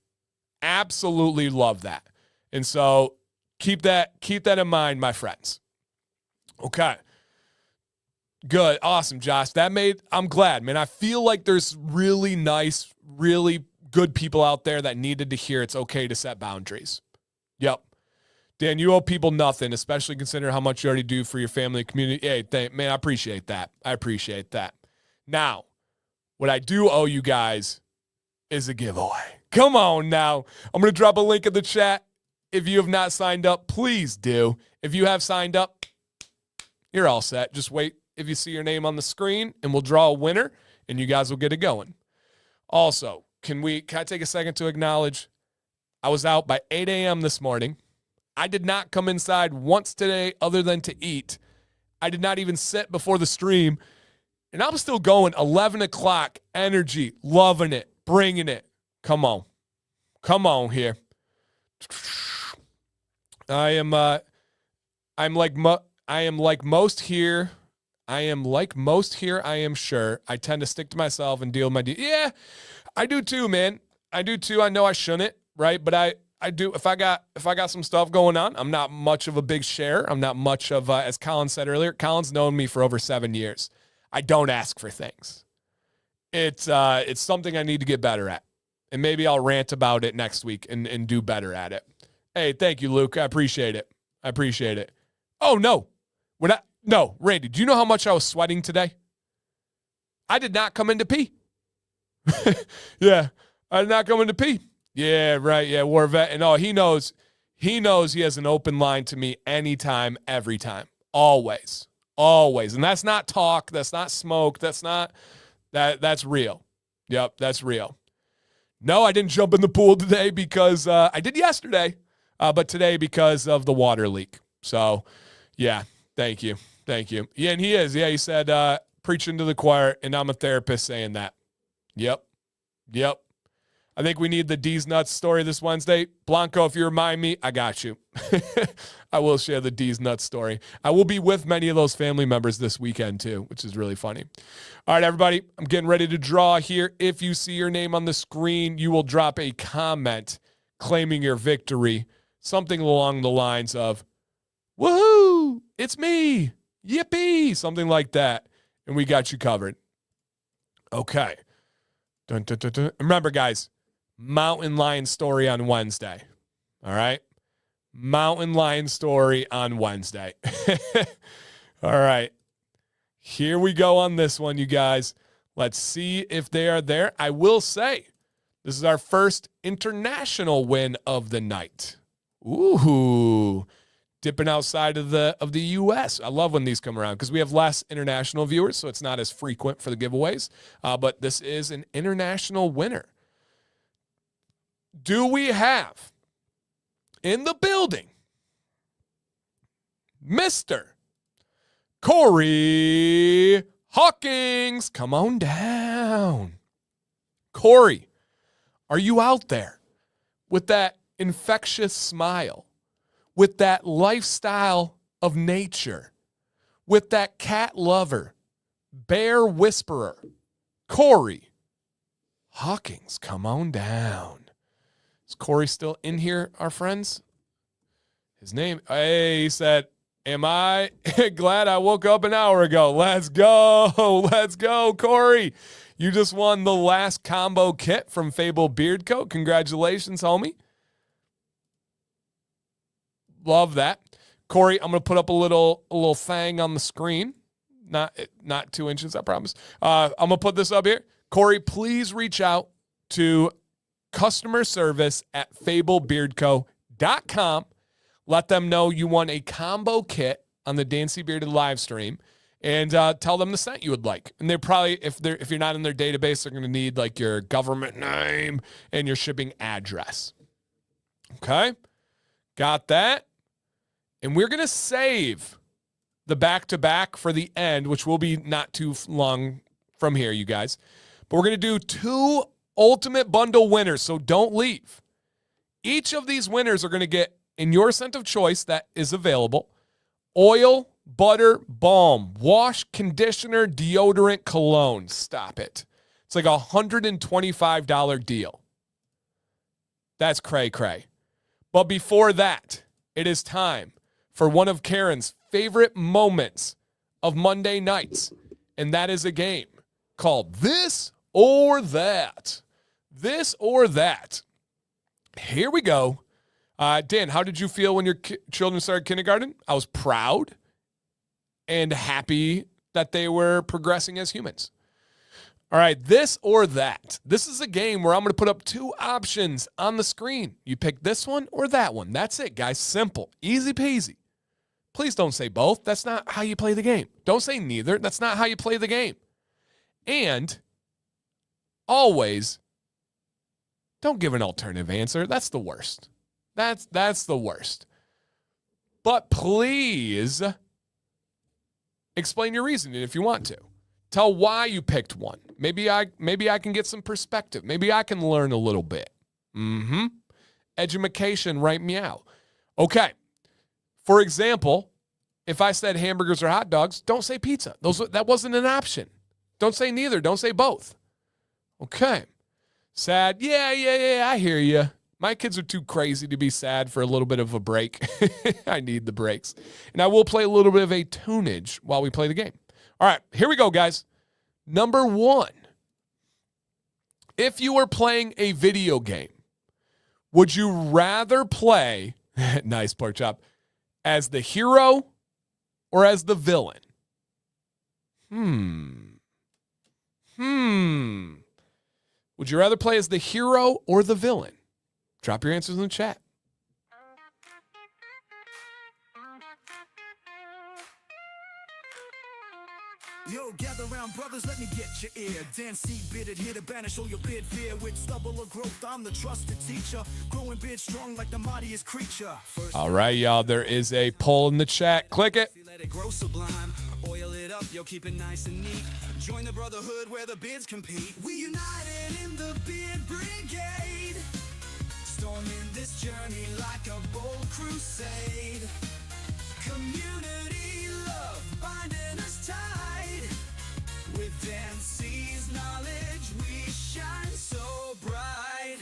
Absolutely love that. And so keep that in mind, my friends. Okay. Good. Awesome, Josh. I'm glad, man. I feel like there's really nice, really good people out there that needed to hear it's okay to set boundaries. Yep. Dan, you owe people nothing, especially considering how much you already do for your family and community. Hey, man, I appreciate that. Now, what I do owe you guys is a giveaway. Come on now. I'm going to drop a link in the chat. If you have not signed up, please do. If you have signed up, you're all set. Just wait if you see your name on the screen, and we'll draw a winner, and you guys will get it going. Also, can I take a second to acknowledge I was out by 8 a.m. this morning. I did not come inside once today other than to eat. I did not even sit before the stream. And I'm still going 11 o'clock, energy, loving it, bringing it. Come on here. I am like most here. I am sure. I tend to stick to myself and deal with my yeah, I do too, man. I do too. I know I shouldn't, right? But I do. If I got some stuff going on, I'm not much of a big share. I'm not much of as Colin said earlier. Colin's known me for over 7 years. I don't ask for things. It's something I need to get better at, and maybe I'll rant about it next week and do better at it. Hey, thank you, Luke. I appreciate it. Oh no, No, Randy, do you know how much I was sweating today? I did not come in to pee. Yeah, I did not come in to pee. Yeah, right. Yeah, war vet. And he knows he has an open line to me anytime, every time. Always. Always. And that's not talk. That's not smoke. That's real. Yep, that's real. No, I didn't jump in the pool today because I did yesterday, but today because of the water leak. So, yeah, thank you. Thank you. Yeah, and he is. Yeah, he said, preaching to the choir, and I'm a therapist saying that. Yep. I think we need the D's Nuts story this Wednesday. Blanco, if you remind me, I got you. I will share the D's Nuts story. I will be with many of those family members this weekend too, which is really funny. All right, everybody, I'm getting ready to draw here. If you see your name on the screen, you will drop a comment claiming your victory. Something along the lines of, woohoo, it's me, yippee, something like that. And we got you covered. Okay. Dun, dun, dun, dun. Remember, guys, Mountain Lion story on Wednesday. All right? Mountain Lion story on Wednesday. All right. Here we go on this one, you guys. Let's see if they are there. I will say, this is our first international win of the night. Ooh. Dipping outside of the U.S. I love when these come around because we have less international viewers, so it's not as frequent for the giveaways. But this is an international winner. Do we have in the building Mr. Corey Hawkins? Come on down. Corey, are you out there with that infectious smile? With that lifestyle of nature, with that cat lover, bear whisperer, Corey Hawkins, come on down. Is Corey still in here, our friends? His name, hey, he said, am I glad I woke up an hour ago? Let's go, Corey. You just won the last combo kit from Fable Beard Co. Congratulations, homie. Love that. Corey, I'm going to put up a little thing on the screen. Not 2 inches, I promise. I'm going to put this up here. Corey, please reach out to customer service at fablebeardco.com. Let them know you won a combo kit on the Dancy Bearded live stream and tell them the scent you would like. And they're probably, if you're not in their database, they're going to need like your government name and your shipping address. Okay? Got that? And we're going to save the back-to-back for the end, which will be not too long from here, you guys. But we're going to do 2 ultimate bundle winners, so don't leave. Each of these winners are going to get, in your scent of choice that is available, oil, butter, balm, wash, conditioner, deodorant, cologne. Stop it. It's like a $125 deal. That's cray-cray. But before that, it is time for one of Karen's favorite moments of Monday nights, and that is a game called This or That. This or That. Here we go. Dan, how did you feel when your children started kindergarten? I was proud and happy that they were progressing as humans. All right, this or that. This is a game where I'm going to put up 2 options on the screen. You pick this one or that one. That's it, guys. Simple. Easy peasy. Please don't say both. That's not how you play the game. Don't say neither. That's not how you play the game. And always don't give an alternative answer. That's the worst. That's the worst. But please explain your reasoning if you want to. Tell why you picked one. Maybe I can get some perspective. Maybe I can learn a little bit. Edumacation, right meow. Okay. For example, if I said hamburgers or hot dogs, don't say pizza. That wasn't an option. Don't say neither. Don't say both. Okay. Sad. Yeah, I hear you. My kids are too crazy to be sad for a little bit of a break. I need the breaks. And I will play a little bit of a tunage while we play the game. All right, here we go, guys. Number 1. If you were playing a video game, would you rather play, nice pork chop, as the hero or as the villain? Would you rather play as the hero or the villain? Drop your answers in the chat.
Yo, gather round, brothers, let me get your ear. Dance, see, bearded, here to banish all your beard fear. With stubble or growth, I'm the trusted teacher. Growing beard strong like the mightiest creature.
All right, y'all, there is a poll in the chat. Click it.
Let it grow sublime. Oil it up, yo, keep it nice and neat. Join the brotherhood where the beards compete. We united in the beard brigade. Storming this journey like a bold crusade. Community love binding us tight. With Dancy's knowledge, we shine so bright.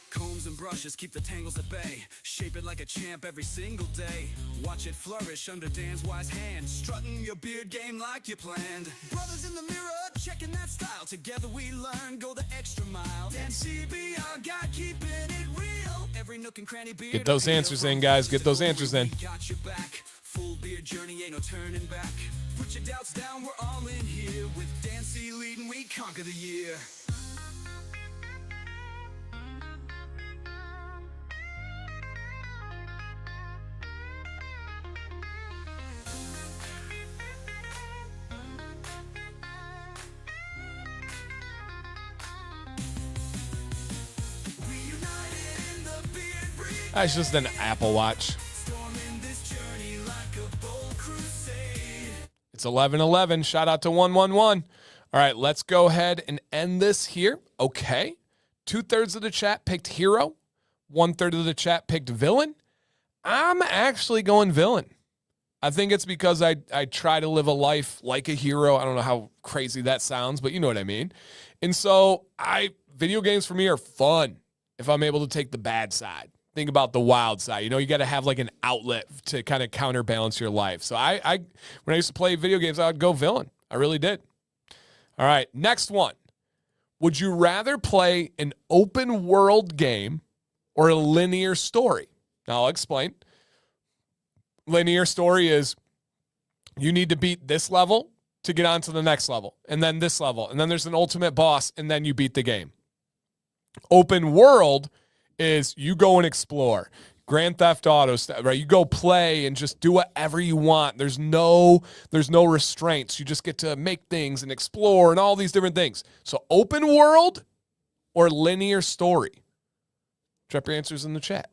Combs and brushes keep the tangles at bay. Shape it like a champ every single day. Watch it flourish under Dan's wise hand. Strutting your beard game like you planned. Brothers in the mirror, checking that style. Together we learn, go the extra mile. Dan CB, our guy, keeping it real. Every nook and cranny beard.
Get those answers in, guys. Get those answers in.
Got your back. Full beard journey, ain't no turning back. Put your doubts down, we're all in here. With Dancy leading, we conquer the year.
That's just an Apple Watch. It's 11:11. Shout out to 111. All right, let's go ahead and end this here. Okay. 2/3 of the chat picked hero. 1/3 of the chat picked villain. I'm actually going villain. I think it's because I try to live a life like a hero. I don't know how crazy that sounds, but you know what I mean. And so video games for me are fun if I'm able to take the bad side. Think about the wild side. You know, you got to have like an outlet to kind of counterbalance your life. So when I used to play video games, I would go villain. I really did. All right, next one. Would you rather play an open world game or a linear story? Now I'll explain. Linear story is you need to beat this level to get on to the next level, and then this level, and then there's an ultimate boss, and then you beat the game. Open world is you go and explore. Grand Theft Auto stuff, right? You go play and just do whatever you want. There's no restraints. You just get to make things and explore and all these different things. So open world or linear story? Drop your answers in the chat.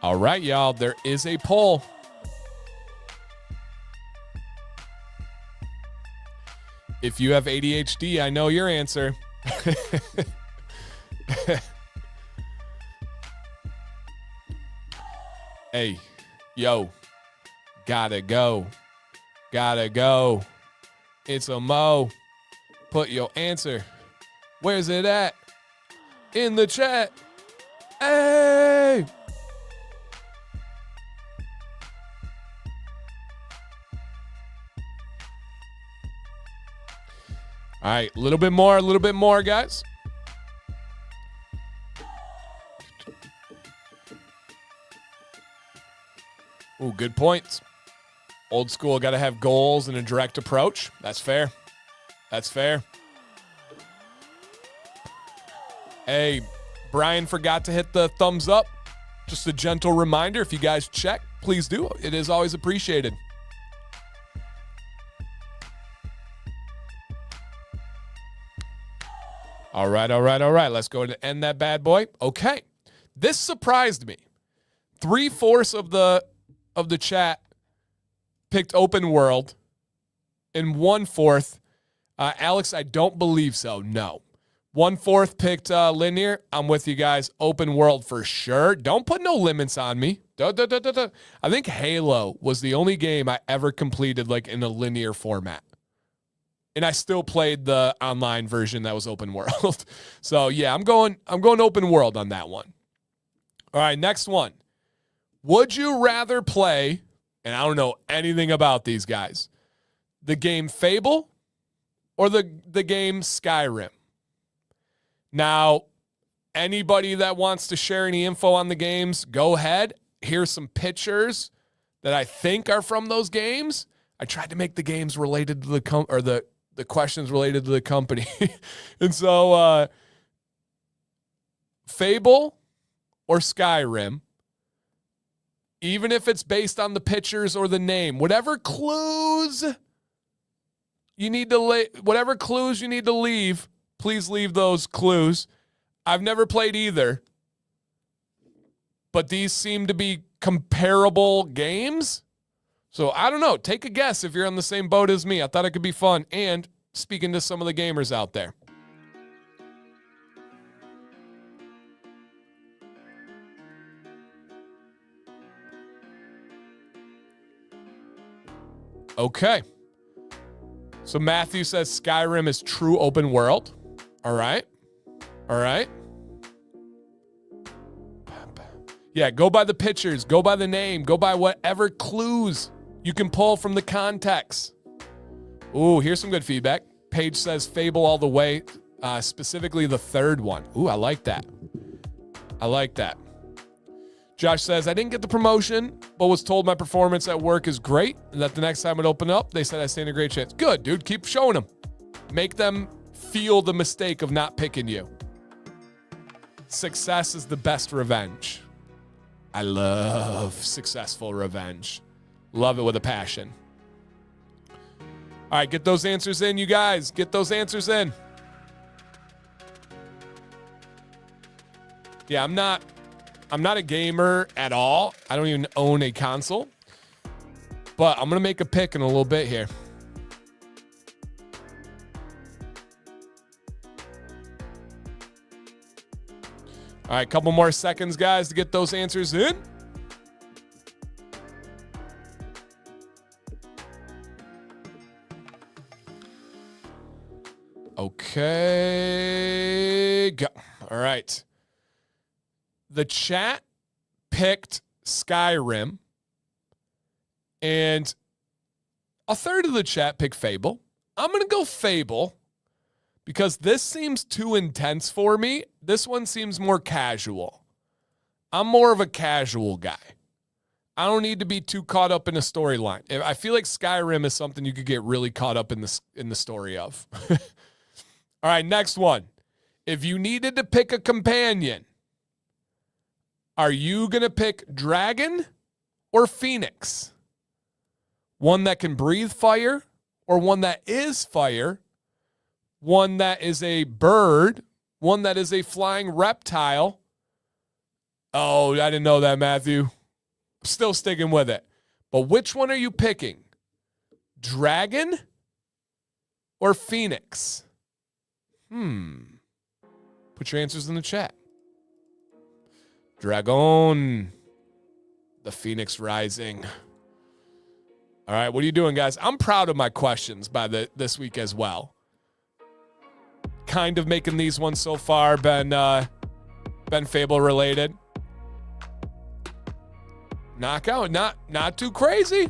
All right, y'all, there is a poll. If you have ADHD, I know your answer. Hey, yo, gotta go. Gotta go. It's a mo. Put your answer. Where's it at? In the chat. Hey! All right, a little bit more, guys. Ooh, good points. Old school, got to have goals and a direct approach. That's fair. That's fair. Hey, Brian forgot to hit the thumbs up. Just a gentle reminder, if you guys check, please do. It is always appreciated. All right. Let's go ahead and end that bad boy. Okay. This surprised me. 3/4 of the chat picked open world, and 1/4, Alex, I don't believe so. No. 1/4 picked linear. I'm with you guys. Open world for sure. Don't put no limits on me. I think Halo was the only game I ever completed like in a linear format. And I still played the online version that was open world. So yeah, I'm going open world on that one. All right, next one. Would you rather play, and I don't know anything about these guys, the game Fable or the game Skyrim. Now, anybody that wants to share any info on the games, go ahead. Here's some pictures that I think are from those games. I tried to make the games related to the questions related to the company. And so Fable or Skyrim, even if it's based on the pictures or the name, whatever clues you need to leave, please leave those clues. I've never played either, but these seem to be comparable games. So I don't know. Take a guess if you're on the same boat as me. I thought it could be fun and speaking to some of the gamers out there. Okay. So Matthew says Skyrim is true open world. All right. All right. Yeah, go by the pictures, go by the name, go by whatever clues you can pull from the context. Ooh, here's some good feedback. Paige says Fable all the way, specifically the third one. Ooh, I like that. I like that. Josh says, I didn't get the promotion, but was told my performance at work is great, and that the next time it opened up, they said I stand a great chance. Good, dude. Keep showing them. Make them feel the mistake of not picking you. Success is the best revenge. I love successful revenge. Love it with a passion. All right, get those answers in, you guys. Get those answers in. Yeah, I'm not a gamer at all. I don't even own a console. But I'm going to make a pick in a little bit here. All right, couple more seconds, guys, to get those answers in. Okay, go. All right. The chat picked Skyrim, and a third of the chat picked Fable. I'm going to go Fable because this seems too intense for me. This one seems more casual. I'm more of a casual guy. I don't need to be too caught up in a storyline. I feel like Skyrim is something you could get really caught up in the story of. All right, next one. If you needed to pick a companion, are you going to pick Dragon or Phoenix? One that can breathe fire or one that is fire? One that is a bird? One that is a flying reptile? Oh, I didn't know that, Matthew. Still sticking with it. But which one are you picking? Dragon or Phoenix? Put your answers in the chat. Dragon. The Phoenix Rising. All right, what are you doing, guys? I'm proud of my questions this week as well. Kind of making these ones so far been Fable related. Knockout, not too crazy.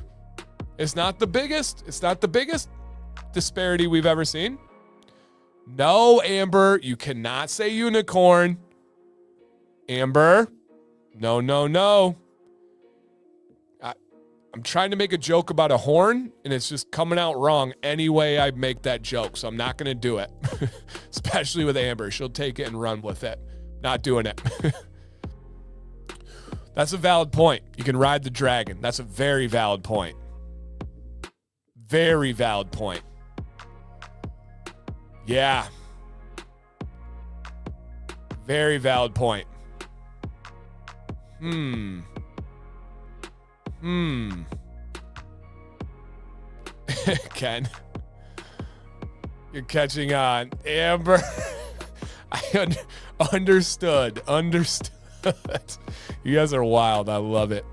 It's not the biggest disparity we've ever seen. No, Amber, you cannot say unicorn. Amber, no. I'm trying to make a joke about a horn, and it's just coming out wrong any way I make that joke, so I'm not going to do it. Especially with Amber. She'll take it and run with it. Not doing it. That's a valid point. You can ride the dragon. That's a very valid point. Very valid point. Yeah. Very valid point. Ken, you're catching on. Amber, I understood. You guys are wild. I love it.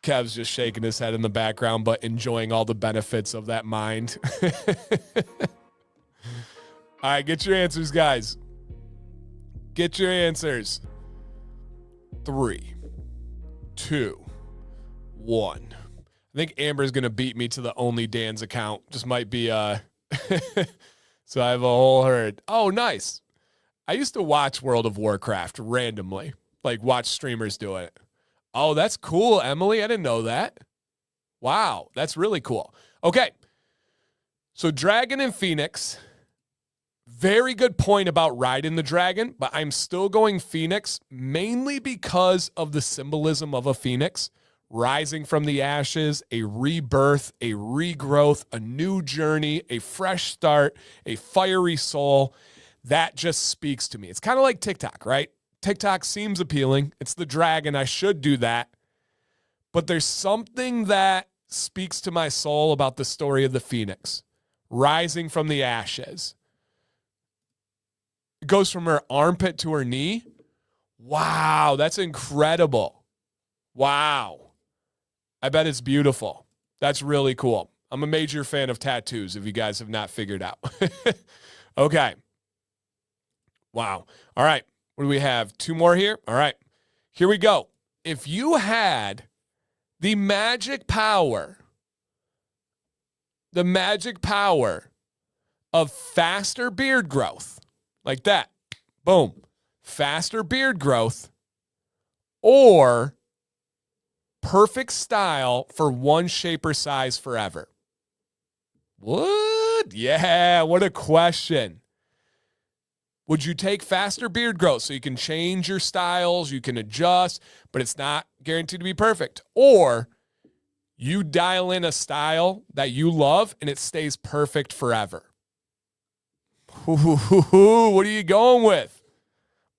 Kev's just shaking his head in the background, but enjoying all the benefits of that mind. All right, get your answers, guys. Get your answers. 3, 2, 1. I think Amber's going to beat me to the Only Dan's account. Just might be So I have a whole herd. Oh, nice. I used to watch World of Warcraft randomly, like watch streamers do it. Oh, that's cool, Emily. I didn't know that. Wow, that's really cool. Okay, so Dragon and Phoenix. Very good point about riding the dragon, but I'm still going Phoenix mainly because of the symbolism of a phoenix. Rising from the ashes, a rebirth, a regrowth, a new journey, a fresh start, a fiery soul. That just speaks to me. It's kind of like TikTok, right? TikTok seems appealing. It's the dragon. I should do that. But there's something that speaks to my soul about the story of the phoenix. Rising from the ashes. It goes from her armpit to her knee. Wow, that's incredible. Wow. I bet it's beautiful. That's really cool. I'm a major fan of tattoos, if you guys have not figured out. Okay. Wow. All right. What do we have? 2 more here? All right. Here we go. If you had the magic power of faster beard growth, like that, boom, faster beard growth, or perfect style for one shape or size forever. What? Yeah, what a question. Would you take faster beard growth so you can change your styles, you can adjust, but it's not guaranteed to be perfect? Or you dial in a style that you love and it stays perfect forever? What are you going with?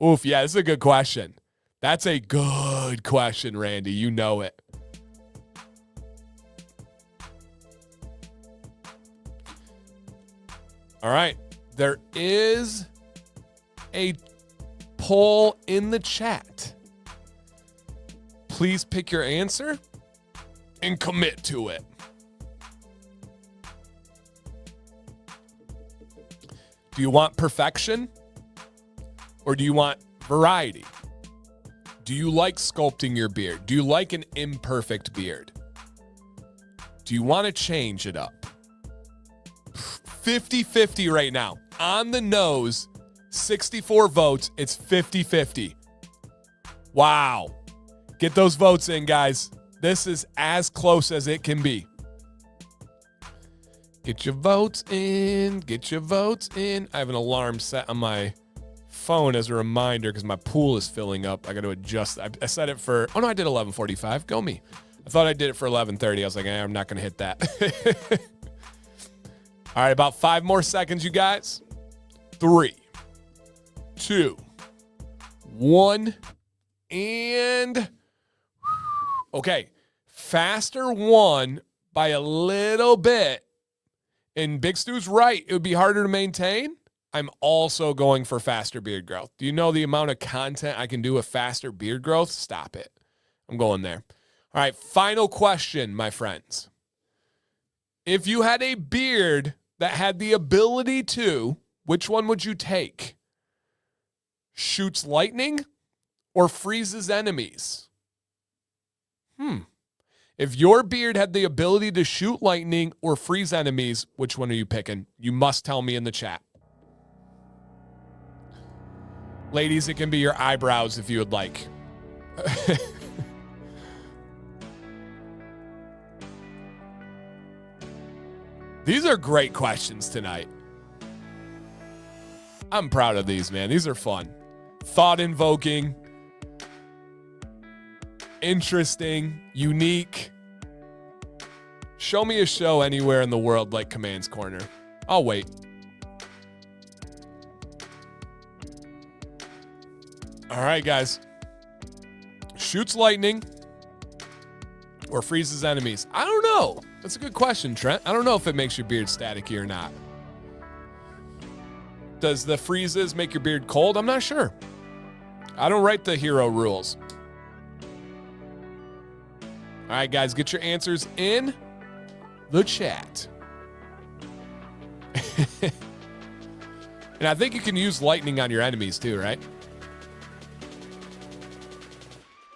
Oof, yeah, this is a good question. That's a good question, Randy. You know it. All right. There is a poll in the chat. Please pick your answer and commit to it. Do you want perfection or do you want variety? Do you like sculpting your beard? Do you like an imperfect beard? Do you want to change it up? 50-50 right now. On the nose, 64 votes. It's 50-50. Wow. Get those votes in, guys. This is as close as it can be. Get your votes in. Get your votes in. I have an alarm set on my phone as a reminder because my pool is filling up. I got to adjust. I set it for, oh no, I did 11:45. Go me. I thought I did it for 11:30. I was like, I'm not going to hit that. All right, about 5 more seconds, you guys. 3, 2, 1, and okay. Faster won by a little bit. And Big Stu's right. It would be harder to maintain. I'm also going for faster beard growth. Do you know the amount of content I can do with faster beard growth? Stop it. I'm going there. All right, final question, my friends. If you had a beard that had the ability to, which one would you take? Shoots lightning or freezes enemies? If your beard had the ability to shoot lightning or freeze enemies, which one are you picking? You must tell me in the chat. Ladies, it can be your eyebrows if you would like. These are great questions tonight. I'm proud of these, man. These are fun. Thought-invoking. Interesting. Unique. Show me a show anywhere in the world like Command's Corner. I'll wait. All right, guys. Shoots lightning or freezes enemies? I don't know. That's a good question, Trent. I don't know if it makes your beard staticky or not. Does the freezes make your beard cold? I'm not sure. I don't write the hero rules. All right, guys, get your answers in the chat. And I think you can use lightning on your enemies too, right?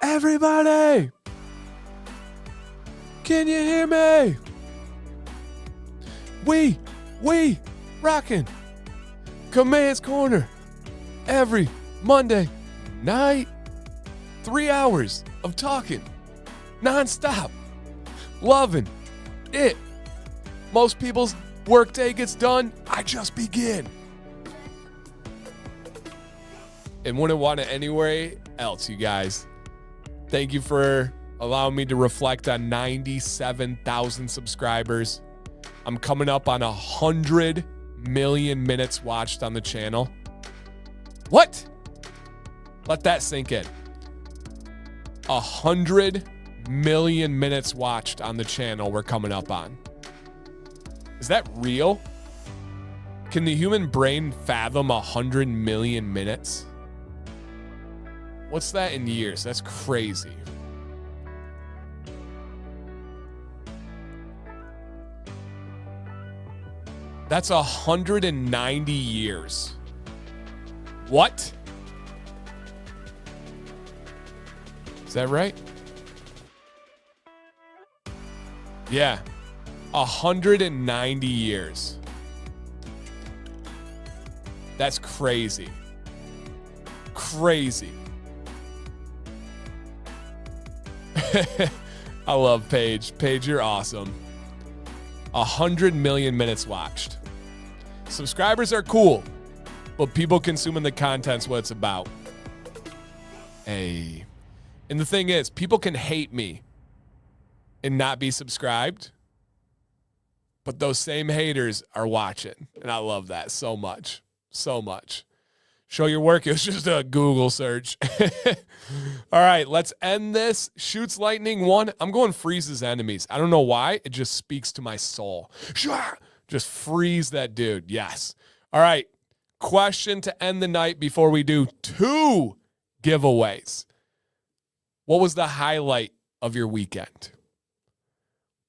Everybody! Can you hear me? We rocking Command's Corner every Monday night. 3 hours of talking nonstop. Loving it. Most people's workday gets done. I just begin. And wouldn't want it anywhere else, you guys. Thank you for allowing me to reflect on 97,000 subscribers. I'm coming up on 100 million minutes watched on the channel. What? Let that sink in. 100 million minutes watched on the channel we're coming up on. Is that real? Can the human brain fathom 100 million minutes? What's that in years? That's crazy. That's 190 years. What? Is that right? Yeah. 190 years. That's crazy. Crazy. I love Paige. Paige, you're awesome. 100 million minutes watched. Subscribers are cool, but people consuming the content's what it's about. Hey. And the thing is, people can hate me and not be subscribed, but those same haters are watching. And I love that so much. So much. Show your work. It was just a Google search. All right, let's end this. Shoots lightning 1. I'm going freezes enemies. I don't know why. It just speaks to my soul. Just freeze that dude. Yes. All right. Question to end the night before we do 2 giveaways. What was the highlight of your weekend?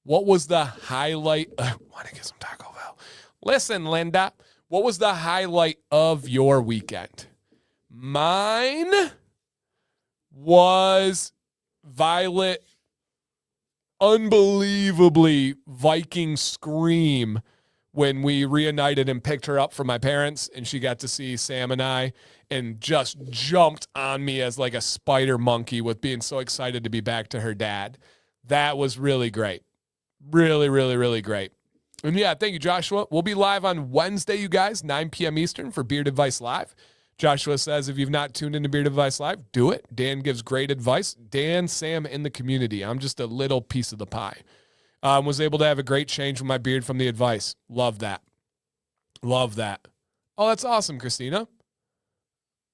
What was the highlight? I want to get some Taco Bell. Listen, Linda. What was the highlight of your weekend? Mine was Violet unbelievably Viking scream when we reunited and picked her up from my parents and she got to see Sam and I and just jumped on me as like a spider monkey with being so excited to be back to her dad. That was really great. Really, really, really great. And yeah, thank you, Joshua. We'll be live on Wednesday, you guys, 9 p.m. Eastern for Beard Advice Live. Joshua says if you've not tuned into Beard Advice Live, do it. Dan gives great advice. Dan, Sam, in the community. I'm just a little piece of the pie. Was able to have a great change with my beard from the advice. Love that. Love that. Oh, that's awesome, Christina.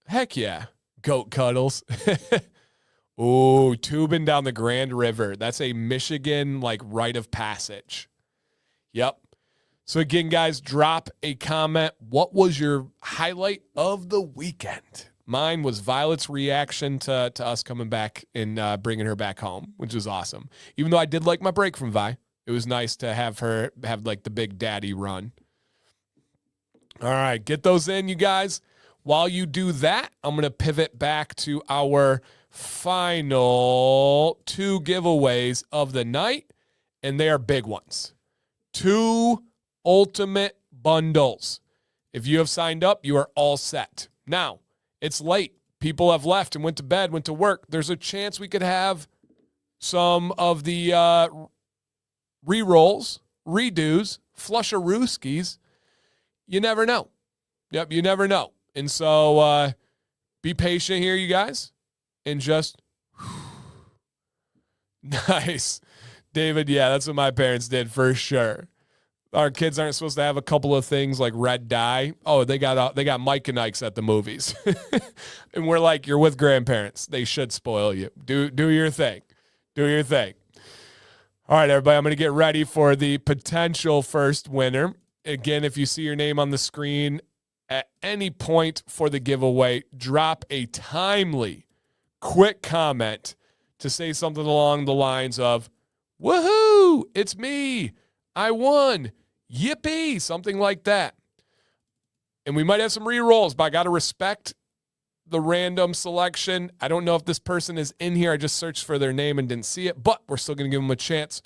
Heck yeah. Goat cuddles. Ooh, tubing down the Grand River. That's a Michigan, like, rite of passage. Yep. So again, guys, drop a comment. What was your highlight of the weekend? Mine was Violet's reaction to us coming back and bringing her back home, which was awesome. Even though I did like my break from Vi. It was nice to have her have like the big daddy run. All right, get those in, you guys. While you do that, I'm going to pivot back to our final 2 giveaways of the night, and they are big ones. 2 ultimate bundles. If you have signed up, you are all set. Now, it's late. People have left and went to bed, went to work. There's a chance we could have some of the re-rolls, redos, flusharooskies. You never know. Yep, you never know. And so be patient here, you guys, and just nice. David, yeah, that's what my parents did for sure. Our kids aren't supposed to have a couple of things like red dye. Oh, they got Mike and Ike's at the movies. And we're like, you're with grandparents. They should spoil you. Do your thing. Do your thing. All right, everybody, I'm going to get ready for the potential first winner. Again, if you see your name on the screen at any point for the giveaway, drop a timely, quick comment to say something along the lines of, woohoo, it's me. I won. Yippee, something like that. And we might have some re-rolls, but I got to respect the random selection. I don't know if this person is in here. I just searched for their name and didn't see it, but we're still going to give them a chance.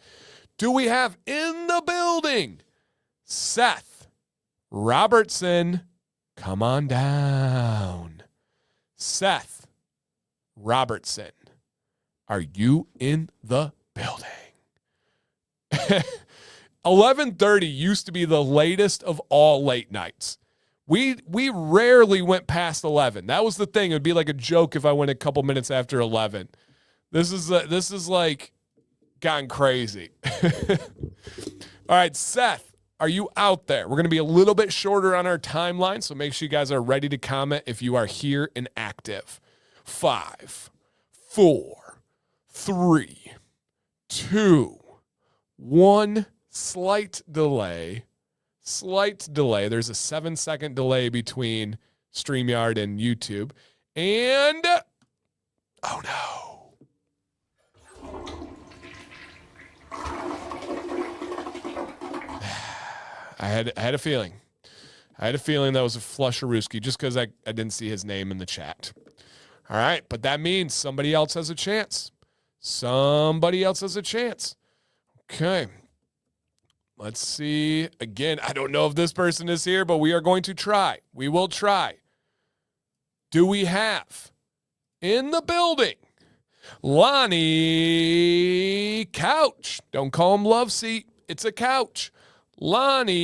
Do we have in the building Seth, Robertson, come on down. Seth Robertson, are you in the building? 11:30 used to be the latest of all late nights. We rarely went past 11. That was the thing. It would be like a joke if I went a couple minutes after 11. This is like gone crazy. All right, Seth, are you out there? We're going to be a little bit shorter on our timeline, so make sure you guys are ready to comment if you are here and active. 5, 4, 3, 2, 1. Slight delay. There's a 7-second delay between StreamYard and YouTube. And, oh no. I had a feeling. That was a Flusharooski just because I didn't see his name in the chat. All right, but that means somebody else has a chance. Okay. Let's see. Again, I don't know if this person is here, but we are going to try. We will try. Do we have in the building Lonnie Couch? Don't call him Love Seat. It's a couch. Lonnie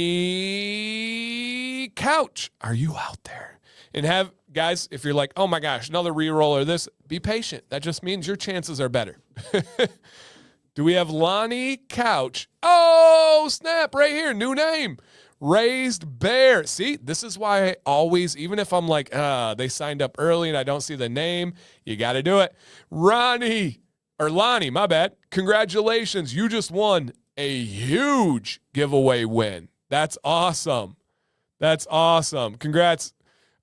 Couch, are you out there? And have, guys, if you're like, oh my gosh, another reroll or this, be patient. That just means your chances are better. Do we have Lonnie Couch? Oh, snap, right here, new name. Raised Bear. See, this is why I always, even if I'm like, they signed up early and I don't see the name, you got to do it. Lonnie, my bad. Congratulations, you just won a huge giveaway win. That's awesome. Congrats.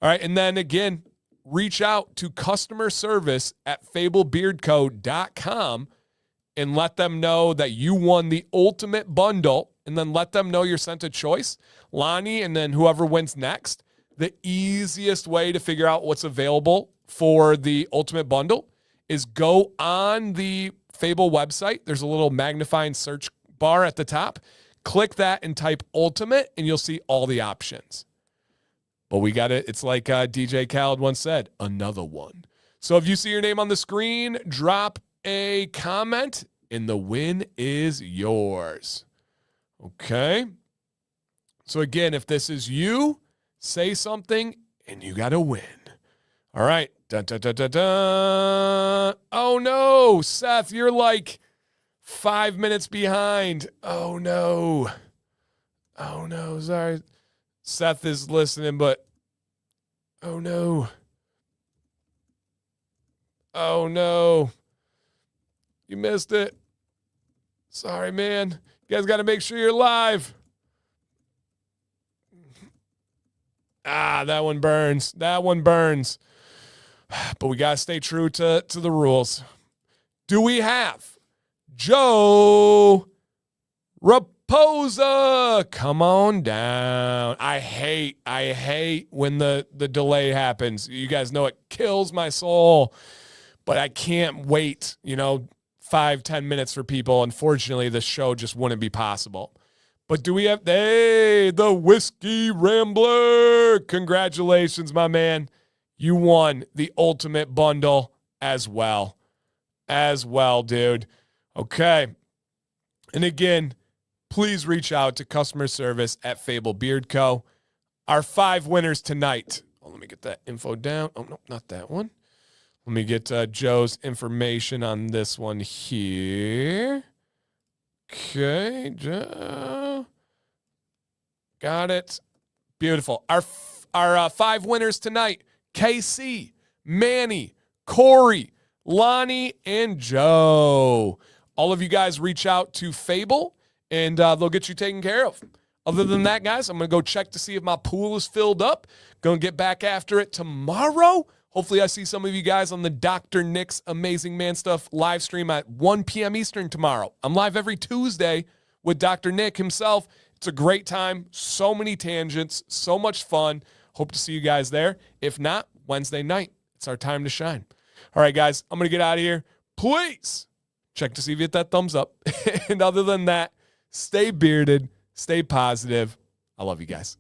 All right, and then again, reach out to customer service at FableBeardCo.com and let them know that you won the ultimate bundle, and then let them know you're sent a choice, Lonnie, and then whoever wins next. The easiest way to figure out what's available for the ultimate bundle is go on the Fable website. There's a little magnifying search bar at the top. Click that and type ultimate, and you'll see all the options. But we got it. It's like DJ Khaled once said, another one. So if you see your name on the screen, drop a comment, and the win is yours. Okay. So again, if this is you, say something, and you got to win. All right. Dun, dun, dun, dun, dun. Oh, no, Seth, you're like 5 minutes behind. Oh, no. Sorry. Seth is listening, but oh, no. You missed it. Sorry, man. You guys got to make sure you're live. That one burns. But we got to stay true to the rules. Do we have Joe Raposa? Come on down. I hate when the delay happens. You guys know it kills my soul, but I can't wait, 5-10 minutes for people. Unfortunately, the show just wouldn't be possible. But do we have, the Whiskey Rambler? Congratulations, my man. You won the ultimate bundle as well, dude. Okay. And again, please reach out to customer service at Fable Beard Co. Our 5 winners tonight. Oh, let me get that info down. Oh, no, not that one. Let me get Joe's information on this one here. Okay, Joe. Got it. Beautiful. Our 5 winners tonight: KC, Manny, Corey, Lonnie, and Joe. All of you guys reach out to Fable, and they'll get you taken care of. Other than that, guys, I'm going to go check to see if my pool is filled up. Going to get back after it tomorrow. Hopefully I see some of you guys on the Dr. Nick's Amazing Man Stuff live stream at 1 p.m. Eastern tomorrow. I'm live every Tuesday with Dr. Nick himself. It's a great time. So many tangents. So much fun. Hope to see you guys there. If not, Wednesday night. It's our time to shine. All right, guys, I'm going to get out of here. Please check to see if you hit that thumbs up. And other than that, stay bearded. Stay positive. I love you guys.